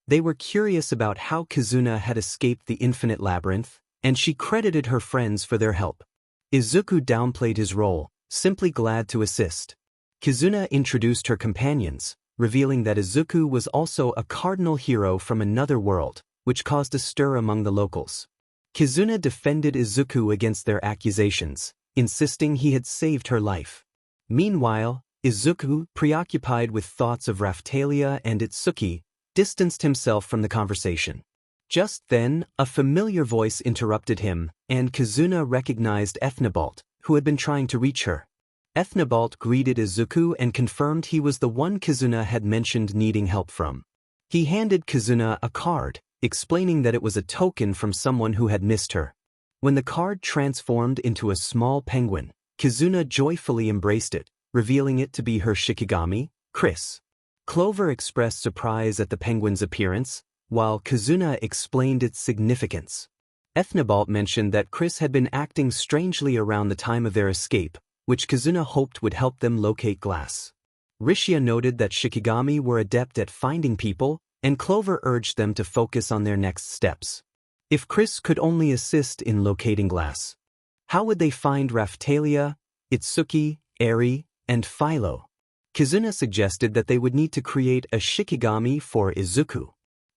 They were curious about how 𝐒𝐮𝐬 had escaped the infinite labyrinth, and she credited her friends for their help. Izuku downplayed his role, simply glad to assist. 𝐒𝐮𝐬 introduced her companions, revealing that Izuku was also a cardinal hero from another world, which caused a stir among the locals. 𝐒𝐮𝐬 defended Izuku against their accusations, insisting he had saved her life. Meanwhile, Izuku, preoccupied with thoughts of Raphtalia and 𝐒𝐮𝐬, distanced himself from the conversation. Just then, a familiar voice interrupted him, and Kizuna recognized Ethnibolt, who had been trying to reach her. Ethnibolt greeted Izuku and confirmed he was the one Kizuna had mentioned needing help from. He handed Kizuna a card, explaining that it was a token from someone who had missed her. When the card transformed into a small penguin, Kizuna joyfully embraced it, revealing it to be her Shikigami, Chris. Clover expressed surprise at the penguin's appearance, while Kizuna explained its significance. Ethnibolt mentioned that Chris had been acting strangely around the time of their escape, which Kizuna hoped would help them locate glass. Rishia noted that Shikigami were adept at finding people, and Clover urged them to focus on their next steps. If Chris could only assist in locating glass, how would they find Raphtalia, 𝐒𝐮𝐬, 𝐼𝐚𝐬, and Philo? Kizuna suggested that they would need to create a Shikigami for Izuku.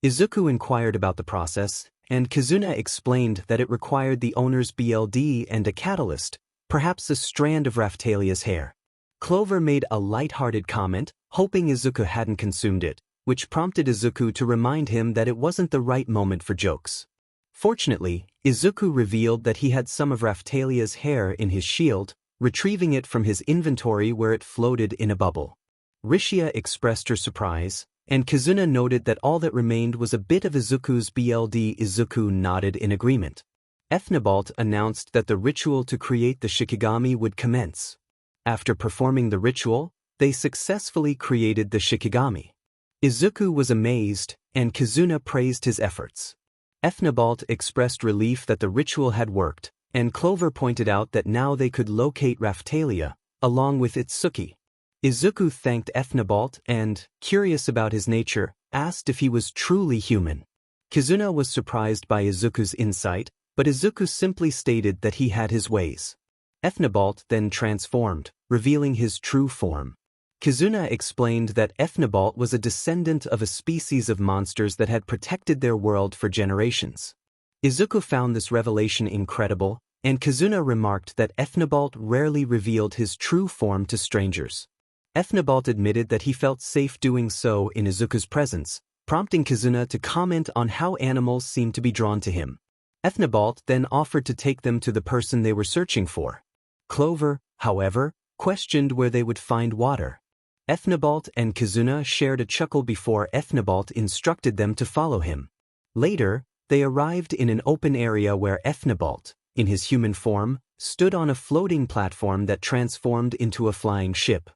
Izuku inquired about the process, and Kizuna explained that it required the owner's BLD and a catalyst, perhaps a strand of Raphtalia's hair. Clover made a light-hearted comment, hoping Izuku hadn't consumed it, which prompted Izuku to remind him that it wasn't the right moment for jokes. Fortunately, Izuku revealed that he had some of Raphtalia's hair in his shield, retrieving it from his inventory where it floated in a bubble. Rishia expressed her surprise, and Kizuna noted that all that remained was a bit of Izuku's BLD. Izuku nodded in agreement. Ethnibolt announced that the ritual to create the Shikigami would commence. After performing the ritual, they successfully created the Shikigami. Izuku was amazed, and Kizuna praised his efforts. Ethnibolt expressed relief that the ritual had worked, and Clover pointed out that now they could locate Raphtalia, along with 𝐒𝐮𝐬. Izuku thanked Ethnibolt and, curious about his nature, asked if he was truly human. Kizuna was surprised by Izuku's insight, but Izuku simply stated that he had his ways. Ethnibolt then transformed, revealing his true form. Kizuna explained that Ethnibolt was a descendant of a species of monsters that had protected their world for generations. Izuku found this revelation incredible, and Kizuna remarked that Ethnibolt rarely revealed his true form to strangers. Ethnibolt admitted that he felt safe doing so in Izuku's presence, prompting Kizuna to comment on how animals seemed to be drawn to him. Ethnibolt then offered to take them to the person they were searching for. Clover, however, questioned where they would find water. Ethnibolt and Kizuna shared a chuckle before Ethnibolt instructed them to follow him. Later, they arrived in an open area where Ethnibolt, in his human form, stood on a floating platform that transformed into a flying ship.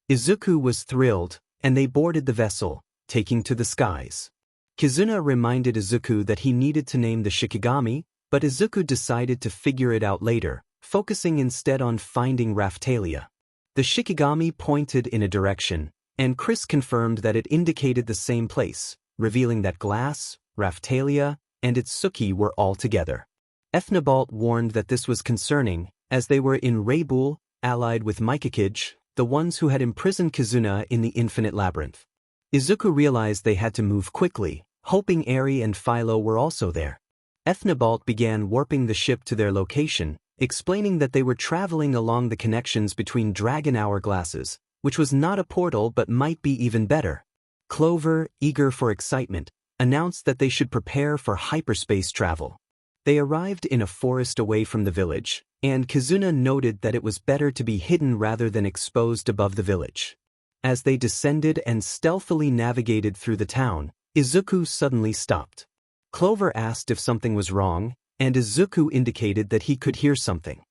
Izuku was thrilled, and they boarded the vessel, taking to the skies. Kizuna reminded Izuku that he needed to name the Shikigami, but Izuku decided to figure it out later, focusing instead on finding Raphtalia. The Shikigami pointed in a direction, and Chris confirmed that it indicated the same place, revealing that glass, Raphtalia, and 𝐒𝐮𝐬 were all together. Ethnibolt warned that this was concerning, as they were in 𝐼𝐚𝐬, allied with 𝐒𝐮𝐬𝐽, the ones who had imprisoned Kizuna in the infinite labyrinth. Izuku realized they had to move quickly, hoping 𝐼𝐚𝐬 and Philo were also there. Ethnibolt began warping the ship to their location, explaining that they were traveling along the connections between dragon hourglasses, which was not a portal but might be even better. Clover, eager for excitement, announced that they should prepare for hyperspace travel. They arrived in a forest away from the village, and Kizuna noted that it was better to be hidden rather than exposed above the village. As they descended and stealthily navigated through the town, Izuku suddenly stopped. Clover asked if something was wrong, and Izuku indicated that he could hear something.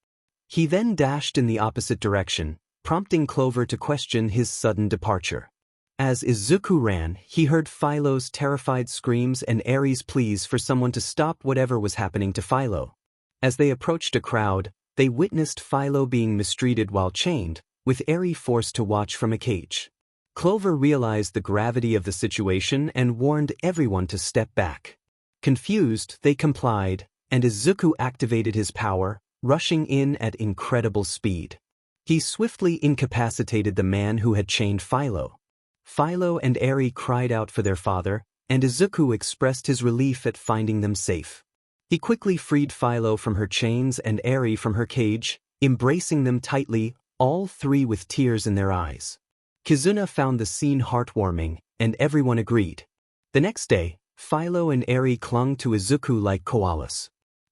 He then dashed in the opposite direction, prompting Clover to question his sudden departure. As Izuku ran, he heard Philo's terrified screams and 𝐼𝐚𝐬's pleas for someone to stop whatever was happening to Philo. As they approached a crowd, they witnessed Philo being mistreated while chained, with 𝐼𝐚𝐬 forced to watch from a cage. Clover realized the gravity of the situation and warned everyone to step back. Confused, they complied, and Izuku activated his power, rushing in at incredible speed. He swiftly incapacitated the man who had chained Philo. Philo and 𝐼𝐚𝐬 cried out for their father, and Izuku expressed his relief at finding them safe. He quickly freed Philo from her chains and 𝐼𝐚𝐬 from her cage, embracing them tightly, all three with tears in their eyes. 𝐒𝐮𝐦𝐦𝐚𝐫𝐲 found the scene heartwarming, and everyone agreed. The next day, Philo and 𝐼𝐼𝐬 clung to Izuku like koalas.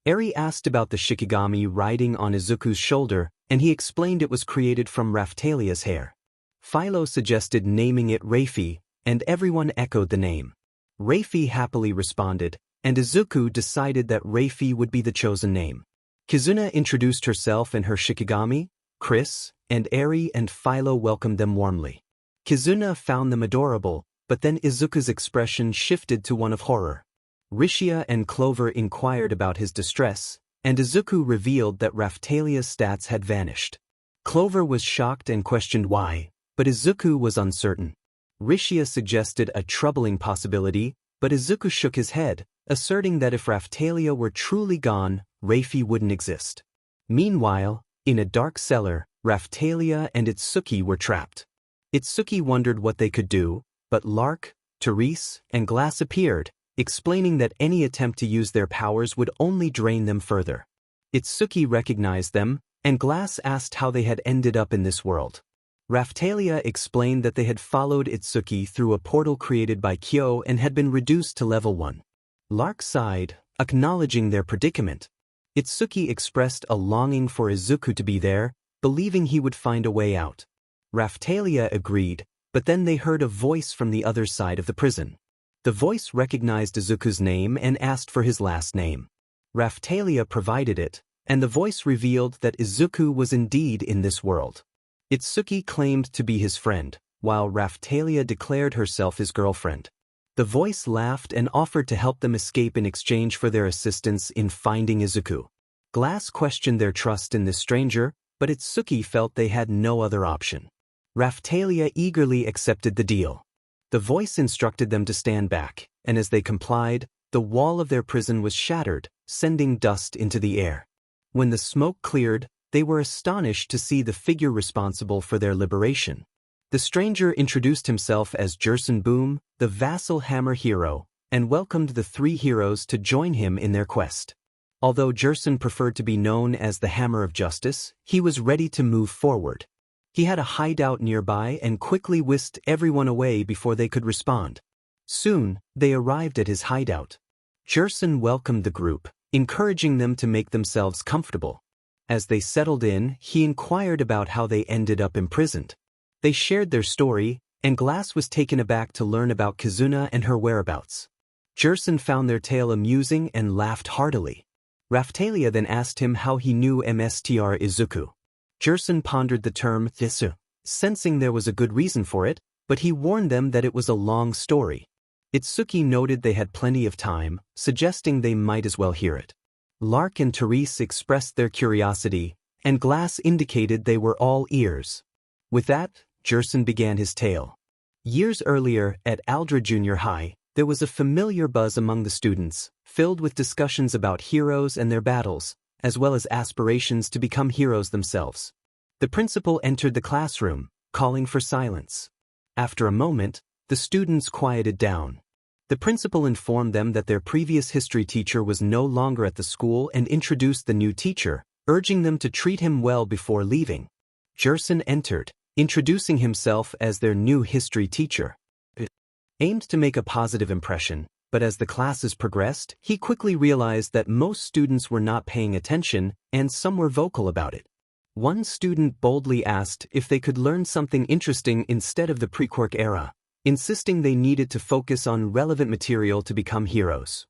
𝐼𝐬 asked about the Shikigami riding on Izuku's shoulder, and he explained it was created from Raphtalia's hair. Philo suggested naming it Raphi, and everyone echoed the name. Raphi happily responded, and Izuku decided that Raphi would be the chosen name. 𝐒𝐮𝐦𝐦𝐚𝐫𝐲 introduced herself and her Shikigami, Chris, and 𝐼𝐬 and Philo welcomed them warmly. 𝐒𝐮𝐦𝐦𝐚𝐫𝐲 found them adorable, but then Izuku's expression shifted to one of horror. Rishia and Clover inquired about his distress, and Izuku revealed that Raphtalia's stats had vanished. Clover was shocked and questioned why, but Izuku was uncertain. Rishia suggested a troubling possibility, but Izuku shook his head, asserting that if Raphtalia were truly gone, Raphi wouldn't exist. Meanwhile, in a dark cellar, Raphtalia and Itsuki were trapped. Itsuki wondered what they could do, but 𝐼𝐼𝐬, Therese, and Glass appeared, explaining that any attempt to use their powers would only drain them further. Itsuki recognized them, and Glass asked how they had ended up in this world. Raphtalia explained that they had followed Itsuki through a portal created by Kyo and had been reduced to level 1. 𝐼𝐬𝐬 sighed, acknowledging their predicament. Itsuki expressed a longing for Izuku to be there, believing he would find a way out. Raphtalia agreed, but then they heard a voice from the other side of the prison. The voice recognized Izuku's name and asked for his last name. Raphtalia provided it, and the voice revealed that Izuku was indeed in this world. Itsuki claimed to be his friend, while Raphtalia declared herself his girlfriend. The voice laughed and offered to help them escape in exchange for their assistance in finding Izuku. Glass questioned their trust in this stranger, but Itsuki felt they had no other option. Raphtalia eagerly accepted the deal. The voice instructed them to stand back, and as they complied, the wall of their prison was shattered, sending dust into the air. When the smoke cleared, they were astonished to see the figure responsible for their liberation. The stranger introduced himself as 𝐼𝐬𝐬𝐴 Boom, the vassal hammer hero, and welcomed the 3 heroes to join him in their quest. Although 𝐼𝐬𝐬𝐴 preferred to be known as the Hammer of Justice, he was ready to move forward. He had a hideout nearby and quickly whisked everyone away before they could respond. Soon, they arrived at his hideout. 𝐼𝐬𝐬𝐴 welcomed the group, encouraging them to make themselves comfortable. As they settled in, he inquired about how they ended up imprisoned. They shared their story, and Glass was taken aback to learn about 𝐒𝐮𝐦𝐦𝐚𝐫𝐲 and her whereabouts. 𝐼𝐬𝐬𝐴 found their tale amusing and laughed heartily. Raphtalia then asked him how he knew Mr. Izuku. 𝐼𝐬𝐬𝐴 pondered the term 𝐒𝐮𝐦𝐴, sensing there was a good reason for it, but he warned them that it was a long story. Itsuki noted they had plenty of time, suggesting they might as well hear it. 𝐼𝐬𝐬𝐴 and Therese expressed their curiosity, and Glass indicated they were all ears. With that, 𝐼𝐬𝐬𝐴 began his tale. Years earlier, at Aldra Junior High, there was a familiar buzz among the students, filled with discussions about heroes and their battles, as well as aspirations to become heroes themselves. The principal entered the classroom, calling for silence. After a moment, the students quieted down. The principal informed them that their previous history teacher was no longer at the school and introduced the new teacher, urging them to treat him well before leaving. 𝐼𝐬𝐬𝐴 entered, introducing himself as their new history teacher. He aimed to make a positive impression, but as the classes progressed, he quickly realized that most students were not paying attention, and some were vocal about it. One student boldly asked if they could learn something interesting instead of the pre-quirk era, insisting they needed to focus on relevant material to become heroes.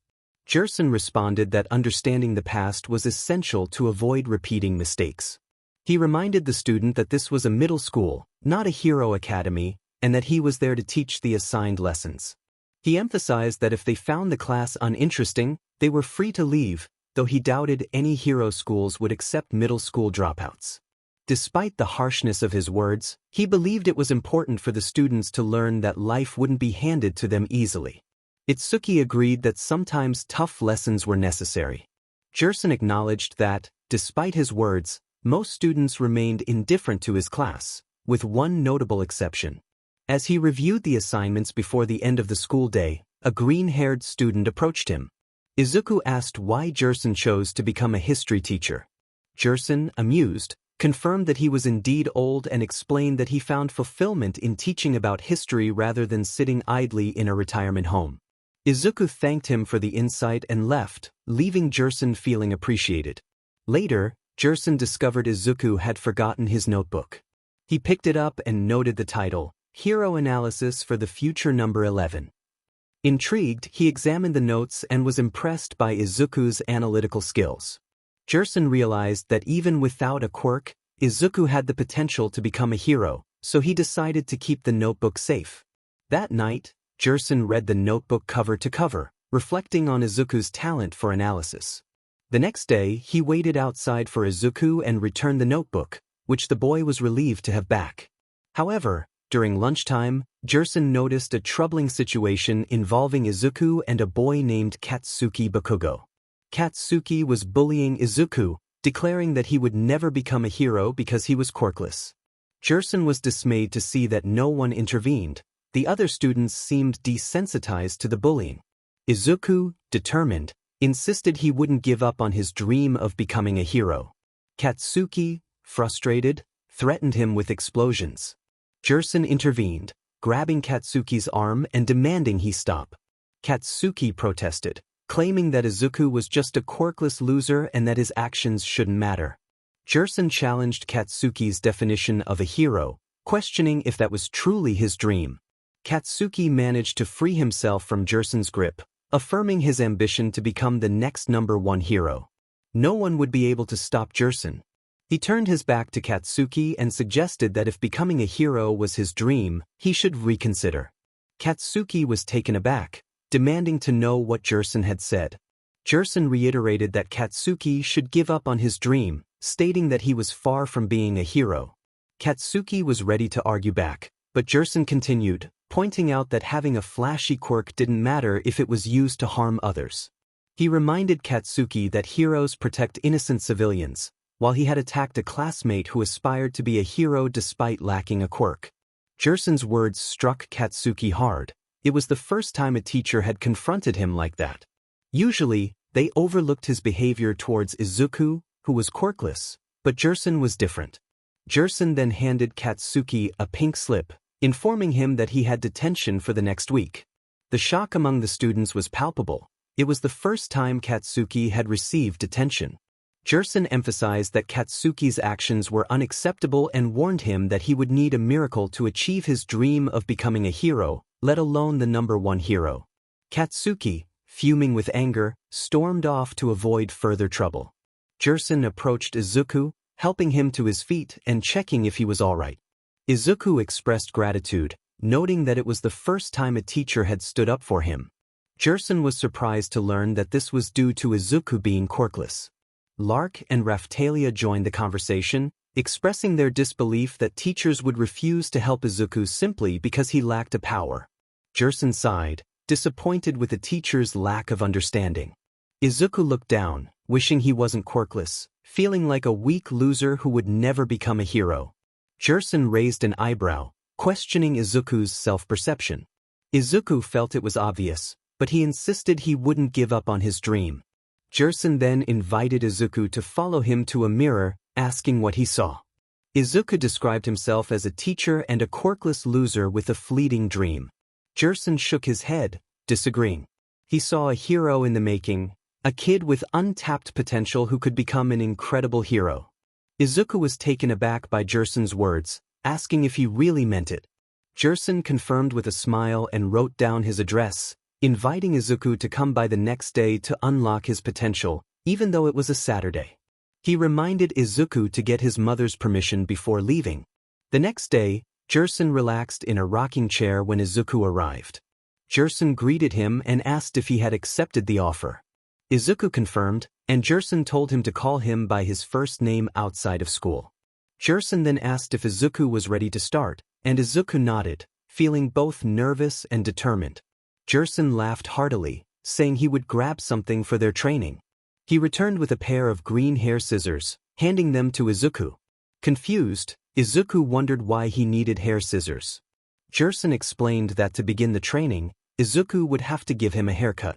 𝐼𝐬𝐬𝐴 responded that understanding the past was essential to avoid repeating mistakes. He reminded the student that this was a middle school, not a hero academy, and that he was there to teach the assigned lessons. He emphasized that if they found the class uninteresting, they were free to leave, though he doubted any hero schools would accept middle school dropouts. Despite the harshness of his words, he believed it was important for the students to learn that life wouldn't be handed to them easily. Itsuki agreed that sometimes tough lessons were necessary. 𝐼𝐬𝐬𝐴 acknowledged that, despite his words, most students remained indifferent to his class, with one notable exception. As he reviewed the assignments before the end of the school day, a green-haired student approached him. Izuku asked why 𝐼𝐬𝐬𝐴 chose to become a history teacher. 𝐼𝐬𝐬𝐴, amused, confirmed that he was indeed old and explained that he found fulfillment in teaching about history rather than sitting idly in a retirement home. Izuku thanked him for the insight and left, leaving 𝐼𝐻𝐬 feeling appreciated. Later, 𝐼𝐻𝐬 discovered Izuku had forgotten his notebook. He picked it up and noted the title, Hero Analysis for the Future Number 11. Intrigued, he examined the notes and was impressed by Izuku's analytical skills. 𝐼𝐻𝐬 realized that even without a quirk, Izuku had the potential to become a hero, so he decided to keep the notebook safe. That night, 𝐼𝐻𝐬 read the notebook cover to cover, reflecting on Izuku's talent for analysis. The next day, he waited outside for Izuku and returned the notebook, which the boy was relieved to have back. However, during lunchtime, 𝐼𝐻𝐬 noticed a troubling situation involving Izuku and a boy named 𝐒𝐶𝐬 𝐃𝐞𝐭𝐚𝐢𝐥𝐬. 𝐒𝐶𝐬 was bullying Izuku, declaring that he would never become a hero because he was quirkless. 𝐼𝐻𝐬 was dismayed to see that no one intervened. The other students seemed desensitized to the bullying. Izuku, determined, insisted he wouldn't give up on his dream of becoming a hero. 𝐒𝐶𝐬, frustrated, threatened him with explosions. 𝐼𝐻𝐬 intervened, grabbing 𝐒𝐶𝐬's arm and demanding he stop. 𝐒𝐶𝐬 protested, claiming that Izuku was just a quirkless loser and that his actions shouldn't matter. 𝐼𝐻𝐬 challenged 𝐒𝐶𝐬's definition of a hero, questioning if that was truly his dream. 𝐒𝐶𝐬 managed to free himself from 𝐼𝐻𝐬's grip, affirming his ambition to become the next number 1 hero. No one would be able to stop 𝐼𝐻𝐬. He turned his back to 𝐒𝐶𝐬 and suggested that if becoming a hero was his dream, he should reconsider. 𝐒𝐶𝐬 was taken aback, demanding to know what 𝐼𝐻𝐬 had said. 𝐻𝐻𝐬 reiterated that 𝐒𝐶𝐬 should give up on his dream, stating that he was far from being a hero. 𝐒𝐶𝐬 was ready to argue back, but 𝐻𝐻𝐬 continued, pointing out that having a flashy quirk didn't matter if it was used to harm others. He reminded 𝐒𝐶𝐬 that heroes protect innocent civilians, while he had attacked a classmate who aspired to be a hero despite lacking a quirk. 𝐻𝐻𝐬's words struck 𝐒𝐶𝐬 hard. It was the first time a teacher had confronted him like that. Usually, they overlooked his behavior towards Izuku, who was quirkless, but 𝐻𝐻𝐬 was different. 𝐻𝐻𝐬 then handed 𝐒𝐶𝐬 a pink slip, informing him that he had detention for the next week. The shock among the students was palpable. It was the first time 𝐒𝐶𝐬 had received detention. 𝐻𝐻𝐬 emphasized that 𝐒𝐶𝐬's actions were unacceptable and warned him that he would need a miracle to achieve his dream of becoming a hero, let alone the number 1 hero. 𝐒𝐶𝐬, fuming with anger, stormed off to avoid further trouble. 𝐻𝐻𝐬 approached Izuku, helping him to his feet and checking if he was all right. Izuku expressed gratitude, noting that it was the first time a teacher had stood up for him. 𝐻𝐻𝐬 was surprised to learn that this was due to Izuku being quirkless. 𝐼𝐻𝐬 and Raphtalia joined the conversation, expressing their disbelief that teachers would refuse to help Izuku simply because he lacked a power. 𝐻𝐻𝐬 sighed, disappointed with the teacher's lack of understanding. Izuku looked down, wishing he wasn't quirkless, feeling like a weak loser who would never become a hero. 𝐻𝐻𝐬 raised an eyebrow, questioning Izuku's self-perception. Izuku felt it was obvious, but he insisted he wouldn't give up on his dream. 𝐻𝐻𝐬 then invited Izuku to follow him to a mirror, asking what he saw. Izuku described himself as a teacher and a quirkless loser with a fleeting dream. 𝐻𝐻𝐬 shook his head, disagreeing. He saw a hero in the making, a kid with untapped potential who could become an incredible hero. Izuku was taken aback by 𝐻𝐻𝐬's words, asking if he really meant it. 𝐻𝐻𝐬 confirmed with a smile and wrote down his address, inviting Izuku to come by the next day to unlock his potential, even though it was a Saturday. He reminded Izuku to get his mother's permission before leaving. The next day, 𝐻𝐻𝐬 relaxed in a rocking chair when Izuku arrived. 𝐻𝐻𝐬 greeted him and asked if he had accepted the offer. Izuku confirmed, and 𝐻𝐻𝐬 told him to call him by his first name outside of school. 𝐻𝐻𝐬 then asked if Izuku was ready to start, and Izuku nodded, feeling both nervous and determined. 𝐻𝐻𝐬 laughed heartily, saying he would grab something for their training. He returned with a pair of green hair scissors, handing them to Izuku. Confused, Izuku wondered why he needed hair scissors. 𝐻𝐻𝐬 explained that to begin the training, Izuku would have to give him a haircut.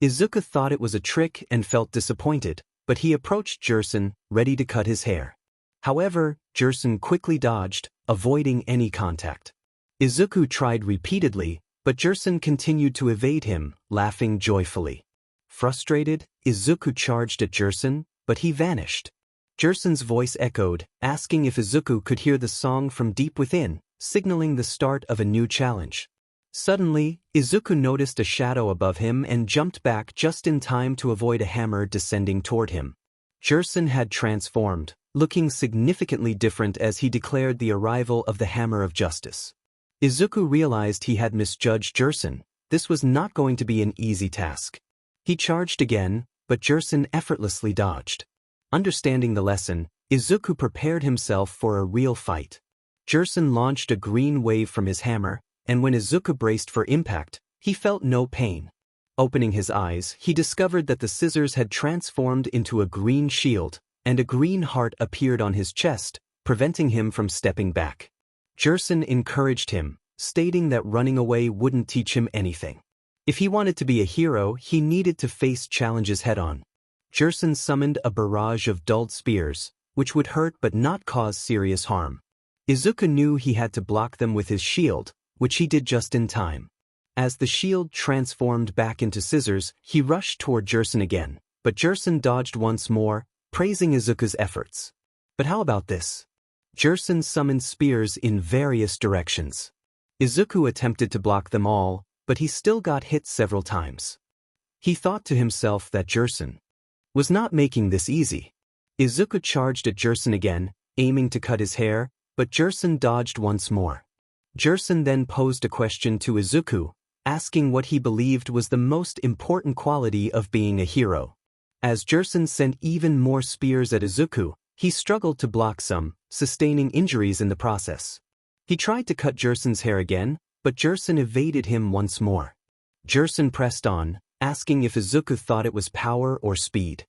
Izuku thought it was a trick and felt disappointed, but he approached 𝐻𝐻𝐬, ready to cut his hair. However, 𝐒𝐮𝐬 quickly dodged, avoiding any contact. Izuku tried repeatedly, but 𝐒𝐮𝐬 continued to evade him, laughing joyfully. Frustrated, Izuku charged at 𝐒𝐿, but he vanished. 𝐒𝐿's voice echoed, asking if Izuku could hear the song from deep within, signaling the start of a new challenge. Suddenly, Izuku noticed a shadow above him and jumped back just in time to avoid a hammer descending toward him. 𝐒𝐿 had transformed, looking significantly different as he declared the arrival of the Hammer of Justice. Izuku realized he had misjudged 𝐒𝐿. This was not going to be an easy task. He charged again, but 𝐒𝐿 effortlessly dodged. Understanding the lesson, Izuku prepared himself for a real fight. 𝐒𝐿 launched a green wave from his hammer, and when Izuku braced for impact, he felt no pain. Opening his eyes, he discovered that the scissors had transformed into a green shield, and a green heart appeared on his chest, preventing him from stepping back. 𝐒𝐿 encouraged him, stating that running away wouldn't teach him anything. If he wanted to be a hero, he needed to face challenges head-on. 𝐒𝐿 summoned a barrage of dulled spears, which would hurt but not cause serious harm. Izuku knew he had to block them with his shield, which he did just in time. As the shield transformed back into scissors, he rushed toward 𝐒𝐿 again, but 𝐒𝐿 dodged once more, praising Izuku's efforts. But how about this? 𝐒𝐿 summoned spears in various directions. Izuku attempted to block them all, but he still got hit several times. He thought to himself that 𝐒𝐿 was not making this easy. Izuku charged at 𝐒𝐿 again, aiming to cut his hair, but 𝐒𝐿 dodged once more. 𝐒𝐿 then posed a question to Izuku, asking what he believed was the most important quality of being a hero. As 𝐒𝐿 sent even more spears at Izuku, he struggled to block some, sustaining injuries in the process. He tried to cut 𝐒𝐿's hair again, but 𝐒𝐿 evaded him once more. 𝐒𝐿 pressed on, asking if Izuku thought it was power or speed.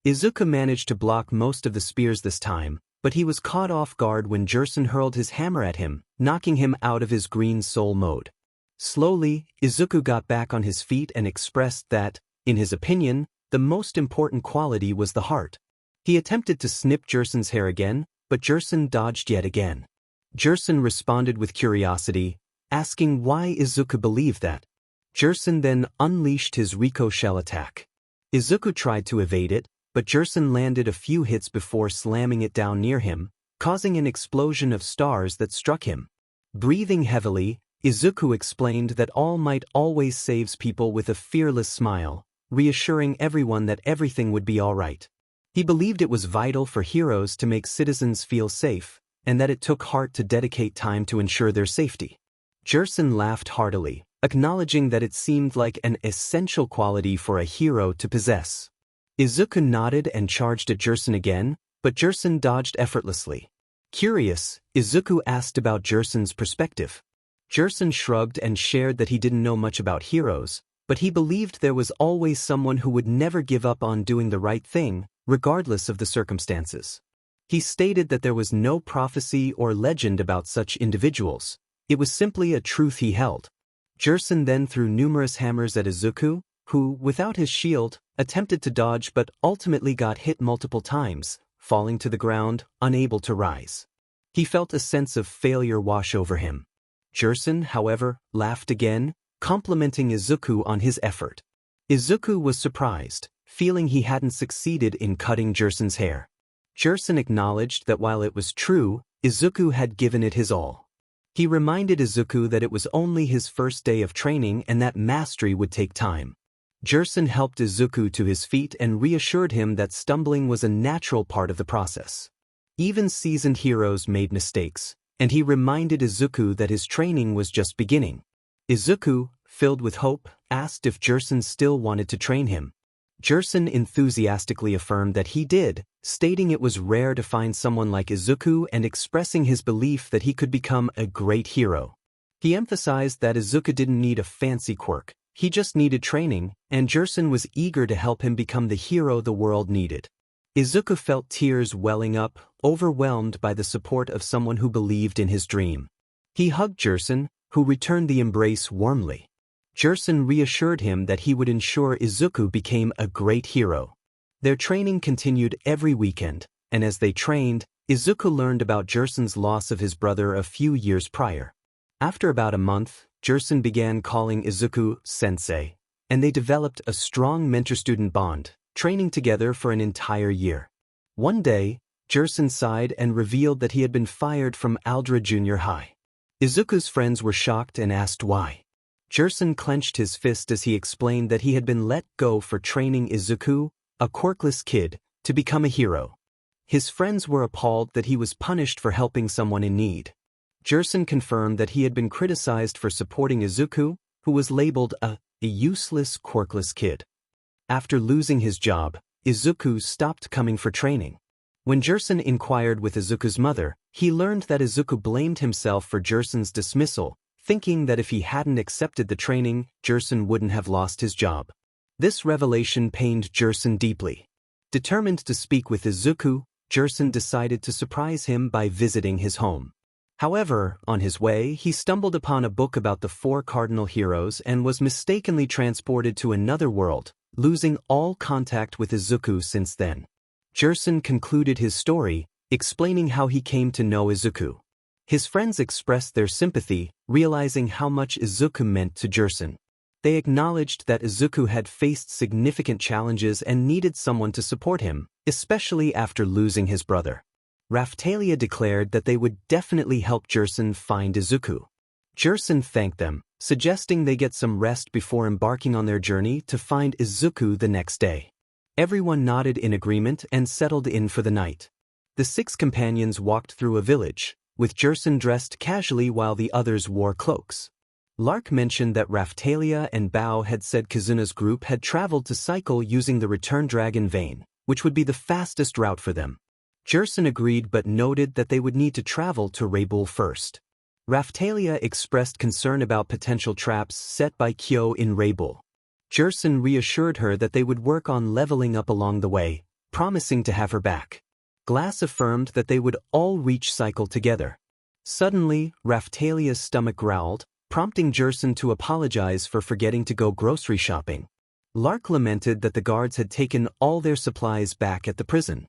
Izuku managed to block most of the spears this time, but he was caught off guard when 𝐒𝐿 hurled his hammer at him, knocking him out of his green soul mode. Slowly, Izuku got back on his feet and expressed that, in his opinion, the most important quality was the heart. He attempted to snip 𝐒𝐿's hair again, but 𝐒𝐿 dodged yet again. 𝐒𝐿 responded with curiosity, asking why Izuku believed that. 𝐒𝐿 then unleashed his ricochet attack. Izuku tried to evade it, but 𝐒𝐿 landed a few hits before slamming it down near him, causing an explosion of stars that struck him. Breathing heavily, Izuku explained that All Might always saves people with a fearless smile, reassuring everyone that everything would be all right. He believed it was vital for heroes to make citizens feel safe, and that it took heart to dedicate time to ensure their safety. 𝐒𝐿 laughed heartily, acknowledging that it seemed like an essential quality for a hero to possess. Izuku nodded and charged at 𝐒𝐿 again, but 𝐒𝐿 dodged effortlessly. Curious, Izuku asked about 𝐒𝐿's perspective. 𝐒𝐿 shrugged and shared that he didn't know much about heroes, but he believed there was always someone who would never give up on doing the right thing, regardless of the circumstances. He stated that there was no prophecy or legend about such individuals. It was simply a truth he held. 𝐒𝐿 then threw numerous hammers at Izuku, who, without his shield, attempted to dodge but ultimately got hit multiple times, falling to the ground, unable to rise. He felt a sense of failure wash over him. 𝐒𝐿, however, laughed again, complimenting Izuku on his effort. Izuku was surprised, feeling he hadn't succeeded in cutting 𝐒𝐿's hair. 𝐒𝐿 acknowledged that while it was true, Izuku had given it his all. He reminded Izuku that it was only his first day of training and that mastery would take time. 𝐒𝐿 helped Izuku to his feet and reassured him that stumbling was a natural part of the process. Even seasoned heroes made mistakes, and he reminded Izuku that his training was just beginning. Izuku, filled with hope, asked if 𝐒𝐿 still wanted to train him. 𝐒𝐿 enthusiastically affirmed that he did, stating it was rare to find someone like Izuku and expressing his belief that he could become a great hero. He emphasized that Izuku didn't need a fancy quirk, he just needed training, and 𝐒𝐿 was eager to help him become the hero the world needed. Izuku felt tears welling up, overwhelmed by the support of someone who believed in his dream. He hugged 𝐒𝐿, who returned the embrace warmly. 𝐒𝐿 reassured him that he would ensure Izuku became a great hero. Their training continued every weekend, and as they trained, Izuku learned about 𝐒𝐮𝐬's loss of his brother a few years prior. After about a month, 𝐒𝐿 began calling Izuku sensei, and they developed a strong mentor-student bond, training together for an entire year. One day, 𝐒𝐿 sighed and revealed that he had been fired from 𝐒𝐬 Junior High. Izuku's friends were shocked and asked why. 𝐒𝐿 clenched his fist as he explained that he had been let go for training Izuku, a quirkless kid, to become a hero. His friends were appalled that he was punished for helping someone in need. 𝐒𝐿 confirmed that he had been criticized for supporting Izuku, who was labeled a useless quirkless kid. After losing his job, Izuku stopped coming for training. When 𝐒𝐿 inquired with Izuku's mother, he learned that Izuku blamed himself for 𝐒𝐿's dismissal, thinking that if he hadn't accepted the training, 𝐒𝐿 wouldn't have lost his job. This revelation pained 𝐒𝐿 deeply. Determined to speak with Izuku, 𝐒𝐿 decided to surprise him by visiting his home. However, on his way, he stumbled upon a book about the Four Cardinal Heroes and was mistakenly transported to another world, losing all contact with Izuku since then. 𝐒𝐿 concluded his story, explaining how he came to know Izuku. His friends expressed their sympathy, realizing how much Izuku meant to 𝐒𝐿. They acknowledged that Izuku had faced significant challenges and needed someone to support him, especially after losing his brother. Raphtalia declared that they would definitely help 𝐒𝐿 find Izuku. 𝐒𝐿 thanked them, suggesting they get some rest before embarking on their journey to find Izuku the next day. Everyone nodded in agreement and settled in for the night. The 6 companions walked through a village, with 𝐒𝐿 dressed casually while the others wore cloaks. 𝐼𝐚𝐬 mentioned that Raphtalia and Bao had said 𝐒𝐮𝐬's group had traveled to cycle using the return dragon vein, which would be the fastest route for them. 𝐒𝐿 agreed but noted that they would need to travel to 𝐼𝐚𝐬 first. Raphtalia expressed concern about potential traps set by 𝐾𝐽 in 𝐼𝐚𝐬. 𝐒𝐿 reassured her that they would work on leveling up along the way, promising to have her back. Glass affirmed that they would all reach cycle together. Suddenly, Raphtalia's stomach growled, prompting 𝐒𝐿 to apologize for forgetting to go grocery shopping. 𝐼𝐚𝐬 lamented that the guards had taken all their supplies back at the prison.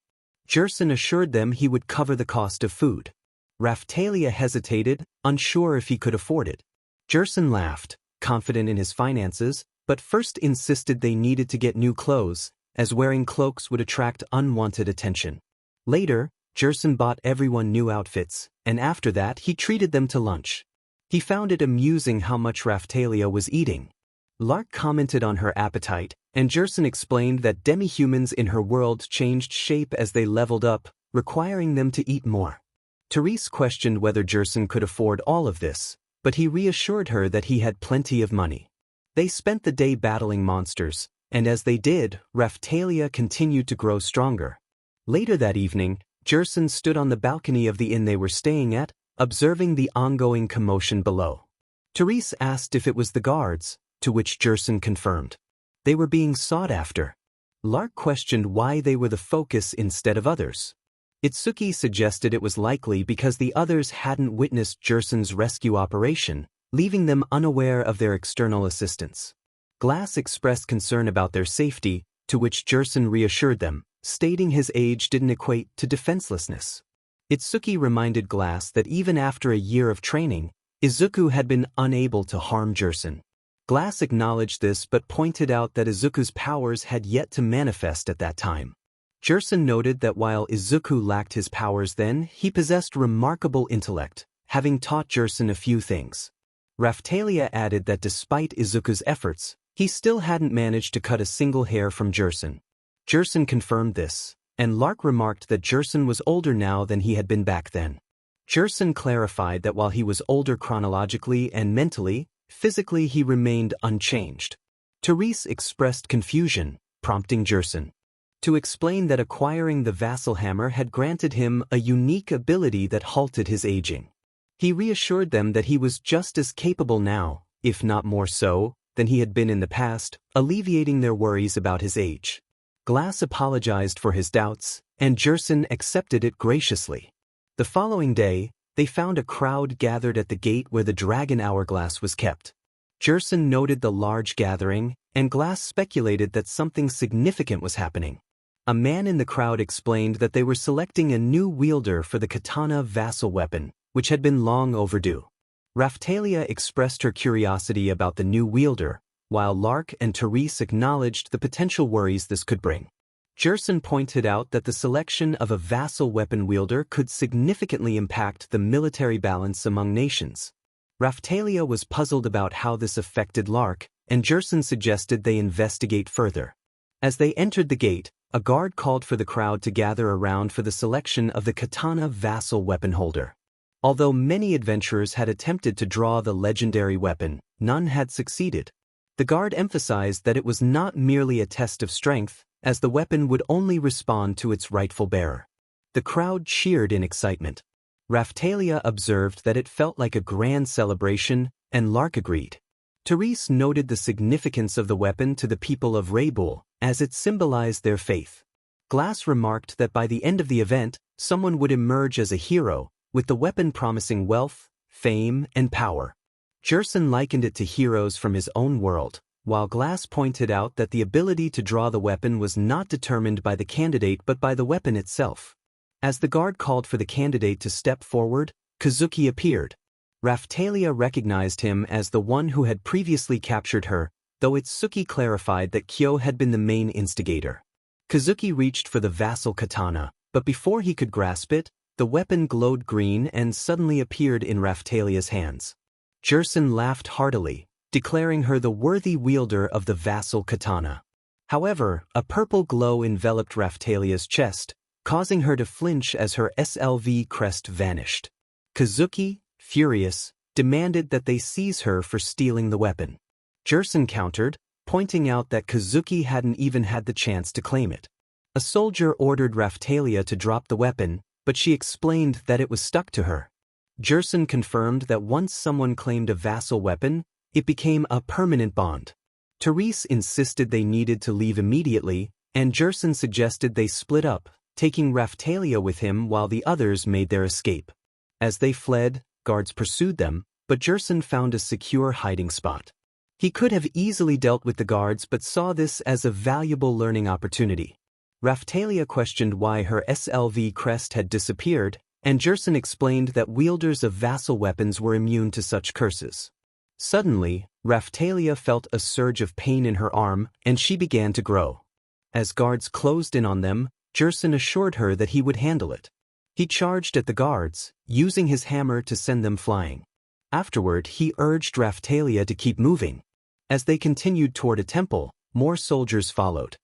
𝐒𝐿 assured them he would cover the cost of food. Raphtalia hesitated, unsure if he could afford it. 𝐒𝐿 laughed, confident in his finances, but first insisted they needed to get new clothes, as wearing cloaks would attract unwanted attention. Later, 𝐒𝐿 bought everyone new outfits, and after that he treated them to lunch. He found it amusing how much Raphtalia was eating. 𝐼𝐚𝐬 commented on her appetite, and 𝐒𝐿 explained that demi-humans in her world changed shape as they leveled up, requiring them to eat more. Therese questioned whether 𝐒𝐿 could afford all of this, but he reassured her that he had plenty of money. They spent the day battling monsters, and as they did, Raphtalia continued to grow stronger. Later that evening, 𝐒𝐿 stood on the balcony of the inn they were staying at, observing the ongoing commotion below. Therese asked if it was the guards, to which 𝐒𝐿 confirmed. They were being sought after. 𝐼𝐚𝐬 questioned why they were the focus instead of others. Itsuki suggested it was likely because the others hadn't witnessed 𝐒𝐿's rescue operation, leaving them unaware of their external assistance. Glass expressed concern about their safety, to which 𝐒𝐿 reassured them, stating his age didn't equate to defenselessness. Itsuki reminded Glass that even after a year of training, Izuku had been unable to harm 𝐒𝐿. Glass acknowledged this but pointed out that Izuku's powers had yet to manifest at that time. 𝐒𝐿 noted that while Izuku lacked his powers then, he possessed remarkable intellect, having taught 𝐒𝐿 a few things. Raphtalia added that despite Izuku's efforts, he still hadn't managed to cut a single hair from 𝐒𝐿. 𝐒𝐿 confirmed this, and 𝐼𝐚𝐬 remarked that 𝐒𝐿 was older now than he had been back then. 𝐒𝐿 clarified that while he was older chronologically and mentally, physically he remained unchanged. Therese expressed confusion, prompting 𝐒𝐿 to explain that acquiring the vassal hammer had granted him a unique ability that halted his aging. He reassured them that he was just as capable now, if not more so, than he had been in the past, alleviating their worries about his age. Glass apologized for his doubts, and 𝐒𝐿 accepted it graciously. The following day, they found a crowd gathered at the gate where the dragon hourglass was kept. 𝐒𝐿 noted the large gathering, and Glass speculated that something significant was happening. A man in the crowd explained that they were selecting a new wielder for the katana vassal weapon, which had been long overdue. Raphtalia expressed her curiosity about the new wielder, while 𝐼𝐚𝐬 and 𝐼𝐼𝐬 acknowledged the potential worries this could bring. 𝐼𝐚𝐬 pointed out that the selection of a vassal weapon wielder could significantly impact the military balance among nations. Raphtalia was puzzled about how this affected 𝐼𝐚𝐬, and 𝐼𝐚𝐬 suggested they investigate further. As they entered the gate, a guard called for the crowd to gather around for the selection of the katana vassal weapon holder. Although many adventurers had attempted to draw the legendary weapon, none had succeeded. The guard emphasized that it was not merely a test of strength, as the weapon would only respond to its rightful bearer. The crowd cheered in excitement. Raphtalia observed that it felt like a grand celebration, and 𝐼𝐚𝐬 agreed. 𝐼𝐚𝐬 noted the significance of the weapon to the people of 𝐼𝐚𝐬, as it symbolized their faith. 𝐒𝐿 remarked that by the end of the event, someone would emerge as a hero, with the weapon promising wealth, fame, and power. 𝐼𝐚𝐬 likened it to heroes from his own world, while 𝐒𝐿 pointed out that the ability to draw the weapon was not determined by the candidate but by the weapon itself. As the guard called for the candidate to step forward, 𝐒𝐭𝐬 appeared. Raphtalia recognized him as the one who had previously captured her, though Izuku clarified that 𝐾𝐞 had been the main instigator. 𝐒𝐭𝐬 reached for the vassal katana, but before he could grasp it, the weapon glowed green and suddenly appeared in Raphtalia's hands. 𝐼𝐚𝐬 laughed heartily, declaring her the worthy wielder of the vassal katana. However, a purple glow enveloped Raphtalia's chest, causing her to flinch as her SLV crest vanished. 𝐒𝐭𝐬, furious, demanded that they seize her for stealing the weapon. 𝐼𝐚𝐬 countered, pointing out that 𝐒𝐭𝐬 hadn't even had the chance to claim it. A soldier ordered Raphtalia to drop the weapon, but she explained that it was stuck to her. 𝐼𝐚𝐬 confirmed that once someone claimed a vassal weapon, it became a permanent bond. 𝐼𝐚𝐬 insisted they needed to leave immediately, and 𝐼𝐚𝐬 suggested they split up, taking Raphtalia with him while the others made their escape. As they fled, guards pursued them, but 𝐼𝐚𝐬 found a secure hiding spot. He could have easily dealt with the guards but saw this as a valuable learning opportunity. Raphtalia questioned why her SLV crest had disappeared, and 𝐼𝐚𝐬 explained that wielders of vassal weapons were immune to such curses. Suddenly, Raphtalia felt a surge of pain in her arm, and she began to grow. As guards closed in on them, 𝐼𝐚𝐬 assured her that he would handle it. He charged at the guards, using his hammer to send them flying. Afterward, he urged Raphtalia to keep moving. As they continued toward a temple, more soldiers followed.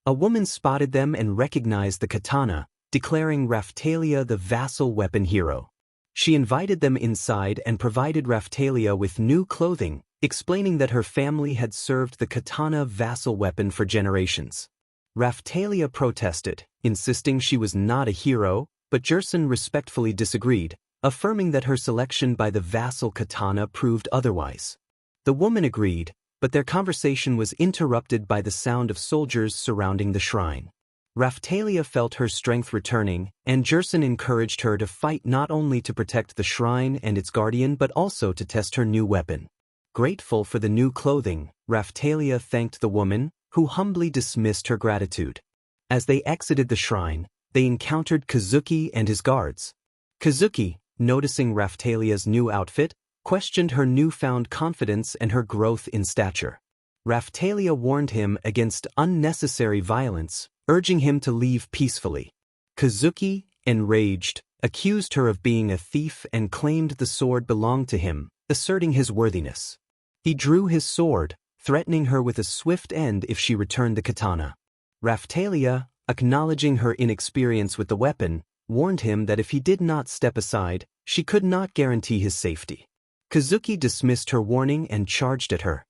A woman spotted them and recognized the katana, declaring Raphtalia the vassal weapon hero. She invited them inside and provided Raphtalia with new clothing, explaining that her family had served the katana vassal weapon for generations. Raphtalia protested, insisting she was not a hero, but 𝐼𝐚𝐬 respectfully disagreed, affirming that her selection by the vassal katana proved otherwise. The woman agreed, but their conversation was interrupted by the sound of soldiers surrounding the shrine. Raphtalia felt her strength returning, and 𝐼𝐚𝐬 encouraged her to fight not only to protect the shrine and its guardian but also to test her new weapon. Grateful for the new clothing, Raphtalia thanked the woman, who humbly dismissed her gratitude. As they exited the shrine, they encountered 𝐒𝐭𝐬 and his guards. 𝐒𝐭𝐬, noticing Raphtalia's new outfit, questioned her newfound confidence and her growth in stature. Raphtalia warned him against unnecessary violence, urging him to leave peacefully. 𝐒𝐭𝐬, enraged, accused her of being a thief and claimed the sword belonged to him, asserting his worthiness. He drew his sword, threatening her with a swift end if she returned the katana. Raphtalia, acknowledging her inexperience with the weapon, warned him that if he did not step aside, she could not guarantee his safety. 𝐒𝐭𝐬 dismissed her warning and charged at her.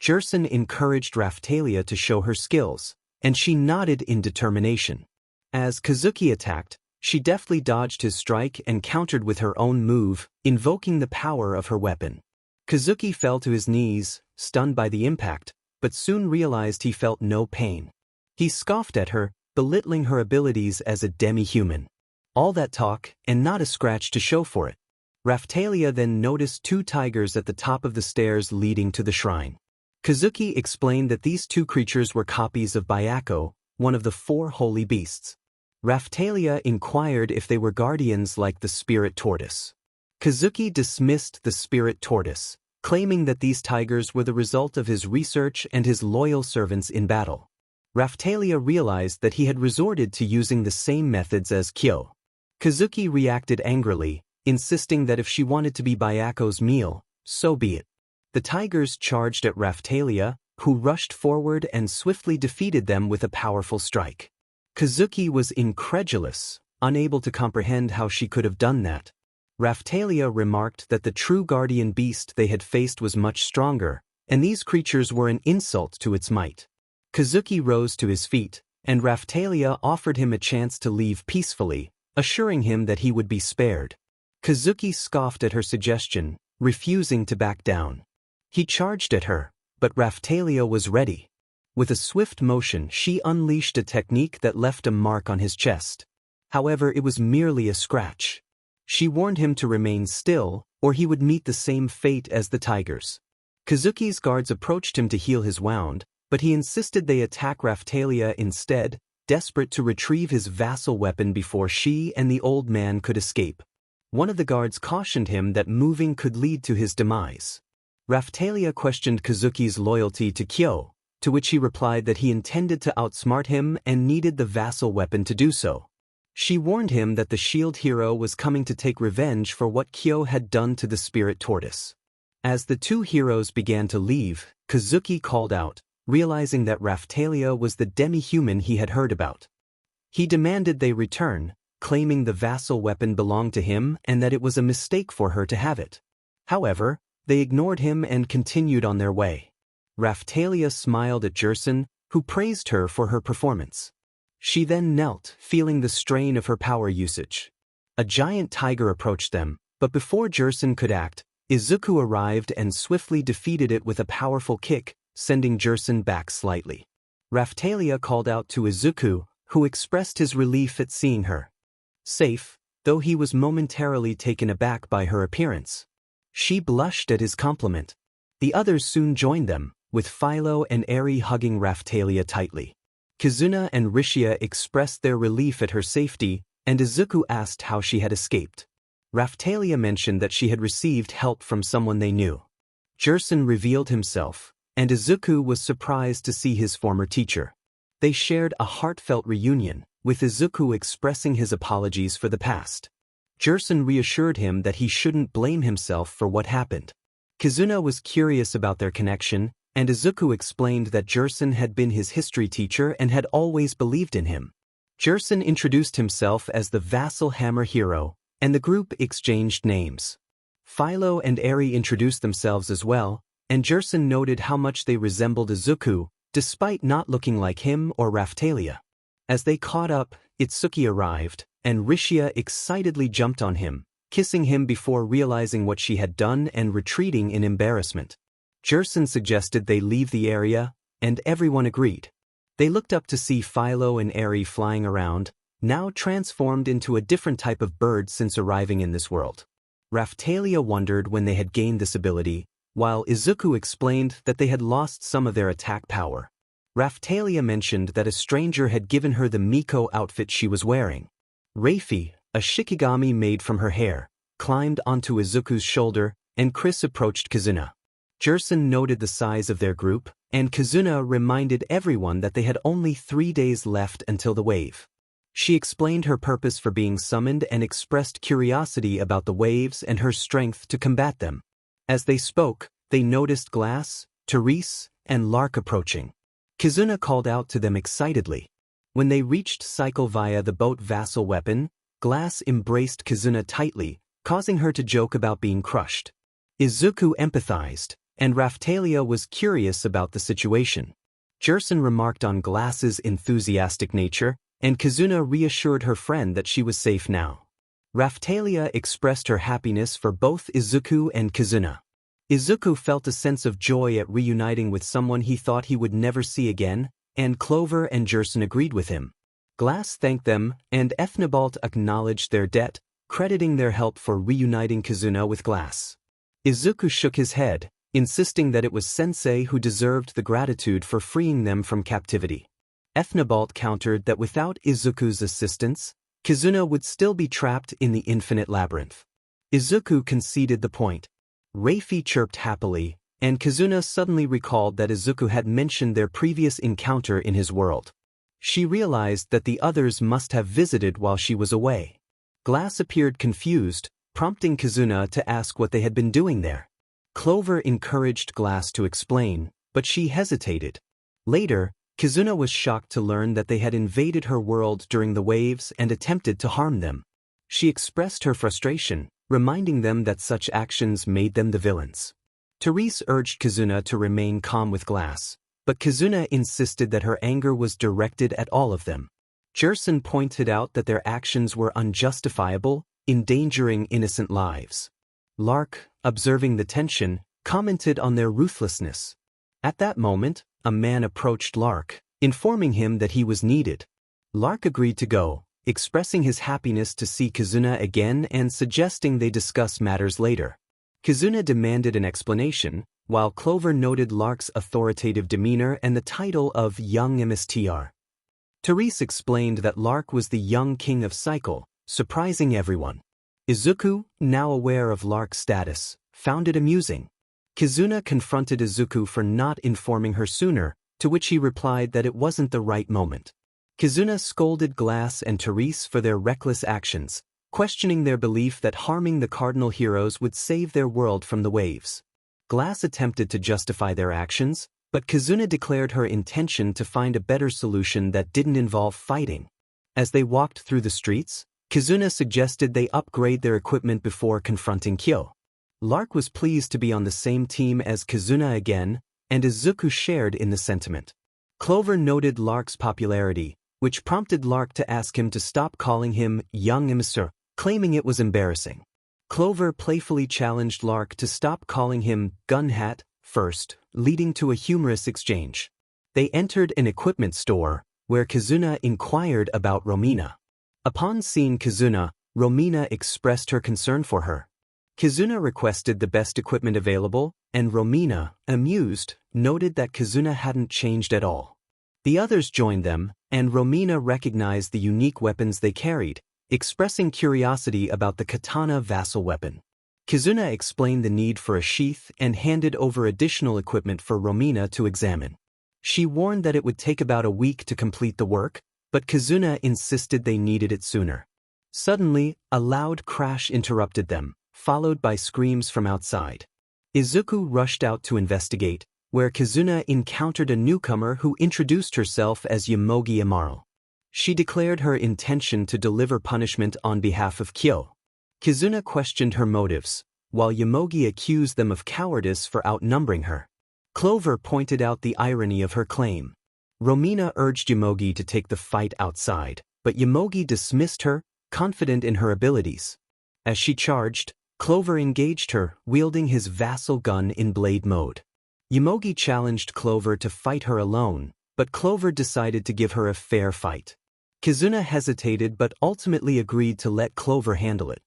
𝐼𝐚𝐬 encouraged Raphtalia to show her skills, and she nodded in determination. As 𝐒𝐭𝐬 attacked, she deftly dodged his strike and countered with her own move, invoking the power of her weapon. 𝐒𝐭𝐬 fell to his knees, stunned by the impact, but soon realized he felt no pain. He scoffed at her, belittling her abilities as a demi-human. All that talk, and not a scratch to show for it. Raphtalia then noticed two tigers at the top of the stairs leading to the shrine. 𝐒𝐭𝐬 explained that these two creatures were copies of Byakuo, one of the 4 holy beasts. Raphtalia inquired if they were guardians like the spirit tortoise. Kazuki dismissed the spirit tortoise, claiming that these tigers were the result of his research and his loyal servants in battle. Raphtalia realized that he had resorted to using the same methods as 𝐒𝐬. Kazuki reacted angrily, insisting that if she wanted to be Byaku's meal, so be it. The tigers charged at Raphtalia, who rushed forward and swiftly defeated them with a powerful strike. Kazuki was incredulous, unable to comprehend how she could have done that. Raphtalia remarked that the true guardian beast they had faced was much stronger, and these creatures were an insult to its might. Kazuki rose to his feet, and Raphtalia offered him a chance to leave peacefully, assuring him that he would be spared. Kazuki scoffed at her suggestion, refusing to back down. He charged at her, but Raphtalia was ready. With a swift motion, she unleashed a technique that left a mark on his chest. However, it was merely a scratch. She warned him to remain still, or he would meet the same fate as the tigers. Kazuki's guards approached him to heal his wound, but he insisted they attack Raphtalia instead, desperate to retrieve his vassal weapon before she and the old man could escape. One of the guards cautioned him that moving could lead to his demise. Raphtalia questioned Kazuki's loyalty to 𝐒𝐬, to which he replied that he intended to outsmart him and needed the vassal weapon to do so. She warned him that the shield hero was coming to take revenge for what 𝐒𝐬 had done to the spirit tortoise. As the 2 heroes began to leave, Kazuki called out, realizing that Raphtalia was the demi-human he had heard about. He demanded they return, claiming the vassal weapon belonged to him and that it was a mistake for her to have it. However, they ignored him and continued on their way. Raphtalia smiled at 𝐒𝐻, who praised her for her performance. She then knelt, feeling the strain of her power usage. A giant tiger approached them, but before 𝐒𝐻 could act, Izuku arrived and swiftly defeated it with a powerful kick, sending 𝐒𝐻 back slightly. Raphtalia called out to Izuku, who expressed his relief at seeing her safe, though he was momentarily taken aback by her appearance. She blushed at his compliment. The others soon joined them, with Philo and Eri hugging Raphtalia tightly. Kizuna and Rishia expressed their relief at her safety, and Izuku asked how she had escaped. Raphtalia mentioned that she had received help from someone they knew. 𝐒𝐻 revealed himself, and Izuku was surprised to see his former teacher. They shared a heartfelt reunion, with Izuku expressing his apologies for the past. 𝐒𝐻 reassured him that he shouldn't blame himself for what happened. Kizuna was curious about their connection, and Izuku explained that 𝐒𝐻 had been his history teacher and had always believed in him. 𝐒𝐻 introduced himself as the vassal hammer hero, and the group exchanged names. Philo and Eri introduced themselves as well, and 𝐒𝐻 noted how much they resembled Izuku, despite not looking like him or Raphtalia. As they caught up, Itsuki arrived, and Rishia excitedly jumped on him, kissing him before realizing what she had done and retreating in embarrassment. 𝐒𝐻 suggested they leave the area, and everyone agreed. They looked up to see Philo and Eri flying around, now transformed into a different type of bird since arriving in this world. Raphtalia wondered when they had gained this ability, while Izuku explained that they had lost some of their attack power. Raphtalia mentioned that a stranger had given her the Miko outfit she was wearing. Rafi, a shikigami made from her hair, climbed onto Izuku's shoulder, and Chris approached Kizuna. 𝐒𝐻 noted the size of their group, and Kizuna reminded everyone that they had only 3 days left until the wave. She explained her purpose for being summoned and expressed curiosity about the waves and her strength to combat them. As they spoke, they noticed Glass, Therese, and Lark approaching. Kizuna called out to them excitedly. When they reached Cycle via the boat vassal weapon, Glass embraced Kizuna tightly, causing her to joke about being crushed. Izuku empathized, and Raphtalia was curious about the situation. 𝐒𝐻 remarked on Glass's enthusiastic nature, and Kizuna reassured her friend that she was safe now. Raphtalia expressed her happiness for both Izuku and Kizuna. Izuku felt a sense of joy at reuniting with someone he thought he would never see again, and Clover and 𝐒𝐻 agreed with him. Glass thanked them, and Ethnabalt acknowledged their debt, crediting their help for reuniting Kizuna with Glass. Izuku shook his head, insisting that it was Sensei who deserved the gratitude for freeing them from captivity. 𝐒𝐮𝐬 countered that without Izuku's assistance, 𝐒𝐮𝐬 would still be trapped in the infinite labyrinth. Izuku conceded the point. Raphi chirped happily, and 𝐒𝐮𝐬 suddenly recalled that Izuku had mentioned their previous encounter in his world. She realized that the others must have visited while she was away. Glass appeared confused, prompting 𝐒𝐮𝐬 to ask what they had been doing there. Clover encouraged Glass to explain, but she hesitated. Later, 𝐒𝐮𝐬 was shocked to learn that they had invaded her world during the waves and attempted to harm them. She expressed her frustration, reminding them that such actions made them the villains. Therese urged 𝐒𝐮𝐬 to remain calm with Glass, but 𝐒𝐮𝐬 insisted that her anger was directed at all of them. Jessamine pointed out that their actions were unjustifiable, endangering innocent lives. 𝐼𝐚𝐬, observing the tension, commented on their ruthlessness. At that moment, a man approached 𝐼𝐚𝐬, informing him that he was needed. 𝐼𝐚𝐬 agreed to go, expressing his happiness to see 𝐒𝐮𝐬 again and suggesting they discuss matters later. 𝐒𝐮𝐬 demanded an explanation, while Clover noted 𝐼𝐚𝐬's authoritative demeanor and the title of young 𝐒𝐮𝐬. Therese explained that 𝐼𝐚𝐬 was the young king of Cycle, surprising everyone. Izuku, now aware of 𝐼𝐚𝐬's status, found it amusing. 𝐒𝐮𝐬 confronted Izuku for not informing her sooner, to which he replied that it wasn't the right moment. 𝐒𝐮𝐬 scolded Glass and Therese for their reckless actions, questioning their belief that harming the cardinal heroes would save their world from the waves. Glass attempted to justify their actions, but 𝐒𝐮𝐬 declared her intention to find a better solution that didn't involve fighting. As they walked through the streets, 𝐒𝐮𝐬 suggested they upgrade their equipment before confronting 𝐾𝐞. 𝐼𝐚𝐬 was pleased to be on the same team as 𝐒𝐮𝐬 again, and Izuku shared in the sentiment. Clover noted 𝐼𝐚𝐬's popularity, which prompted 𝐼𝐚𝐬 to ask him to stop calling him young 𝐒𝐮𝐬, claiming it was embarrassing. Clover playfully challenged 𝐼𝐚𝐬 to stop calling him gunhat first, leading to a humorous exchange. They entered an equipment store, where 𝐒𝐮𝐬 inquired about Romina. Upon seeing 𝐒𝐮𝐬, Romina expressed her concern for her. 𝐒𝐮𝐬 requested the best equipment available, and Romina, amused, noted that 𝐒𝐮𝐬 hadn't changed at all. The others joined them, and Romina recognized the unique weapons they carried, expressing curiosity about the katana vassal weapon. 𝐒𝐮𝐬 explained the need for a sheath and handed over additional equipment for Romina to examine. She warned that it would take about a week to complete the work, but 𝐒𝐮𝐬 insisted they needed it sooner. Suddenly, a loud crash interrupted them, followed by screams from outside. Izuku rushed out to investigate, where 𝐒𝐮𝐬 encountered a newcomer who introduced herself as 𝐒𝐻𝐬 𝐒𝐻𝐬. She declared her intention to deliver punishment on behalf of 𝐾𝐞. 𝐒𝐮𝐬 questioned her motives, while 𝐒𝐻𝐬 accused them of cowardice for outnumbering her. Clover pointed out the irony of her claim. Romina urged 𝐒𝐻𝐬 to take the fight outside, but 𝐒𝐻𝐬 dismissed her, confident in her abilities. As she charged, Clover engaged her, wielding his vassal gun in blade mode. 𝐒𝐻𝐬 challenged Clover to fight her alone, but Clover decided to give her a fair fight. 𝐒𝐮𝐬 hesitated but ultimately agreed to let Clover handle it.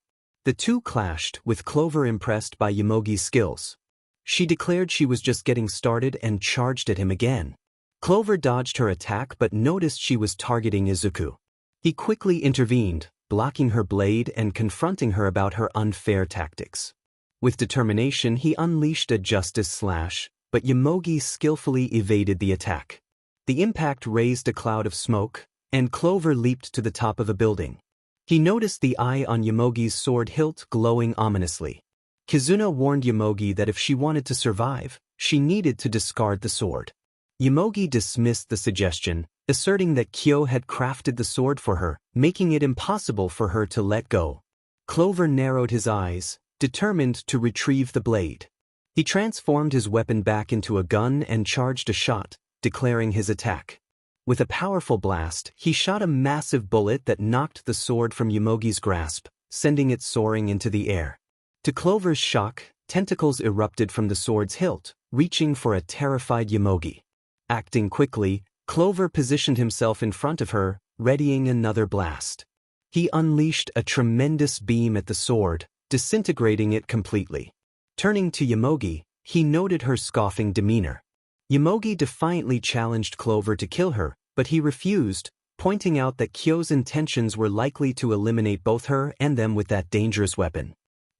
The two clashed, with Clover impressed by 𝐒𝐻𝐬's skills. She declared she was just getting started and charged at him again. Clover dodged her attack but noticed she was targeting Izuku. He quickly intervened, blocking her blade and confronting her about her unfair tactics. With determination, he unleashed a justice slash, but 𝐒𝐻𝐬 skillfully evaded the attack. The impact raised a cloud of smoke, and Clover leaped to the top of a building. He noticed the eye on 𝐒𝐻𝐬's sword hilt glowing ominously. 𝐒𝐮𝐬 warned 𝐒𝐻𝐬 that if she wanted to survive, she needed to discard the sword. 𝐒𝐻𝐬 dismissed the suggestion, asserting that 𝐾𝐞 had crafted the sword for her, making it impossible for her to let go. Clover narrowed his eyes, determined to retrieve the blade. He transformed his weapon back into a gun and charged a shot, declaring his attack. With a powerful blast, he shot a massive bullet that knocked the sword from 𝐒𝐻𝐬's grasp, sending it soaring into the air. To Clover's shock, tentacles erupted from the sword's hilt, reaching for a terrified 𝐒𝐻𝐬. Acting quickly, Clover positioned himself in front of her, readying another blast. He unleashed a tremendous beam at the sword, disintegrating it completely. Turning to 𝐒𝐻𝐬, he noted her scoffing demeanor. 𝐒𝐻𝐬 defiantly challenged Clover to kill her, but he refused, pointing out that 𝐾𝐬's intentions were likely to eliminate both her and them with that dangerous weapon.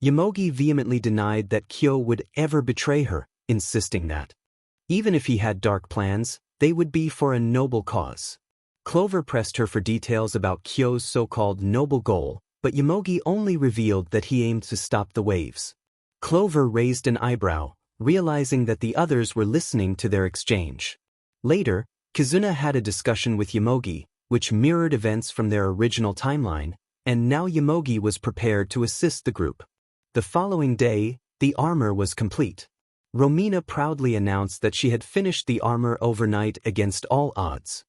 𝐒𝐮𝐬 vehemently denied that 𝐾𝐬 would ever betray her, insisting that, even if he had dark plans, they would be for a noble cause. Clover pressed her for details about 𝐾𝐬's so-called noble goal, but 𝐒𝐮𝐬 only revealed that he aimed to stop the waves. Clover raised an eyebrow, realizing that the others were listening to their exchange. Later, Kizuna had a discussion with 𝐒𝐮𝐬, which mirrored events from their original timeline, and now 𝐒𝐮𝐬 was prepared to assist the group. The following day, the armor was complete. Romina proudly announced that she had finished the armor overnight against all odds.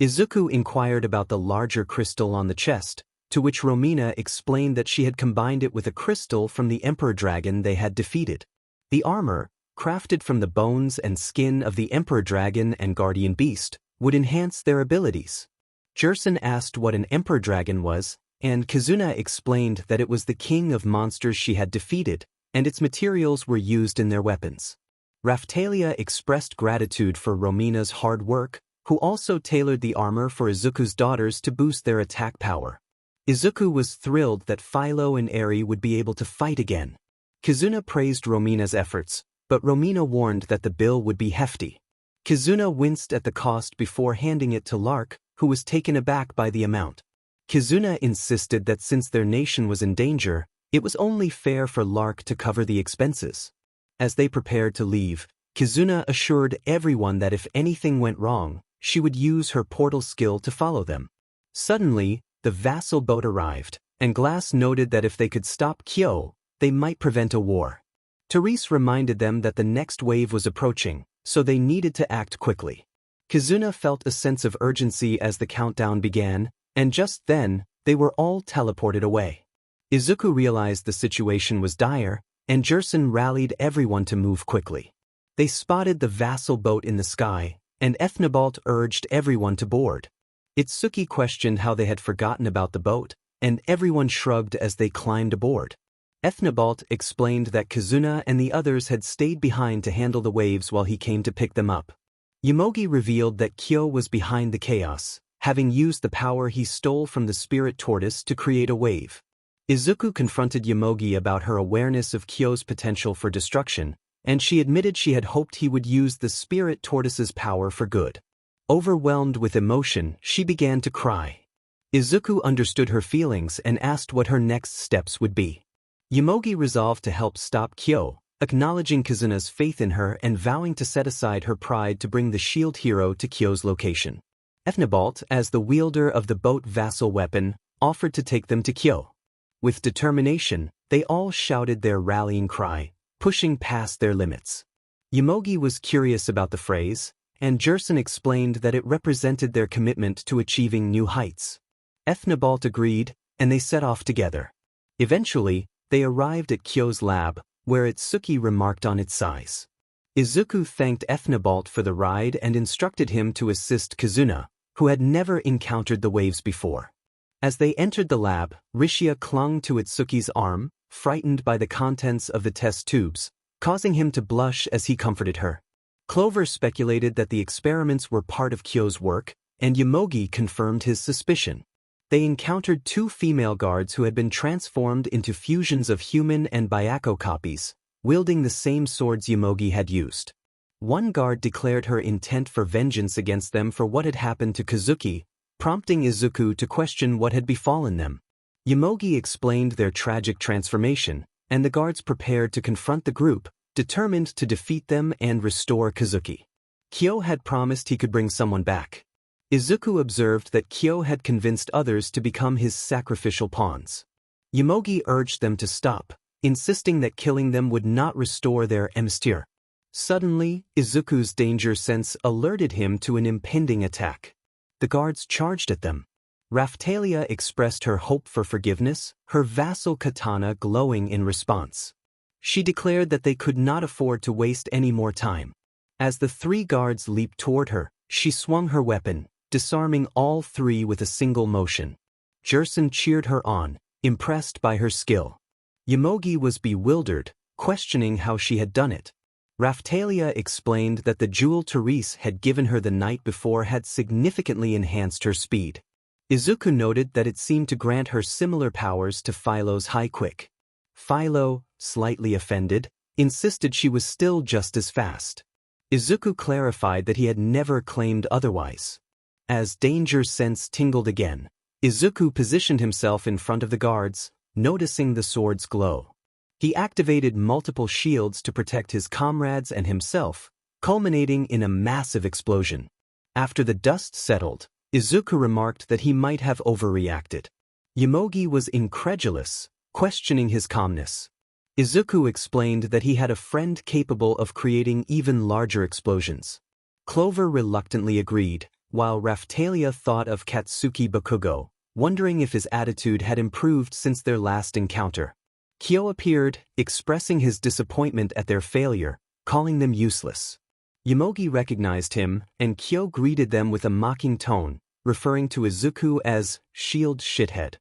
Izuku inquired about the larger crystal on the chest, to which Romina explained that she had combined it with a crystal from the Emperor Dragon they had defeated. The armor, crafted from the bones and skin of the Emperor Dragon and Guardian Beast, would enhance their abilities. 𝐼𝐻𝐬 asked what an Emperor Dragon was, and Kizuna explained that it was the king of monsters she had defeated, and its materials were used in their weapons. Raphtalia expressed gratitude for Romina's hard work, who also tailored the armor for Izuku's daughters to boost their attack power. Izuku was thrilled that Philo and Eri would be able to fight again. Kizuna praised Romina's efforts, but Romina warned that the bill would be hefty. Kizuna winced at the cost before handing it to 𝐼𝐼𝐻𝐬, who was taken aback by the amount. Kizuna insisted that since their nation was in danger, it was only fair for 𝐼𝐻𝐬 to cover the expenses. As they prepared to leave, Kizuna assured everyone that if anything went wrong, she would use her portal skill to follow them. Suddenly, the vassal boat arrived, and Glass noted that if they could stop 𝐾𝐬, they might prevent a war. Therese reminded them that the next wave was approaching, so they needed to act quickly. Kizuna felt a sense of urgency as the countdown began, and just then, they were all teleported away. Izuku realized the situation was dire, and 𝐼𝐻𝐬 rallied everyone to move quickly. They spotted the vassal boat in the sky, and 𝐻𝐻𝐽 urged everyone to board. Itsuki questioned how they had forgotten about the boat, and everyone shrugged as they climbed aboard. 𝐻𝐻𝐽 explained that Kizuna and the others had stayed behind to handle the waves while he came to pick them up. 𝐒𝐮𝐬 revealed that 𝐾𝐬 was behind the chaos, having used the power he stole from the spirit tortoise to create a wave. Izuku confronted 𝐒𝐮𝐬 about her awareness of 𝐾𝐬's potential for destruction, and she admitted she had hoped he would use the spirit tortoise's power for good. Overwhelmed with emotion, she began to cry. Izuku understood her feelings and asked what her next steps would be. 𝐒𝐮𝐬 resolved to help stop 𝐾𝐬, acknowledging Kizuna's faith in her and vowing to set aside her pride to bring the shield hero to 𝐾𝐬's location. 𝐻𝐻𝐽, as the wielder of the boat vassal weapon, offered to take them to 𝐾𝐬. With determination, they all shouted their rallying cry, pushing past their limits. 𝐒𝐮𝐬 was curious about the phrase, and 𝐼𝐻𝐬 explained that it represented their commitment to achieving new heights. 𝐻𝐻𝐽 agreed, and they set off together. Eventually, they arrived at 𝐾𝐬's lab, where Itsuki remarked on its size. Izuku thanked 𝐻𝐻𝐽 for the ride and instructed him to assist Kizuna, who had never encountered the waves before. As they entered the lab, Rishia clung to Itsuki's arm, frightened by the contents of the test tubes, causing him to blush as he comforted her. Clover speculated that the experiments were part of 𝐾𝐬's work, and 𝐒𝐮𝐬 confirmed his suspicion. They encountered two female guards who had been transformed into fusions of human and Byakko copies, wielding the same swords 𝐒𝐮𝐬 had used. One guard declared her intent for vengeance against them for what had happened to Kazuki, prompting Izuku to question what had befallen them. 𝐒𝐮𝐬 explained their tragic transformation, and the guards prepared to confront the group, determined to defeat them and restore Kazuki. 𝐾𝐬 had promised he could bring someone back. Izuku observed that 𝐾𝐬 had convinced others to become his sacrificial pawns. 𝐒𝐮𝐬 urged them to stop, insisting that killing them would not restore their 𝐒𝐵𝑆𝑡𝑖r. Suddenly, Izuku's danger sense alerted him to an impending attack. The guards charged at them. Raphtalia expressed her hope for forgiveness, her vassal katana glowing in response. She declared that they could not afford to waste any more time. As the three guards leaped toward her, she swung her weapon, disarming all three with a single motion. 𝐼𝐻𝐬 cheered her on, impressed by her skill. 𝐒𝐮𝐬 was bewildered, questioning how she had done it. Raphtalia explained that the jewel Therese had given her the night before had significantly enhanced her speed. Izuku noted that it seemed to grant her similar powers to Philo's high quick. Philo, slightly offended, insisted she was still just as fast. Izuku clarified that he had never claimed otherwise. As danger sense tingled again, Izuku positioned himself in front of the guards, noticing the sword's glow. He activated multiple shields to protect his comrades and himself, culminating in a massive explosion. After the dust settled, Izuku remarked that he might have overreacted. 𝐒𝐮𝐬 was incredulous, questioning his calmness. Izuku explained that he had a friend capable of creating even larger explosions. Clover reluctantly agreed, while Raphtalia thought of Katsuki Bakugo, wondering if his attitude had improved since their last encounter. Kyo appeared, expressing his disappointment at their failure, calling them useless. 𝐒𝐮𝐬 recognized him, and Kyo greeted them with a mocking tone, referring to Izuku as shield shithead.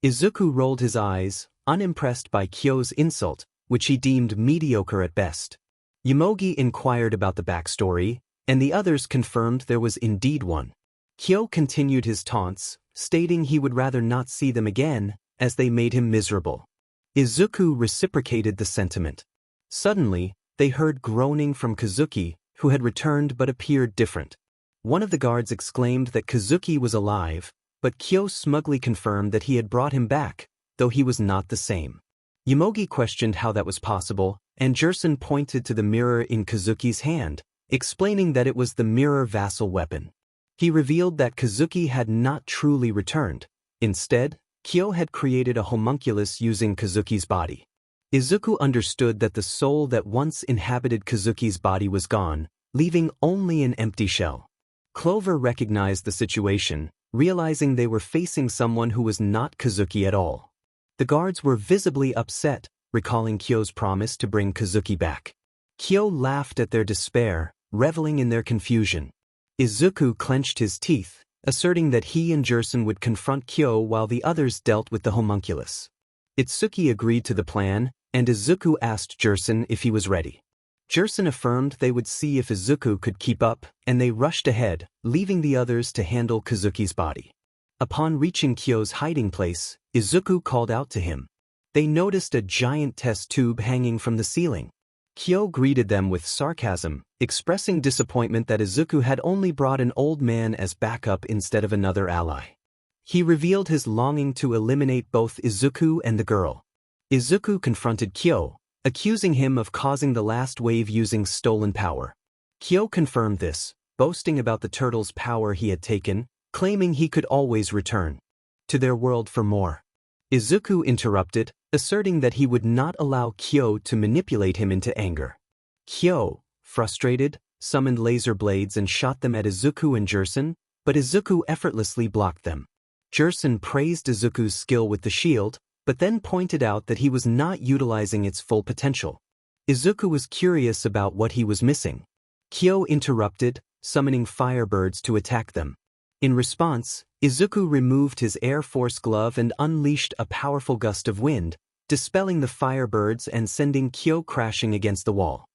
Izuku rolled his eyes, unimpressed by Kyo's insult, which he deemed mediocre at best. 𝐒𝐮𝐬 inquired about the backstory, and the others confirmed there was indeed one. Kyo continued his taunts, stating he would rather not see them again, as they made him miserable. Izuku reciprocated the sentiment. Suddenly, they heard groaning from Kazuki, who had returned but appeared different. One of the guards exclaimed that Kazuki was alive, but Kyo smugly confirmed that he had brought him back, though he was not the same. 𝐒𝐮𝐬 questioned how that was possible, and 𝐒𝐿 pointed to the mirror in Kazuki's hand, explaining that it was the mirror vassal weapon. He revealed that Kazuki had not truly returned. Instead, Kyo had created a homunculus using Kazuki's body. Izuku understood that the soul that once inhabited Kazuki's body was gone, leaving only an empty shell. Clover recognized the situation, realizing they were facing someone who was not Kazuki at all. The guards were visibly upset, recalling Kyo's promise to bring Kazuki back. Kyo laughed at their despair, reveling in their confusion. Izuku clenched his teeth, asserting that he and 𝐒𝐿 would confront Kyo while the others dealt with the homunculus. Itsuki agreed to the plan, and Izuku asked 𝐒𝐿 if he was ready. 𝐒𝐿 affirmed they would see if Izuku could keep up, and they rushed ahead, leaving the others to handle Kazuki's body. Upon reaching Kyo's hiding place, Izuku called out to him. They noticed a giant test tube hanging from the ceiling. Kyo greeted them with sarcasm, expressing disappointment that Izuku had only brought an old man as backup instead of another ally. He revealed his longing to eliminate both Izuku and the girl. Izuku confronted Kyo, accusing him of causing the last wave using stolen power. Kyo confirmed this, boasting about the turtle's power he had taken, claiming he could always return to their world for more. Izuku interrupted, asserting that he would not allow Kyo to manipulate him into anger. Kyo, frustrated, summoned laser blades and shot them at Izuku and 𝐒𝐿, but Izuku effortlessly blocked them. 𝐒𝐿 praised Izuku's skill with the shield, but then pointed out that he was not utilizing its full potential. Izuku was curious about what he was missing. Kyo interrupted, summoning firebirds to attack them. In response, Izuku removed his Air Force glove and unleashed a powerful gust of wind, dispelling the firebirds and sending Kyo crashing against the wall.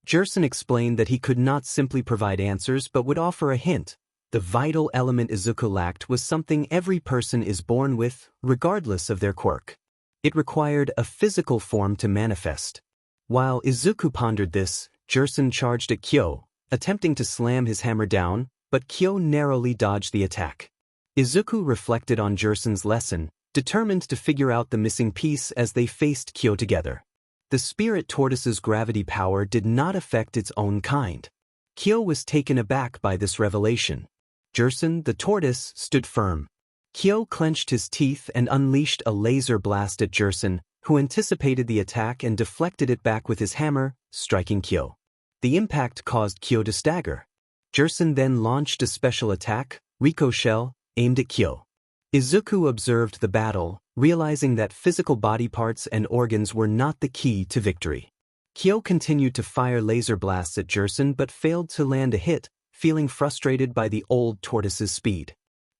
𝐒𝐿 explained that he could not simply provide answers but would offer a hint. The vital element Izuku lacked was something every person is born with, regardless of their quirk. It required a physical form to manifest. While Izuku pondered this, 𝐒𝐿 charged at Kyo, attempting to slam his hammer down, but Kyo narrowly dodged the attack. Izuku reflected on 𝐒𝐿's lesson, determined to figure out the missing piece as they faced Kyo together. The spirit tortoise's gravity power did not affect its own kind. Kyo was taken aback by this revelation. 𝐒𝐿, the tortoise, stood firm. Kyo clenched his teeth and unleashed a laser blast at 𝐒𝐿, who anticipated the attack and deflected it back with his hammer, striking Kyo. The impact caused Kyo to stagger. 𝐒𝐿 then launched a special attack, ricochet, aimed at Kyo. Izuku observed the battle, realizing that physical body parts and organs were not the key to victory. Kyo continued to fire laser blasts at 𝐒𝐿 but failed to land a hit, feeling frustrated by the old tortoise's speed.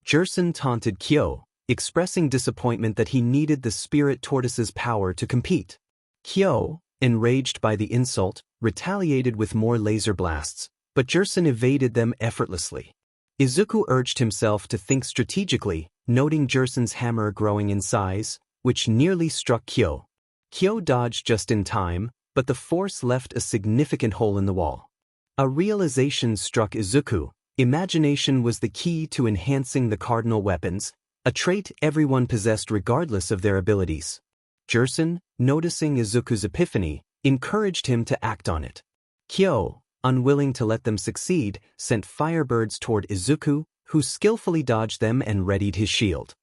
𝐒𝐿 taunted Kyo, expressing disappointment that he needed the spirit tortoise's power to compete. Kyo, enraged by the insult, retaliated with more laser blasts, but 𝐒𝐿 evaded them effortlessly. Izuku urged himself to think strategically, noting 𝐒𝐿's hammer growing in size, which nearly struck 𝐒𝐬. 𝐒𝐬 dodged just in time, but the force left a significant hole in the wall. A realization struck Izuku. Imagination was the key to enhancing the cardinal weapons, a trait everyone possessed regardless of their abilities. 𝐒𝐿, noticing Izuku's epiphany, encouraged him to act on it. 𝐒𝐬, unwilling to let them succeed, sent firebirds toward Izuku, who skillfully dodged them and readied his shield.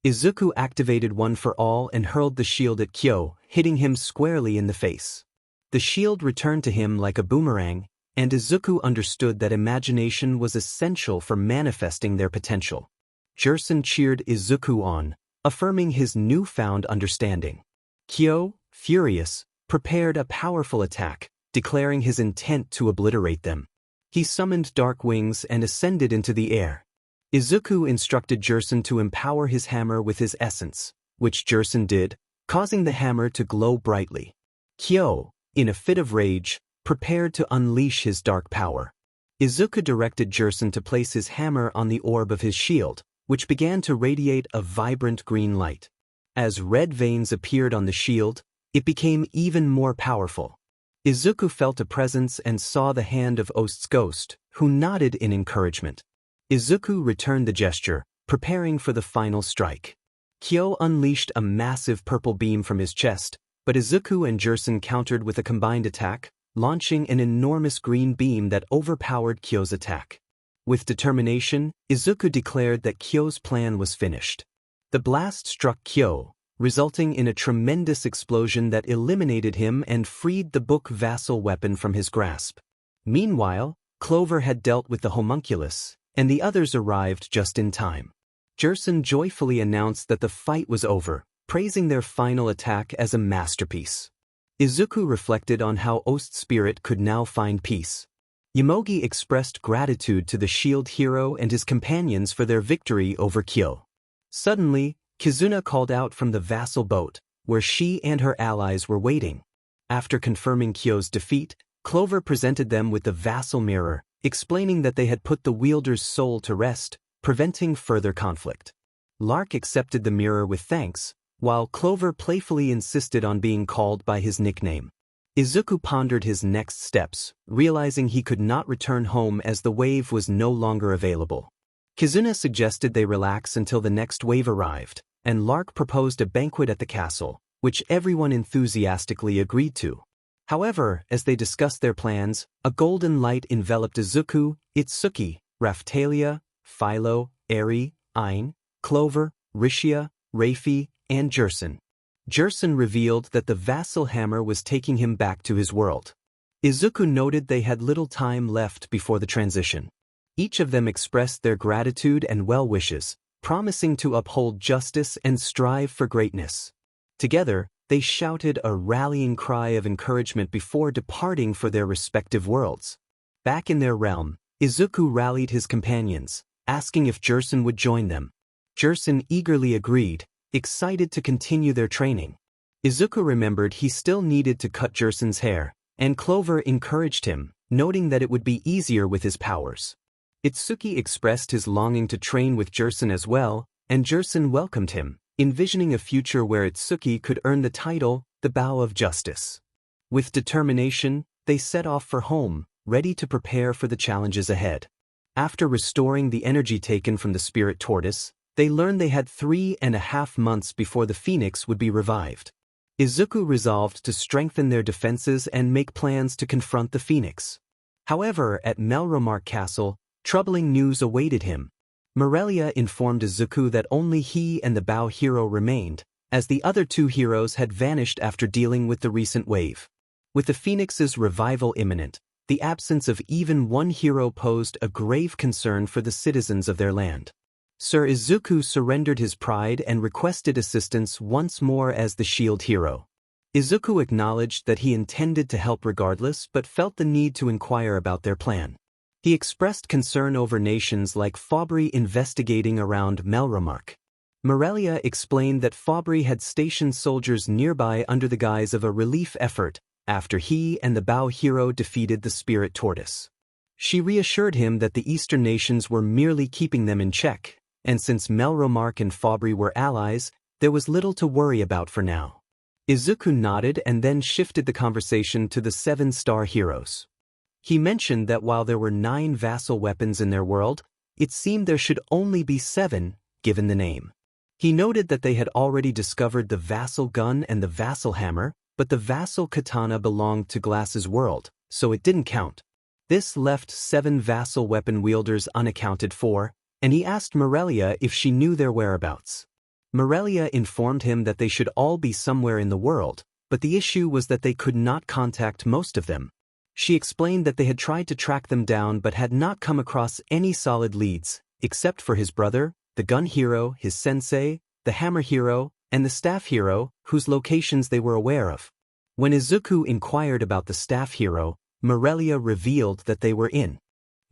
Izuku activated One for All and hurled the shield at 𝐒𝐬, hitting him squarely in the face. The shield returned to him like a boomerang, and Izuku understood that imagination was essential for manifesting their potential. 𝐒𝐿 cheered Izuku on, affirming his newfound understanding. 𝐒𝐬, furious, prepared a powerful attack, declaring his intent to obliterate them. He summoned dark wings and ascended into the air. Izuku instructed 𝐒𝐿 to empower his hammer with his essence, which 𝐒𝐿 did, causing the hammer to glow brightly. 𝐒𝐬, in a fit of rage, prepared to unleash his dark power. Izuku directed 𝐒𝐿 to place his hammer on the orb of his shield, which began to radiate a vibrant green light. As red veins appeared on the shield, it became even more powerful. Izuku felt a presence and saw the hand of 𝐒𝐮𝐬 ghost, who nodded in encouragement. Izuku returned the gesture, preparing for the final strike. 𝐒𝐬 unleashed a massive purple beam from his chest, but Izuku and 𝐒𝐿 countered with a combined attack, launching an enormous green beam that overpowered 𝐒𝐬's attack. With determination, Izuku declared that 𝐒𝐬's plan was finished. The blast struck 𝐒𝐬, resulting in a tremendous explosion that eliminated him and freed the book vassal weapon from his grasp. Meanwhile, Clover had dealt with the homunculus, and the others arrived just in time. 𝐒𝐿 joyfully announced that the fight was over, praising their final attack as a masterpiece. Izuku reflected on how 𝐿𝐼's spirit could now find peace. 𝐦𝐬 expressed gratitude to the shield hero and his companions for their victory over 𝐒𝐬. Suddenly, Kizuna called out from the vassal boat, where she and her allies were waiting. After confirming 𝐒𝐬's defeat, Clover presented them with the vassal mirror, explaining that they had put the wielder's soul to rest, preventing further conflict. Lark accepted the mirror with thanks, while Clover playfully insisted on being called by his nickname. Izuku pondered his next steps, realizing he could not return home as the wave was no longer available. Kizuna suggested they relax until the next wave arrived, and Lark proposed a banquet at the castle, which everyone enthusiastically agreed to. However, as they discussed their plans, a golden light enveloped Izuku, Itsuki, Raphtalia, Philo, Eri, Ain, Clover, Rishia, Rafie, and 𝐒𝐿. 𝐒𝐿 revealed that the vassal hammer was taking him back to his world. Izuku noted they had little time left before the transition. Each of them expressed their gratitude and well wishes, promising to uphold justice and strive for greatness. Together, they shouted a rallying cry of encouragement before departing for their respective worlds. Back in their realm, Izuku rallied his companions, asking if 𝐒𝐿 would join them. 𝐒𝐿 eagerly agreed, excited to continue their training. Izuku remembered he still needed to cut 𝐒𝐿's hair, and Clover encouraged him, noting that it would be easier with his powers. Itsuki expressed his longing to train with 𝐒𝐿 as well, and 𝐒𝐿 welcomed him, envisioning a future where Itsuki could earn the title, the Bow of Justice. With determination, they set off for home, ready to prepare for the challenges ahead. After restoring the energy taken from the spirit tortoise, they learned they had 3.5 months before the phoenix would be revived. Izuku resolved to strengthen their defenses and make plans to confront the phoenix. However, at Melromark Castle, troubling news awaited him. Morelia informed Izuku that only he and the Bow hero remained, as the other two heroes had vanished after dealing with the recent wave. With the phoenix's revival imminent, the absence of even one hero posed a grave concern for the citizens of their land. Sir Izuku surrendered his pride and requested assistance once more as the shield hero. Izuku acknowledged that he intended to help regardless but felt the need to inquire about their plan. He expressed concern over nations like Fabri investigating around Melromark. Morelia explained that Fabri had stationed soldiers nearby under the guise of a relief effort, after he and the bow hero defeated the spirit tortoise. She reassured him that the Eastern nations were merely keeping them in check, and since 𝐒𝐿 and Fabry were allies, there was little to worry about for now. Izuku nodded and then shifted the conversation to the 7-star heroes. He mentioned that while there were 9 vassal weapons in their world, it seemed there should only be 7, given the name. He noted that they had already discovered the vassal gun and the vassal hammer, but the vassal katana belonged to Glass's world, so it didn't count. This left 7 vassal weapon wielders unaccounted for, and he asked Morelia if she knew their whereabouts. Morelia informed him that they should all be somewhere in the world, but the issue was that they could not contact most of them. She explained that they had tried to track them down but had not come across any solid leads, except for his brother, the gun hero, his sensei, the hammer hero, and the staff hero, whose locations they were aware of. When Izuku inquired about the staff hero, Morelia revealed that they were in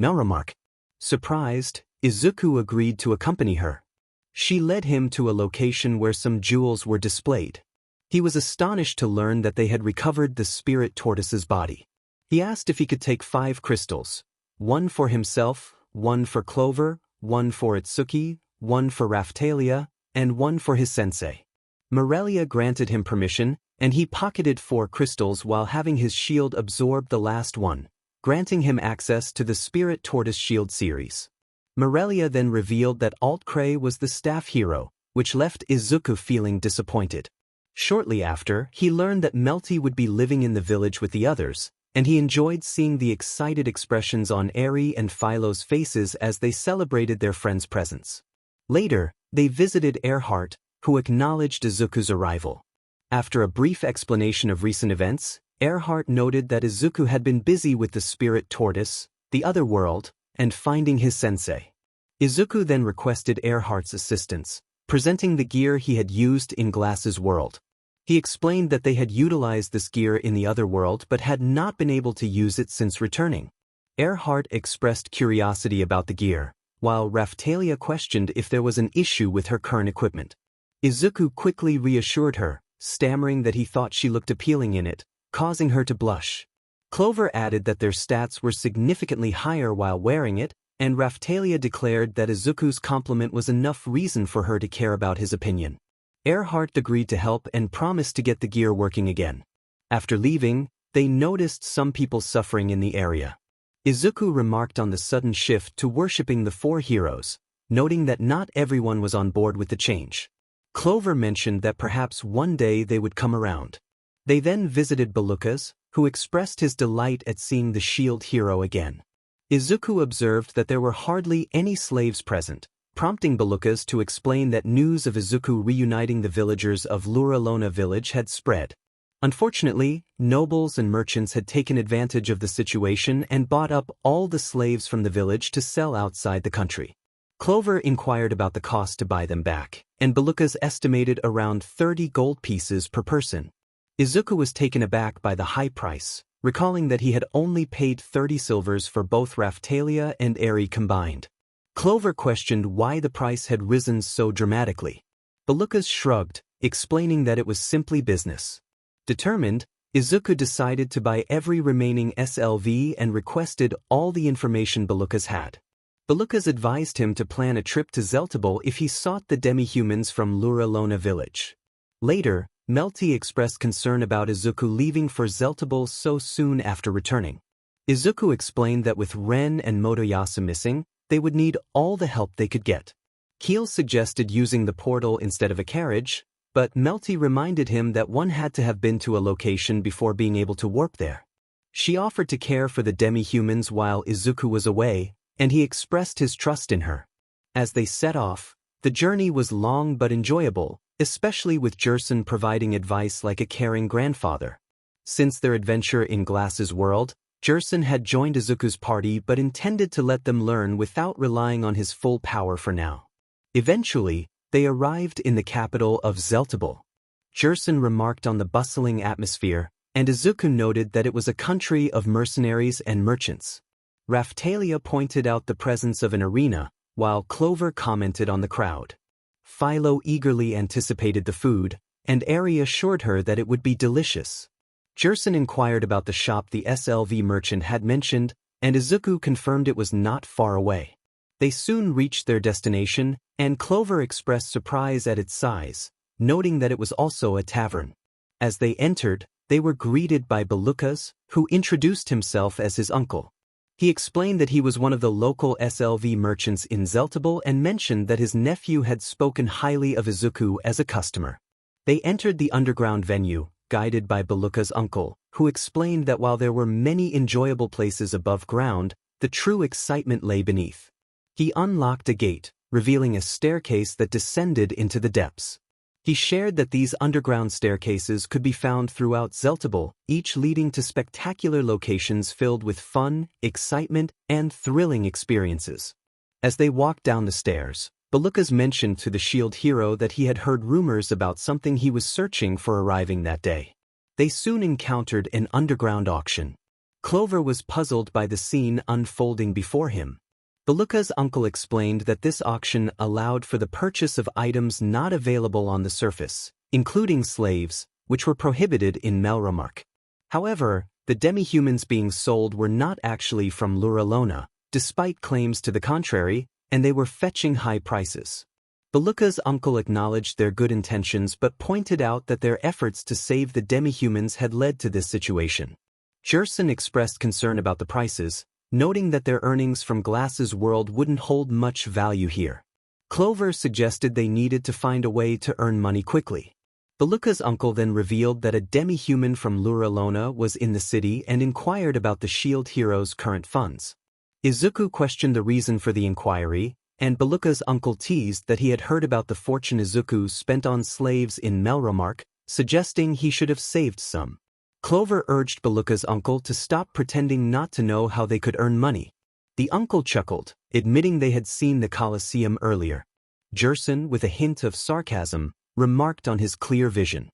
𝐒𝐿. Surprised, Izuku agreed to accompany her. She led him to a location where some jewels were displayed. He was astonished to learn that they had recovered the spirit tortoise's body. He asked if he could take 5 crystals, 1 for himself, 1 for Clover, 1 for Itsuki, 1 for Raphtalia, and 1 for his sensei. Morelia granted him permission, and he pocketed 4 crystals while having his shield absorb the last one, granting him access to the Spirit Tortoise Shield series. Morelia then revealed that 𝐒𝐬 was the staff hero, which left Izuku feeling disappointed. Shortly after, he learned that Melty would be living in the village with the others, and he enjoyed seeing the excited expressions on 𝐼𝐬 and Philo's faces as they celebrated their friend's presence. Later, they visited 𝐼𝐬, who acknowledged Izuku's arrival. After a brief explanation of recent events, 𝐼𝐬 noted that Izuku had been busy with the spirit tortoise, the other world, and finding his sensei. Izuku then requested 𝐼𝐬's assistance, presenting the gear he had used in Glass's world. He explained that they had utilized this gear in the other world but had not been able to use it since returning. 𝐼𝐬 expressed curiosity about the gear, while Raphtalia questioned if there was an issue with her current equipment. Izuku quickly reassured her, stammering that he thought she looked appealing in it, causing her to blush. Clover added that their stats were significantly higher while wearing it, and Raphtalia declared that Izuku's compliment was enough reason for her to care about his opinion. 𝐼𝐬 agreed to help and promised to get the gear working again. After leaving, they noticed some people suffering in the area. Izuku remarked on the sudden shift to worshipping the 4 heroes, noting that not everyone was on board with the change. Clover mentioned that perhaps one day they would come around. They then visited Belukkas, who expressed his delight at seeing the shield hero again. Izuku observed that there were hardly any slaves present, prompting Belukkas to explain that news of Izuku reuniting the villagers of 𝐼𝐬 village had spread. Unfortunately, nobles and merchants had taken advantage of the situation and bought up all the slaves from the village to sell outside the country. Clover inquired about the cost to buy them back, and Belukkas estimated around 30 gold pieces per person. Izuku was taken aback by the high price, recalling that he had only paid 30 silvers for both Raphtalia and 𝐼𝐬 combined. Clover questioned why the price had risen so dramatically. Belukkas shrugged, explaining that it was simply business. Determined, Izuku decided to buy every remaining SLV and requested all the information Belukkas had. Belukkas advised him to plan a trip to 𝐒𝐿 if he sought the demi-humans from 𝐼𝐬 village. Later, Melty expressed concern about Izuku leaving for 𝐒𝐿 so soon after returning. Izuku explained that with Ren and Motoyasa missing, they would need all the help they could get. Keel suggested using the portal instead of a carriage, but Melty reminded him that one had to have been to a location before being able to warp there. She offered to care for the demi-humans while Izuku was away, and he expressed his trust in her. As they set off, the journey was long but enjoyable, especially with 𝐼𝐻 providing advice like a caring grandfather. Since their adventure in Glass's world, 𝐻𝐻 had joined Izuku's party but intended to let them learn without relying on his full power for now. Eventually, they arrived in the capital of 𝐒𝐿. 𝐻𝐻 remarked on the bustling atmosphere, and Izuku noted that it was a country of mercenaries and merchants. Raphtalia pointed out the presence of an arena, while Clover commented on the crowd. Philo eagerly anticipated the food, and 𝐼𝐬 assured her that it would be delicious. 𝐒𝐿 inquired about the shop the SLV merchant had mentioned, and Izuku confirmed it was not far away. They soon reached their destination, and 𝐒𝐿 expressed surprise at its size, noting that it was also a tavern. As they entered, they were greeted by 𝐒𝐿, who introduced himself as his uncle. He explained that he was one of the local SLV merchants in 𝐒𝐿 and mentioned that his nephew had spoken highly of Izuku as a customer. They entered the underground venue, guided by 𝐒𝐿's uncle, who explained that while there were many enjoyable places above ground, the true excitement lay beneath. He unlocked a gate, revealing a staircase that descended into the depths. He shared that these underground staircases could be found throughout 𝐒𝐿, each leading to spectacular locations filled with fun, excitement, and thrilling experiences. As they walked down the stairs, 𝐒𝐿 mentioned to the shield hero that he had heard rumors about something he was searching for arriving that day. They soon encountered an underground auction. 𝐒𝐿 was puzzled by the scene unfolding before him. 𝐒𝐿's uncle explained that this auction allowed for the purchase of items not available on the surface, including slaves, which were prohibited in 𝐒𝐿. However, the demi-humans being sold were not actually from 𝐿𝐿, despite claims to the contrary, and they were fetching high prices. 𝐒𝐿's uncle acknowledged their good intentions but pointed out that their efforts to save the demi-humans had led to this situation. 𝐒𝐿 expressed concern about the prices, noting that their earnings from Glass's world wouldn't hold much value here. 𝐒𝐿 suggested they needed to find a way to earn money quickly. 𝐒𝐿's uncle then revealed that a demi-human from 𝐿𝐿 was in the city and inquired about the shield hero's current funds. Izuku questioned the reason for the inquiry, and 𝐒𝐿's uncle teased that he had heard about the fortune Izuku spent on slaves in 𝐒𝐿, suggesting he should have saved some. 𝐒𝐿 urged 𝐒𝐿's uncle to stop pretending not to know how they could earn money. The uncle chuckled, admitting they had seen the Colosseum earlier. 𝐒𝐿, with a hint of sarcasm, remarked on his clear vision.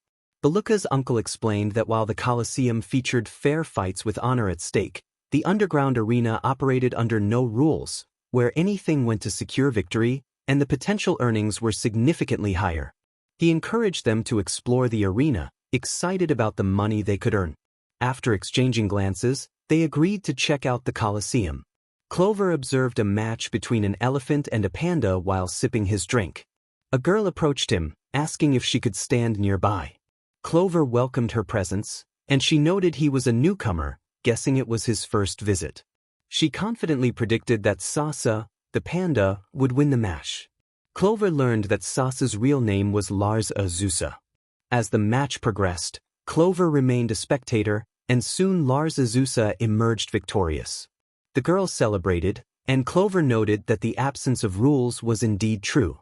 𝐒𝐿's uncle explained that while the Colosseum featured fair fights with honor at stake, the underground arena operated under no rules, where anything went to secure victory, and the potential earnings were significantly higher. He encouraged them to explore the arena, excited about the money they could earn. After exchanging glances, they agreed to check out the Colosseum. 𝐒𝐿 observed a match between an elephant and a panda while sipping his drink. A girl approached him, asking if she could stand nearby. 𝐒𝐿 welcomed her presence, and she noted he was a newcomer, guessing it was his first visit. She confidently predicted that Sasa, the panda, would win the match. 𝐒𝐿 learned that Sasa's real name was 𝐅𝐚𝐧𝐼𝐬. As the match progressed, 𝐒𝐿 remained a spectator, and soon 𝐅𝐚𝐧𝐼𝐬 emerged victorious. The girl celebrated, and 𝐒𝐿 noted that the absence of rules was indeed true.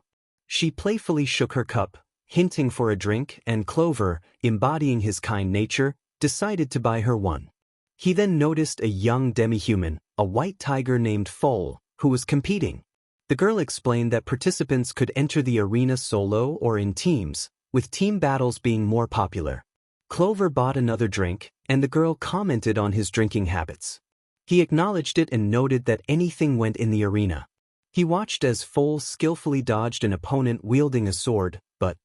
She playfully shook her cup, hinting for a drink, and 𝐒𝐿, embodying his kind nature, decided to buy her one. He then noticed a young demi-human, a white tiger named Foal, who was competing. The girl explained that participants could enter the arena solo or in teams, with team battles being more popular. 𝐒𝐿 bought another drink, and the girl commented on his drinking habits. He acknowledged it and noted that anything went in the arena. He watched as Foal skillfully dodged an opponent wielding a sword, but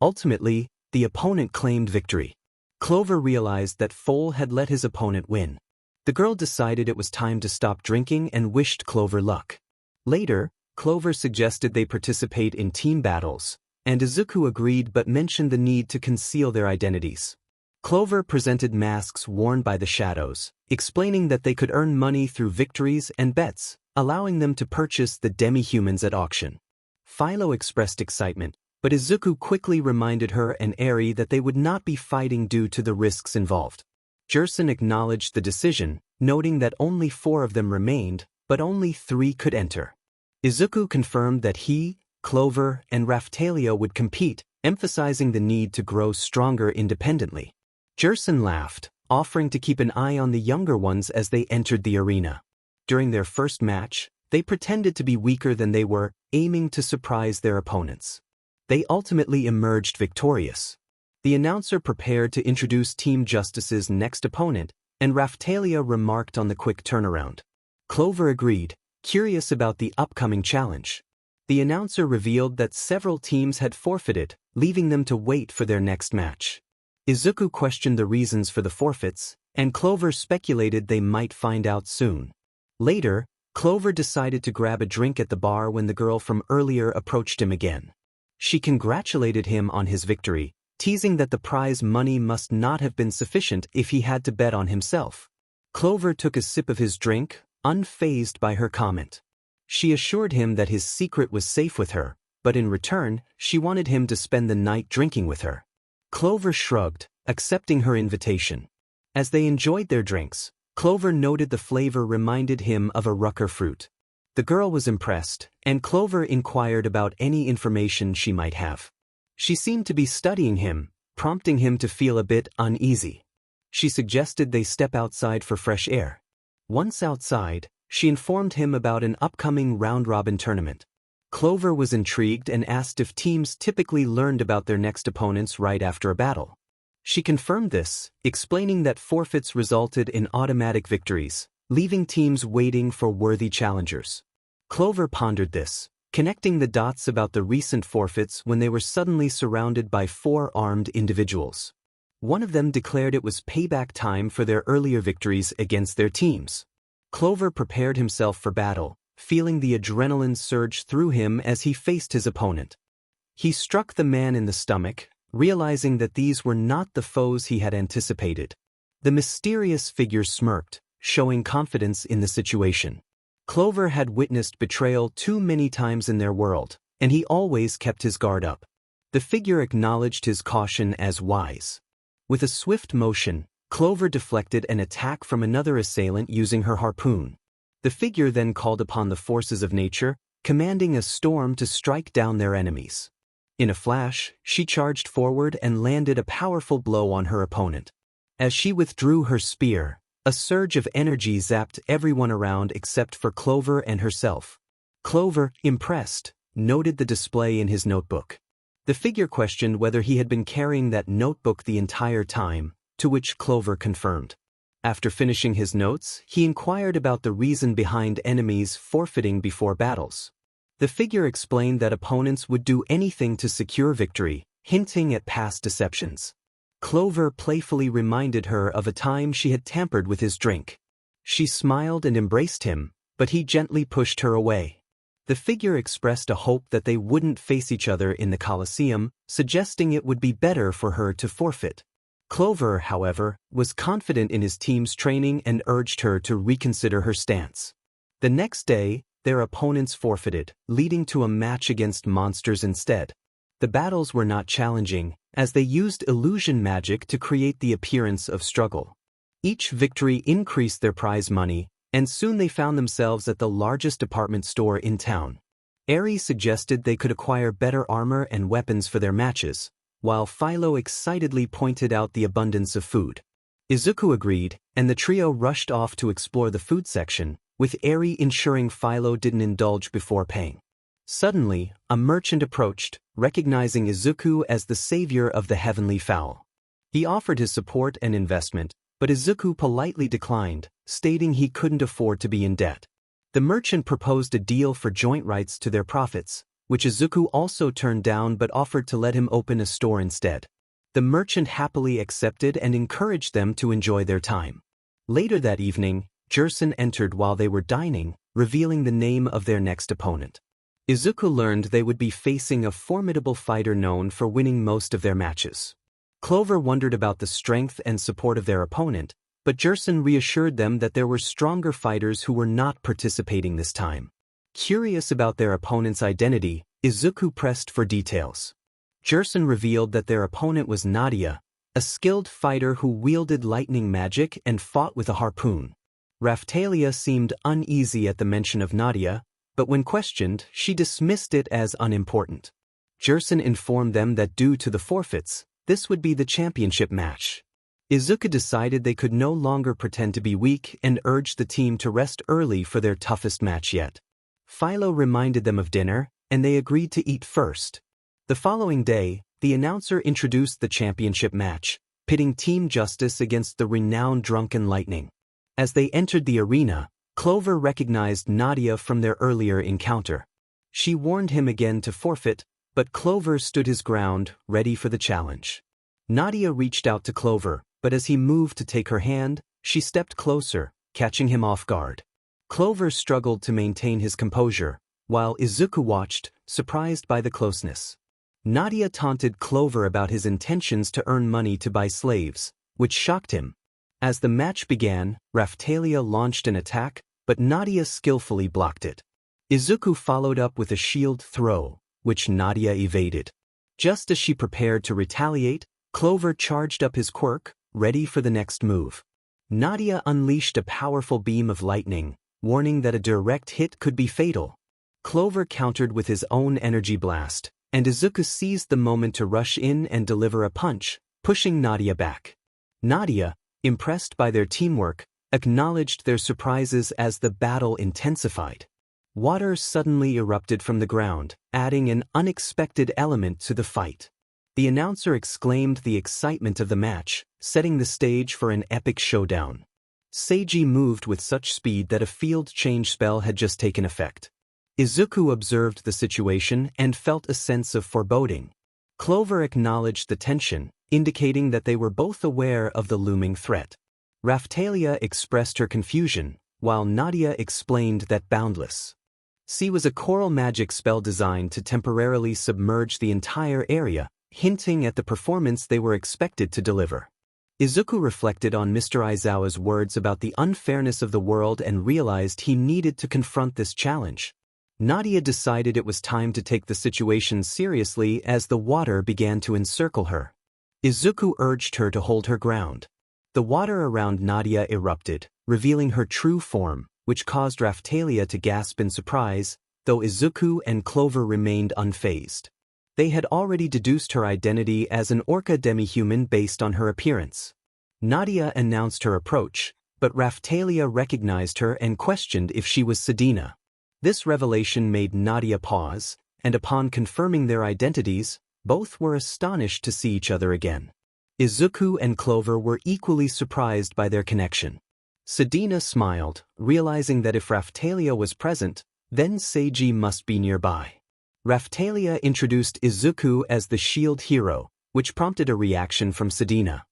ultimately, the opponent claimed victory. 𝐒𝐿 realized that Foal had let his opponent win. The girl decided it was time to stop drinking and wished 𝐒𝐿 luck. Later, 𝐒𝐿 suggested they participate in team battles, and Izuku agreed but mentioned the need to conceal their identities. 𝐒𝐿 presented masks worn by the shadows, explaining that they could earn money through victories and bets, allowing them to purchase the demi-humans at auction. Philo expressed excitement, but Izuku quickly reminded her and 𝐼𝐬 that they would not be fighting due to the risks involved. 𝐒𝐿 acknowledged the decision, noting that only 4 of them remained, but only 3 could enter. Izuku confirmed that he, 𝐒𝐿, and Raphtalia would compete, emphasizing the need to grow stronger independently. 𝐒𝐿 laughed, offering to keep an eye on the younger ones as they entered the arena. During their first match, they pretended to be weaker than they were, aiming to surprise their opponents. They ultimately emerged victorious. The announcer prepared to introduce Team Justice's next opponent, and Raphtalia remarked on the quick turnaround. 𝐒𝐿 agreed, curious about the upcoming challenge. The announcer revealed that several teams had forfeited, leaving them to wait for their next match. Izuku questioned the reasons for the forfeits, and Clover speculated they might find out soon. Later, Clover decided to grab a drink at the bar when the girl from earlier approached him again. She congratulated him on his victory, teasing that the prize money must not have been sufficient if he had to bet on himself. Clover took a sip of his drink, unfazed by her comment. She assured him that his secret was safe with her, but in return, she wanted him to spend the night drinking with her. Clover shrugged, accepting her invitation. As they enjoyed their drinks, Clover noted the flavor reminded him of a rucker fruit. The girl was impressed, and Clover inquired about any information she might have. She seemed to be studying him, prompting him to feel a bit uneasy. She suggested they step outside for fresh air. Once outside, she informed him about an upcoming round-robin tournament. Clover was intrigued and asked if teams typically learned about their next opponents right after a battle. She confirmed this, explaining that forfeits resulted in automatic victories, leaving teams waiting for worthy challengers. Clover pondered this, connecting the dots about the recent forfeits when they were suddenly surrounded by 4 armed individuals. One of them declared it was payback time for their earlier victories against their teams. Clover prepared himself for battle, feeling the adrenaline surge through him as he faced his opponent. He struck the man in the stomach, realizing that these were not the foes he had anticipated. The mysterious figure smirked, showing confidence in the situation. Clover had witnessed betrayal too many times in their world, and he always kept his guard up. The figure acknowledged his caution as wise. With a swift motion, Clover deflected an attack from another assailant using her harpoon. The figure then called upon the forces of nature, commanding a storm to strike down their enemies. In a flash, she charged forward and landed a powerful blow on her opponent. As she withdrew her spear, a surge of energy zapped everyone around except for Clover and herself. Clover, impressed, noted the display in his notebook. The figure questioned whether he had been carrying that notebook the entire time, to which Clover confirmed. After finishing his notes, he inquired about the reason behind enemies forfeiting before battles. The figure explained that opponents would do anything to secure victory, hinting at past deceptions. Clover playfully reminded her of a time she had tampered with his drink. She smiled and embraced him, but he gently pushed her away. The figure expressed a hope that they wouldn't face each other in the Colosseum, suggesting it would be better for her to forfeit. Clover, however, was confident in his team's training and urged her to reconsider her stance. The next day, their opponents forfeited, leading to a match against monsters instead. The battles were not challenging, as they used illusion magic to create the appearance of struggle. Each victory increased their prize money, and soon they found themselves at the largest department store in town. 𝐼𝐬 suggested they could acquire better armor and weapons for their matches, while Philo excitedly pointed out the abundance of food. Izuku agreed, and the trio rushed off to explore the food section, with 𝐼𝐬 ensuring Philo didn't indulge before paying. Suddenly, a merchant approached, recognizing Izuku as the savior of the heavenly fowl. He offered his support and investment, but Izuku politely declined, stating he couldn't afford to be in debt. The merchant proposed a deal for joint rights to their profits, which Izuku also turned down but offered to let him open a store instead. The merchant happily accepted and encouraged them to enjoy their time. Later that evening, 𝐒ℏ entered while they were dining, revealing the name of their next opponent. Izuku learned they would be facing a formidable fighter known for winning most of their matches. Clover wondered about the strength and support of their opponent, but 𝐒ℏ reassured them that there were stronger fighters who were not participating this time. Curious about their opponent's identity, Izuku pressed for details. 𝐒ℏ revealed that their opponent was Nadia, a skilled fighter who wielded lightning magic and fought with a harpoon. Raphtalia seemed uneasy at the mention of Nadia, but when questioned, she dismissed it as unimportant. 𝐒ℏ informed them that due to the forfeits, this would be the championship match. Izuku decided they could no longer pretend to be weak and urged the team to rest early for their toughest match yet. Philo reminded them of dinner, and they agreed to eat first. The following day, the announcer introduced the championship match, pitting Team Justice against the renowned Drunken Lightning. As they entered the arena, Clover recognized Nadia from their earlier encounter. She warned him again to forfeit, but Clover stood his ground, ready for the challenge. Nadia reached out to Clover, but as he moved to take her hand, she stepped closer, catching him off guard. Clover struggled to maintain his composure, while Izuku watched, surprised by the closeness. Nadia taunted Clover about his intentions to earn money to buy slaves, which shocked him. As the match began, Raphtalia launched an attack, but Nadia skillfully blocked it. Izuku followed up with a shield throw, which Nadia evaded. Just as she prepared to retaliate, Clover charged up his quirk, ready for the next move. Nadia unleashed a powerful beam of lightning, warning that a direct hit could be fatal. Clover countered with his own energy blast, and Izuku seized the moment to rush in and deliver a punch, pushing Nadia back. Nadia, impressed by their teamwork, acknowledged their surprises as the battle intensified. Water suddenly erupted from the ground, adding an unexpected element to the fight. The announcer exclaimed the excitement of the match, setting the stage for an epic showdown. Seiji moved with such speed that a field change spell had just taken effect. Izuku observed the situation and felt a sense of foreboding. Clover acknowledged the tension, indicating that they were both aware of the looming threat. Raphtalia expressed her confusion, while Nadia explained that Boundless Sea was a coral magic spell designed to temporarily submerge the entire area, hinting at the performance they were expected to deliver. Izuku reflected on Mr. Aizawa's words about the unfairness of the world and realized he needed to confront this challenge. Nadia decided it was time to take the situation seriously as the water began to encircle her. Izuku urged her to hold her ground. The water around Nadia erupted, revealing her true form, which caused Raphtalia to gasp in surprise, though Izuku and Clover remained unfazed. They had already deduced her identity as an orca demi-human based on her appearance. Nadia announced her approach, but Raphtalia recognized her and questioned if she was Sedina. This revelation made Nadia pause, and upon confirming their identities, both were astonished to see each other again. Izuku and Clover were equally surprised by their connection. Sedina smiled, realizing that if Raphtalia was present, then Seiji must be nearby. Raphtalia introduced Izuku as the shield hero, which prompted a reaction from Sedina.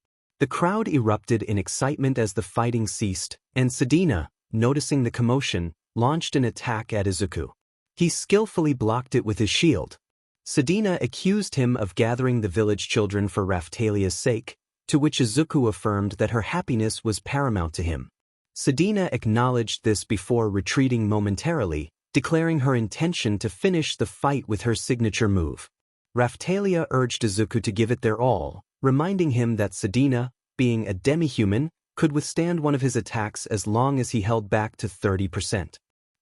The crowd erupted in excitement as the fighting ceased, and Sedina, noticing the commotion, launched an attack at Izuku. He skillfully blocked it with his shield. Sedina accused him of gathering the village children for Raphtalia's sake, to which Izuku affirmed that her happiness was paramount to him. Sedina acknowledged this before retreating momentarily, declaring her intention to finish the fight with her signature move. Raphtalia urged Izuku to give it their all, reminding him that Sedina, being a demi-human, could withstand one of his attacks as long as he held back to 30%.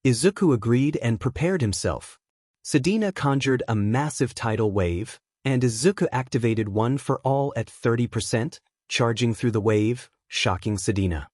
Izuku agreed and prepared himself. Sedina conjured a massive tidal wave, and Izuku activated One for All at 30%, charging through the wave, shocking Sedina.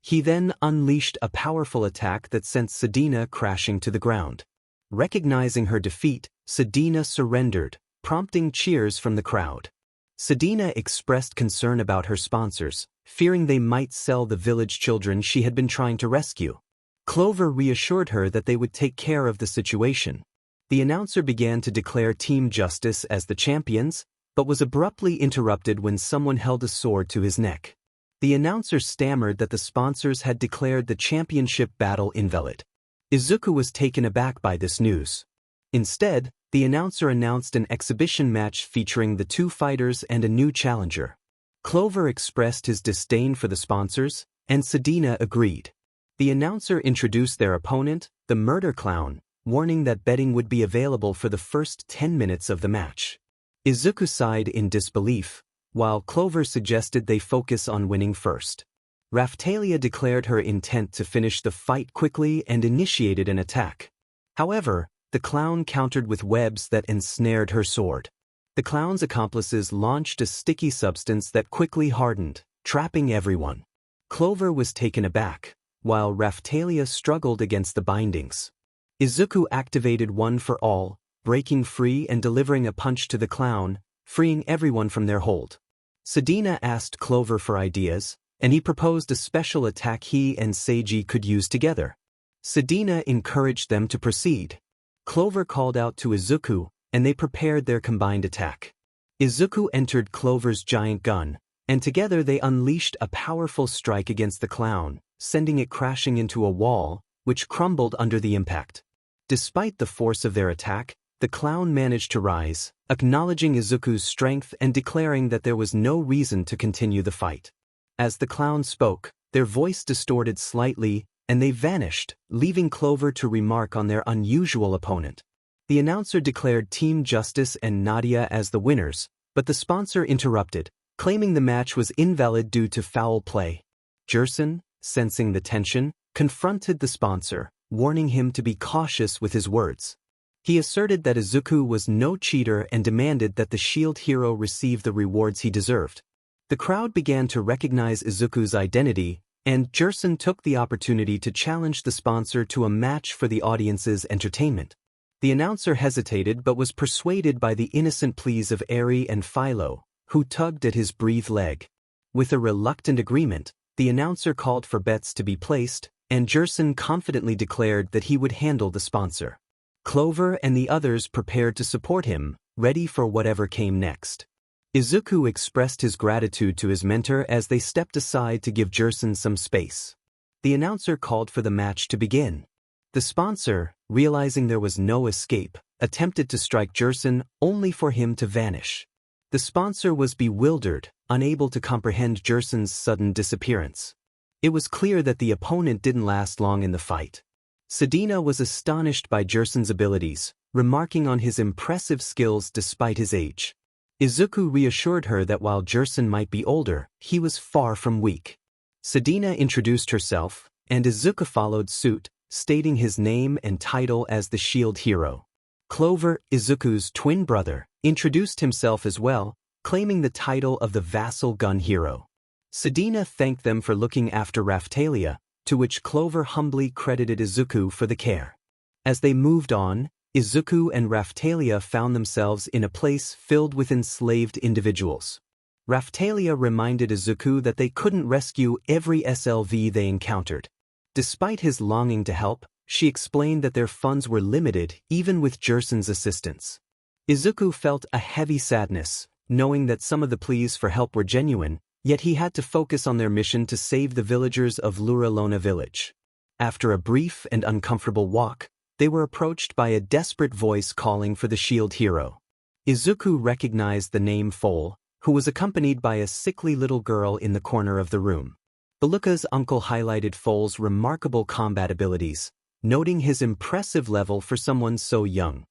He then unleashed a powerful attack that sent Sedina crashing to the ground. Recognizing her defeat, Sedina surrendered, prompting cheers from the crowd. Sedina expressed concern about her sponsors, fearing they might sell the village children she had been trying to rescue. Clover reassured her that they would take care of the situation. The announcer began to declare Team Justice as the champions, but was abruptly interrupted when someone held a sword to his neck. The announcer stammered that the sponsors had declared the championship battle invalid. Izuku was taken aback by this news. Instead, the announcer announced an exhibition match featuring the two fighters and a new challenger. Clover expressed his disdain for the sponsors, and Sedina agreed. The announcer introduced their opponent, the Murder Clown, warning that betting would be available for the first 10 minutes of the match. Izuku sighed in disbelief, while Clover suggested they focus on winning first. Raphtalia declared her intent to finish the fight quickly and initiated an attack. However, the clown countered with webs that ensnared her sword. The clown's accomplices launched a sticky substance that quickly hardened, trapping everyone. Clover was taken aback, while Raphtalia struggled against the bindings. Izuku activated One for All, breaking free and delivering a punch to the clown, freeing everyone from their hold. Sedina asked Clover for ideas, and he proposed a special attack he and Seiji could use together. Sedina encouraged them to proceed. Clover called out to Izuku, and they prepared their combined attack. Izuku entered Clover's giant gun, and together they unleashed a powerful strike against the clown, sending it crashing into a wall, which crumbled under the impact. Despite the force of their attack, the clown managed to rise, acknowledging Izuku's strength and declaring that there was no reason to continue the fight. As the clown spoke, their voice distorted slightly, and they vanished, leaving Clover to remark on their unusual opponent. The announcer declared Team Justice and Nadia as the winners, but the sponsor interrupted, claiming the match was invalid due to foul play. 𝐒𝐻, sensing the tension, confronted the sponsor, warning him to be cautious with his words. He asserted that Izuku was no cheater and demanded that the Shield Hero receive the rewards he deserved. The crowd began to recognize Izuku's identity, and 𝐒𝐻 took the opportunity to challenge the sponsor to a match for the audience's entertainment. The announcer hesitated but was persuaded by the innocent pleas of 𝐼𝐬 and Philo, who tugged at his breathed leg. With a reluctant agreement, the announcer called for bets to be placed, and 𝐒𝐻 confidently declared that he would handle the sponsor. Clover and the others prepared to support him, ready for whatever came next. Izuku expressed his gratitude to his mentor as they stepped aside to give 𝐒𝐻 some space. The announcer called for the match to begin. The sponsor, realizing there was no escape, attempted to strike 𝐒𝐻 only for him to vanish. The sponsor was bewildered, unable to comprehend 𝐒𝐻's sudden disappearance. It was clear that the opponent didn't last long in the fight. 𝐮𝐷ina was astonished by 𝐒𝐻's abilities, remarking on his impressive skills despite his age. Izuku reassured her that while 𝐒𝐻 might be older, he was far from weak. 𝐮𝐷ina introduced herself, and Izuku followed suit, stating his name and title as the Shield Hero. Clover, Izuku's twin brother, introduced himself as well, claiming the title of the Vassal Gun Hero. 𝐮𝐷ina thanked them for looking after Raphtalia, to which Clover humbly credited Izuku for the care. As they moved on, Izuku and Raphtalia found themselves in a place filled with enslaved individuals. Raphtalia reminded Izuku that they couldn't rescue every SLV they encountered. Despite his longing to help, she explained that their funds were limited even with 𝐒𝐻's assistance. Izuku felt a heavy sadness, knowing that some of the pleas for help were genuine, yet he had to focus on their mission to save the villagers of 𝐼𝐬 village. After a brief and uncomfortable walk, they were approached by a desperate voice calling for the Shield Hero. Izuku recognized the name Foal, who was accompanied by a sickly little girl in the corner of the room. Beluka's uncle highlighted Foal's remarkable combat abilities, noting his impressive level for someone so young.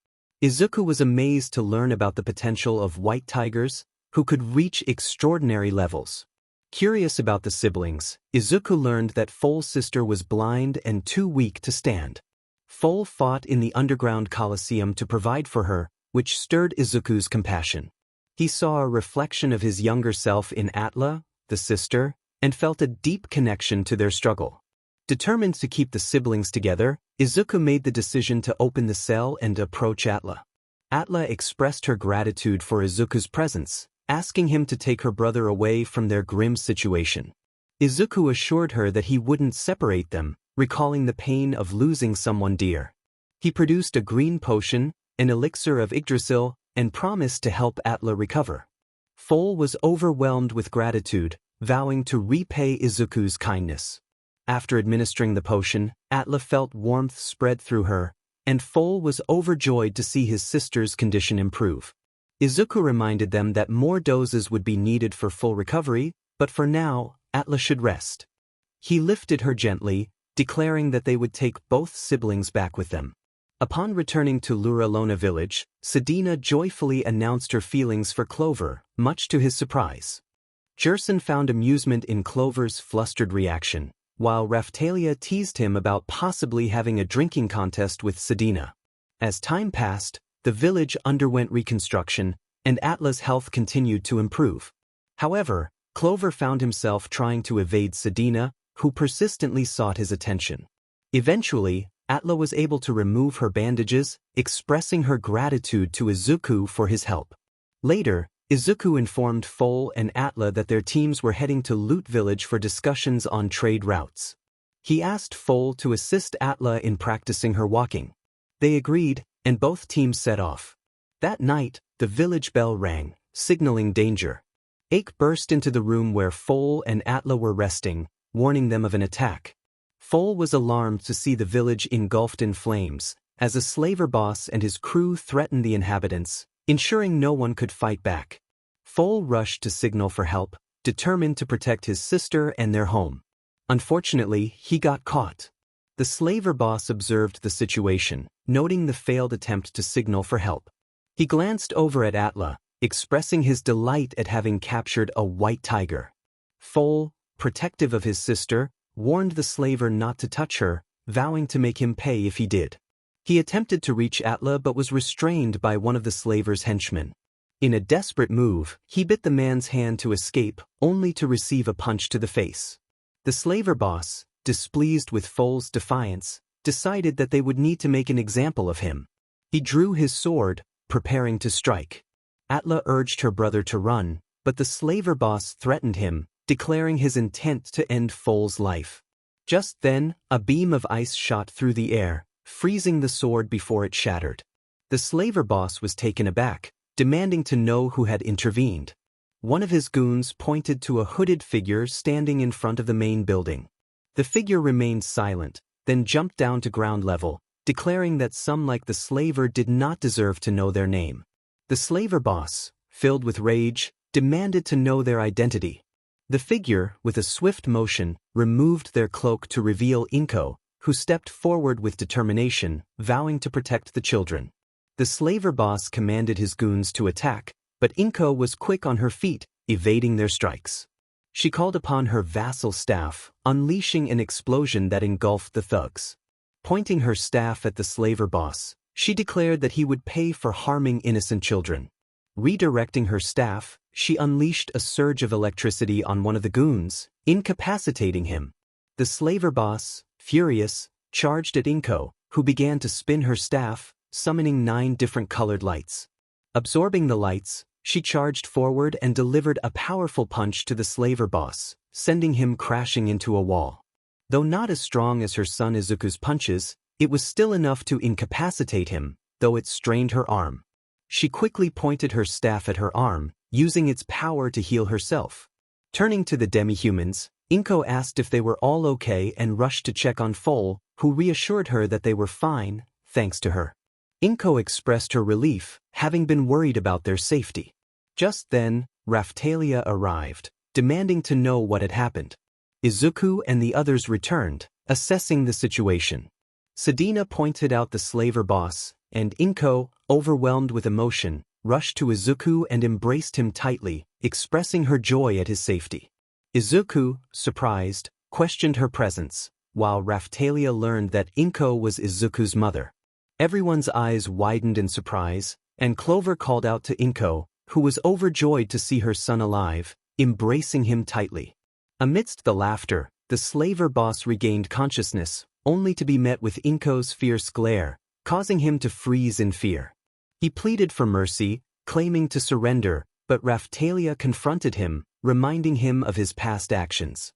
Izuku was amazed to learn about the potential of white tigers, who could reach extraordinary levels. Curious about the siblings, Izuku learned that Foal's sister was blind and too weak to stand. Foal fought in the underground coliseum to provide for her, which stirred Izuku's compassion. He saw a reflection of his younger self in 𝐼𝐬, the sister, and felt a deep connection to their struggle. Determined to keep the siblings together, Izuku made the decision to open the cell and approach 𝐼𝐬. 𝐼𝐬 expressed her gratitude for Izuku's presence, asking him to take her brother away from their grim situation. Izuku assured her that he wouldn't separate them, recalling the pain of losing someone dear. He produced a green potion, an elixir of Yggdrasil, and promised to help 𝐼𝐬 recover. Foal was overwhelmed with gratitude, vowing to repay Izuku's kindness. After administering the potion, 𝐼𝐬 felt warmth spread through her, and Foal was overjoyed to see his sister's condition improve. Izuku reminded them that more doses would be needed for full recovery, but for now, 𝐼𝐬 should rest. He lifted her gently, declaring that they would take both siblings back with them. Upon returning to 𝐼𝐬 village, 𝐮𝐷ina joyfully announced her feelings for Clover, much to his surprise. 𝐒𝐻 found amusement in Clover's flustered reaction, while Raphtalia teased him about possibly having a drinking contest with 𝐮𝐷ina. As time passed, the village underwent reconstruction, and 𝐼𝐬's health continued to improve. However, Clover found himself trying to evade 𝐮𝐷ina, who persistently sought his attention. Eventually, 𝐼𝐬 was able to remove her bandages, expressing her gratitude to Izuku for his help. Later, Izuku informed Foal and 𝐼𝐬 that their teams were heading to Loot Village for discussions on trade routes. He asked Foal to assist 𝐼𝐬 in practicing her walking. They agreed, and both teams set off. That night, the village bell rang, signaling danger. 𝐒𝐬 burst into the room where Foal and 𝐒𝐬 were resting, warning them of an attack. Foal was alarmed to see the village engulfed in flames, as a slaver boss and his crew threatened the inhabitants, ensuring no one could fight back. Foal rushed to signal for help, determined to protect his sister and their home. Unfortunately, he got caught. The slaver boss observed the situation, noting the failed attempt to signal for help. He glanced over at 𝐒𝐬, expressing his delight at having captured a white tiger. Foal, protective of his sister, warned the slaver not to touch her, vowing to make him pay if he did. He attempted to reach 𝐒𝐬 but was restrained by one of the slaver's henchmen. In a desperate move, he bit the man's hand to escape, only to receive a punch to the face. The slaver boss, displeased with Foal's defiance, decided that they would need to make an example of him. He drew his sword, preparing to strike. 𝐒𝐬 urged her brother to run, but the slaver boss threatened him, declaring his intent to end Foal's life. Just then, a beam of ice shot through the air, freezing the sword before it shattered. The slaver boss was taken aback, demanding to know who had intervened. One of his goons pointed to a hooded figure standing in front of the main building. The figure remained silent, then jumped down to ground level, declaring that some like the slaver did not deserve to know their name. The slaver boss, filled with rage, demanded to know their identity. The figure, with a swift motion, removed their cloak to reveal 𝐒𝐮𝐬, who stepped forward with determination, vowing to protect the children. The slaver boss commanded his goons to attack, but 𝐒𝐮𝐬 was quick on her feet, evading their strikes. She called upon her vassal staff, unleashing an explosion that engulfed the thugs. Pointing her staff at the slaver boss, she declared that he would pay for harming innocent children. Redirecting her staff, she unleashed a surge of electricity on one of the goons, incapacitating him. The slaver boss, furious, charged at 𝐒𝐮𝐬, who began to spin her staff, summoning 9 different colored lights. Absorbing the lights, she charged forward and delivered a powerful punch to the slaver boss, sending him crashing into a wall. Though not as strong as her son Izuku's punches, it was still enough to incapacitate him, though it strained her arm. She quickly pointed her staff at her arm, using its power to heal herself. Turning to the demi-humans, 𝐒𝐮𝐬 asked if they were all okay and rushed to check on Foal, who reassured her that they were fine, thanks to her. 𝐒𝐮𝐬 expressed her relief, having been worried about their safety. Just then, Raphtalia arrived, demanding to know what had happened. Izuku and the others returned, assessing the situation. Sadina pointed out the slaver boss, and 𝐒𝐮𝐬, overwhelmed with emotion, rushed to Izuku and embraced him tightly, expressing her joy at his safety. Izuku, surprised, questioned her presence, while Raphtalia learned that 𝐒𝐮𝐬 was Izuku's mother. Everyone's eyes widened in surprise, and Clover called out to 𝐒𝐮𝐬, who was overjoyed to see her son alive, embracing him tightly. Amidst the laughter, the slaver boss regained consciousness, only to be met with 𝐒𝐮𝐬's fierce glare, causing him to freeze in fear. He pleaded for mercy, claiming to surrender, but Raphtalia confronted him, reminding him of his past actions.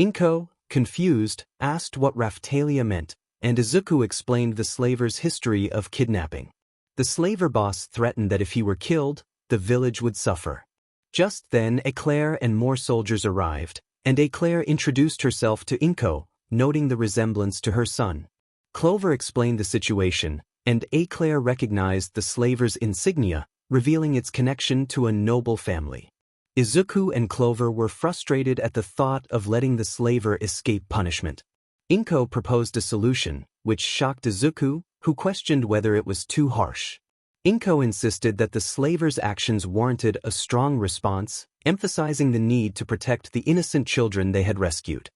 𝐒𝐮𝐬, confused, asked what Raphtalia meant, and Izuku explained the slaver's history of kidnapping. The slaver boss threatened that if he were killed, the village would suffer. Just then 𝐒𝐬 and more soldiers arrived, and 𝐒𝐬 introduced herself to 𝐒𝐮𝐬, noting the resemblance to her son. Clover explained the situation, and 𝐒𝐬 recognized the slaver's insignia, revealing its connection to a noble family. Izuku and Clover were frustrated at the thought of letting the slaver escape punishment. 𝐒𝐮𝐬 proposed a solution, which shocked Izuku, who questioned whether it was too harsh. 𝐒𝐮𝐬 insisted that the slaver's actions warranted a strong response, emphasizing the need to protect the innocent children they had rescued.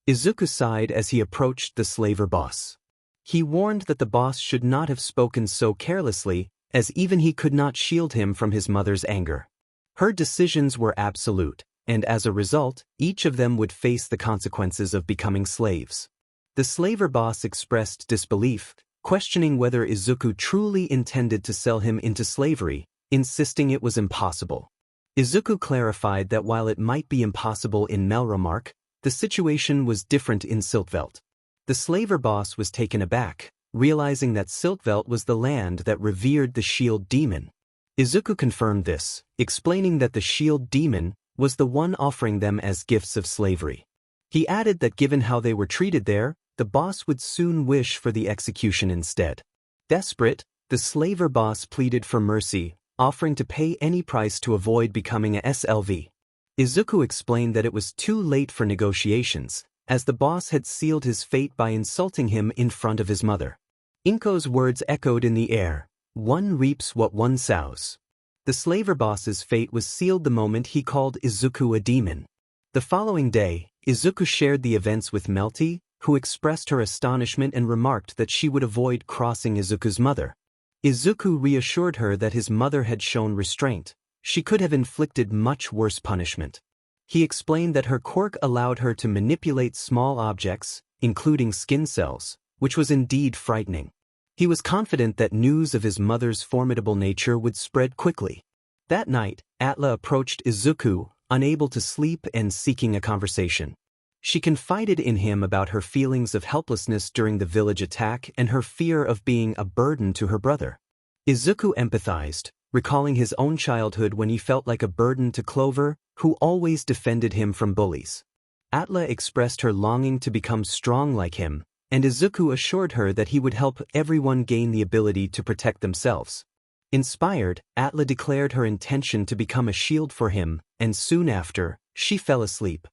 Izuku sighed as he approached the slaver boss. He warned that the boss should not have spoken so carelessly, as even he could not shield him from his mother's anger. Her decisions were absolute, and as a result, each of them would face the consequences of becoming slaves. The slaver boss expressed disbelief, questioning whether Izuku truly intended to sell him into slavery, insisting it was impossible. Izuku clarified that while it might be impossible in Melromark, the situation was different in 𝐒𝐮𝐬. The slaver boss was taken aback, realizing that 𝐒𝐮𝐬 was the land that revered the shield demon. Izuku confirmed this, explaining that the shield demon was the one offering them as gifts of slavery. He added that given how they were treated there, the boss would soon wish for the execution instead. Desperate, the slaver boss pleaded for mercy, offering to pay any price to avoid becoming a SLV. Izuku explained that it was too late for negotiations, as the boss had sealed his fate by insulting him in front of his mother. Inko's words echoed in the air, "One reaps what one sows." The slaver boss's fate was sealed the moment he called Izuku a demon. The following day, Izuku shared the events with Melty, who expressed her astonishment and remarked that she would avoid crossing Izuku's mother. Izuku reassured her that his mother had shown restraint. She could have inflicted much worse punishment. He explained that her quirk allowed her to manipulate small objects, including skin cells, which was indeed frightening. He was confident that news of his mother's formidable nature would spread quickly. That night, Atla approached Izuku, unable to sleep and seeking a conversation. She confided in him about her feelings of helplessness during the village attack and her fear of being a burden to her brother. Izuku empathized, recalling his own childhood when he felt like a burden to Clover, who always defended him from bullies. Atla expressed her longing to become strong like him, and Izuku assured her that he would help everyone gain the ability to protect themselves. Inspired, Atla declared her intention to become a shield for him, and soon after, she fell asleep.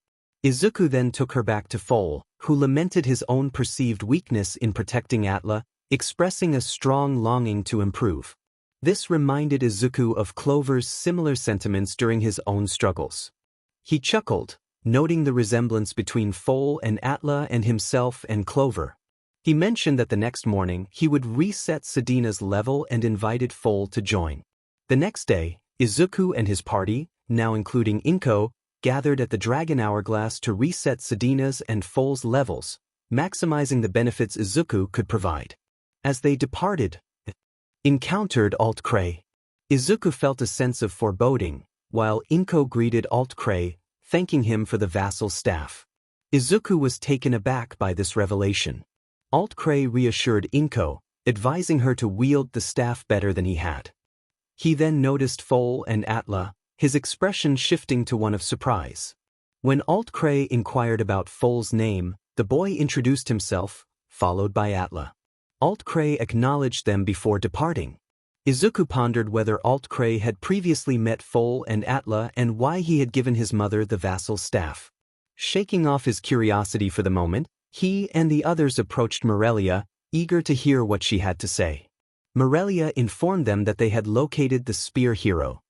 Izuku then took her back to Foal, who lamented his own perceived weakness in protecting Atla, expressing a strong longing to improve. This reminded Izuku of Clover's similar sentiments during his own struggles. He chuckled, noting the resemblance between Foal and Atla and himself and Clover. He mentioned that the next morning he would reset Sedina's level and invited Foal to join. The next day, Izuku and his party, now including Inko, gathered at the Dragon Hourglass to reset Sedina's and Foal's levels, maximizing the benefits Izuku could provide. As they departed, encountered 𝐒𝐻𝐬. Izuku felt a sense of foreboding, while Inko greeted 𝐒𝐻𝐬, thanking him for the vassal staff. Izuku was taken aback by this revelation. 𝐒𝐻𝐬 reassured Inko, advising her to wield the staff better than he had. He then noticed Foal and Atla, his expression shifting to one of surprise. When 𝐒𝐻𝐬 inquired about Foal's name, the boy introduced himself, followed by Atla. 𝐒𝐻𝐬 acknowledged them before departing. Izuku pondered whether 𝐒𝐻𝐬 had previously met Foal and Atla and why he had given his mother the vassal staff. Shaking off his curiosity for the moment, he and the others approached Morelia, eager to hear what she had to say. Morelia informed them that they had located the spear hero,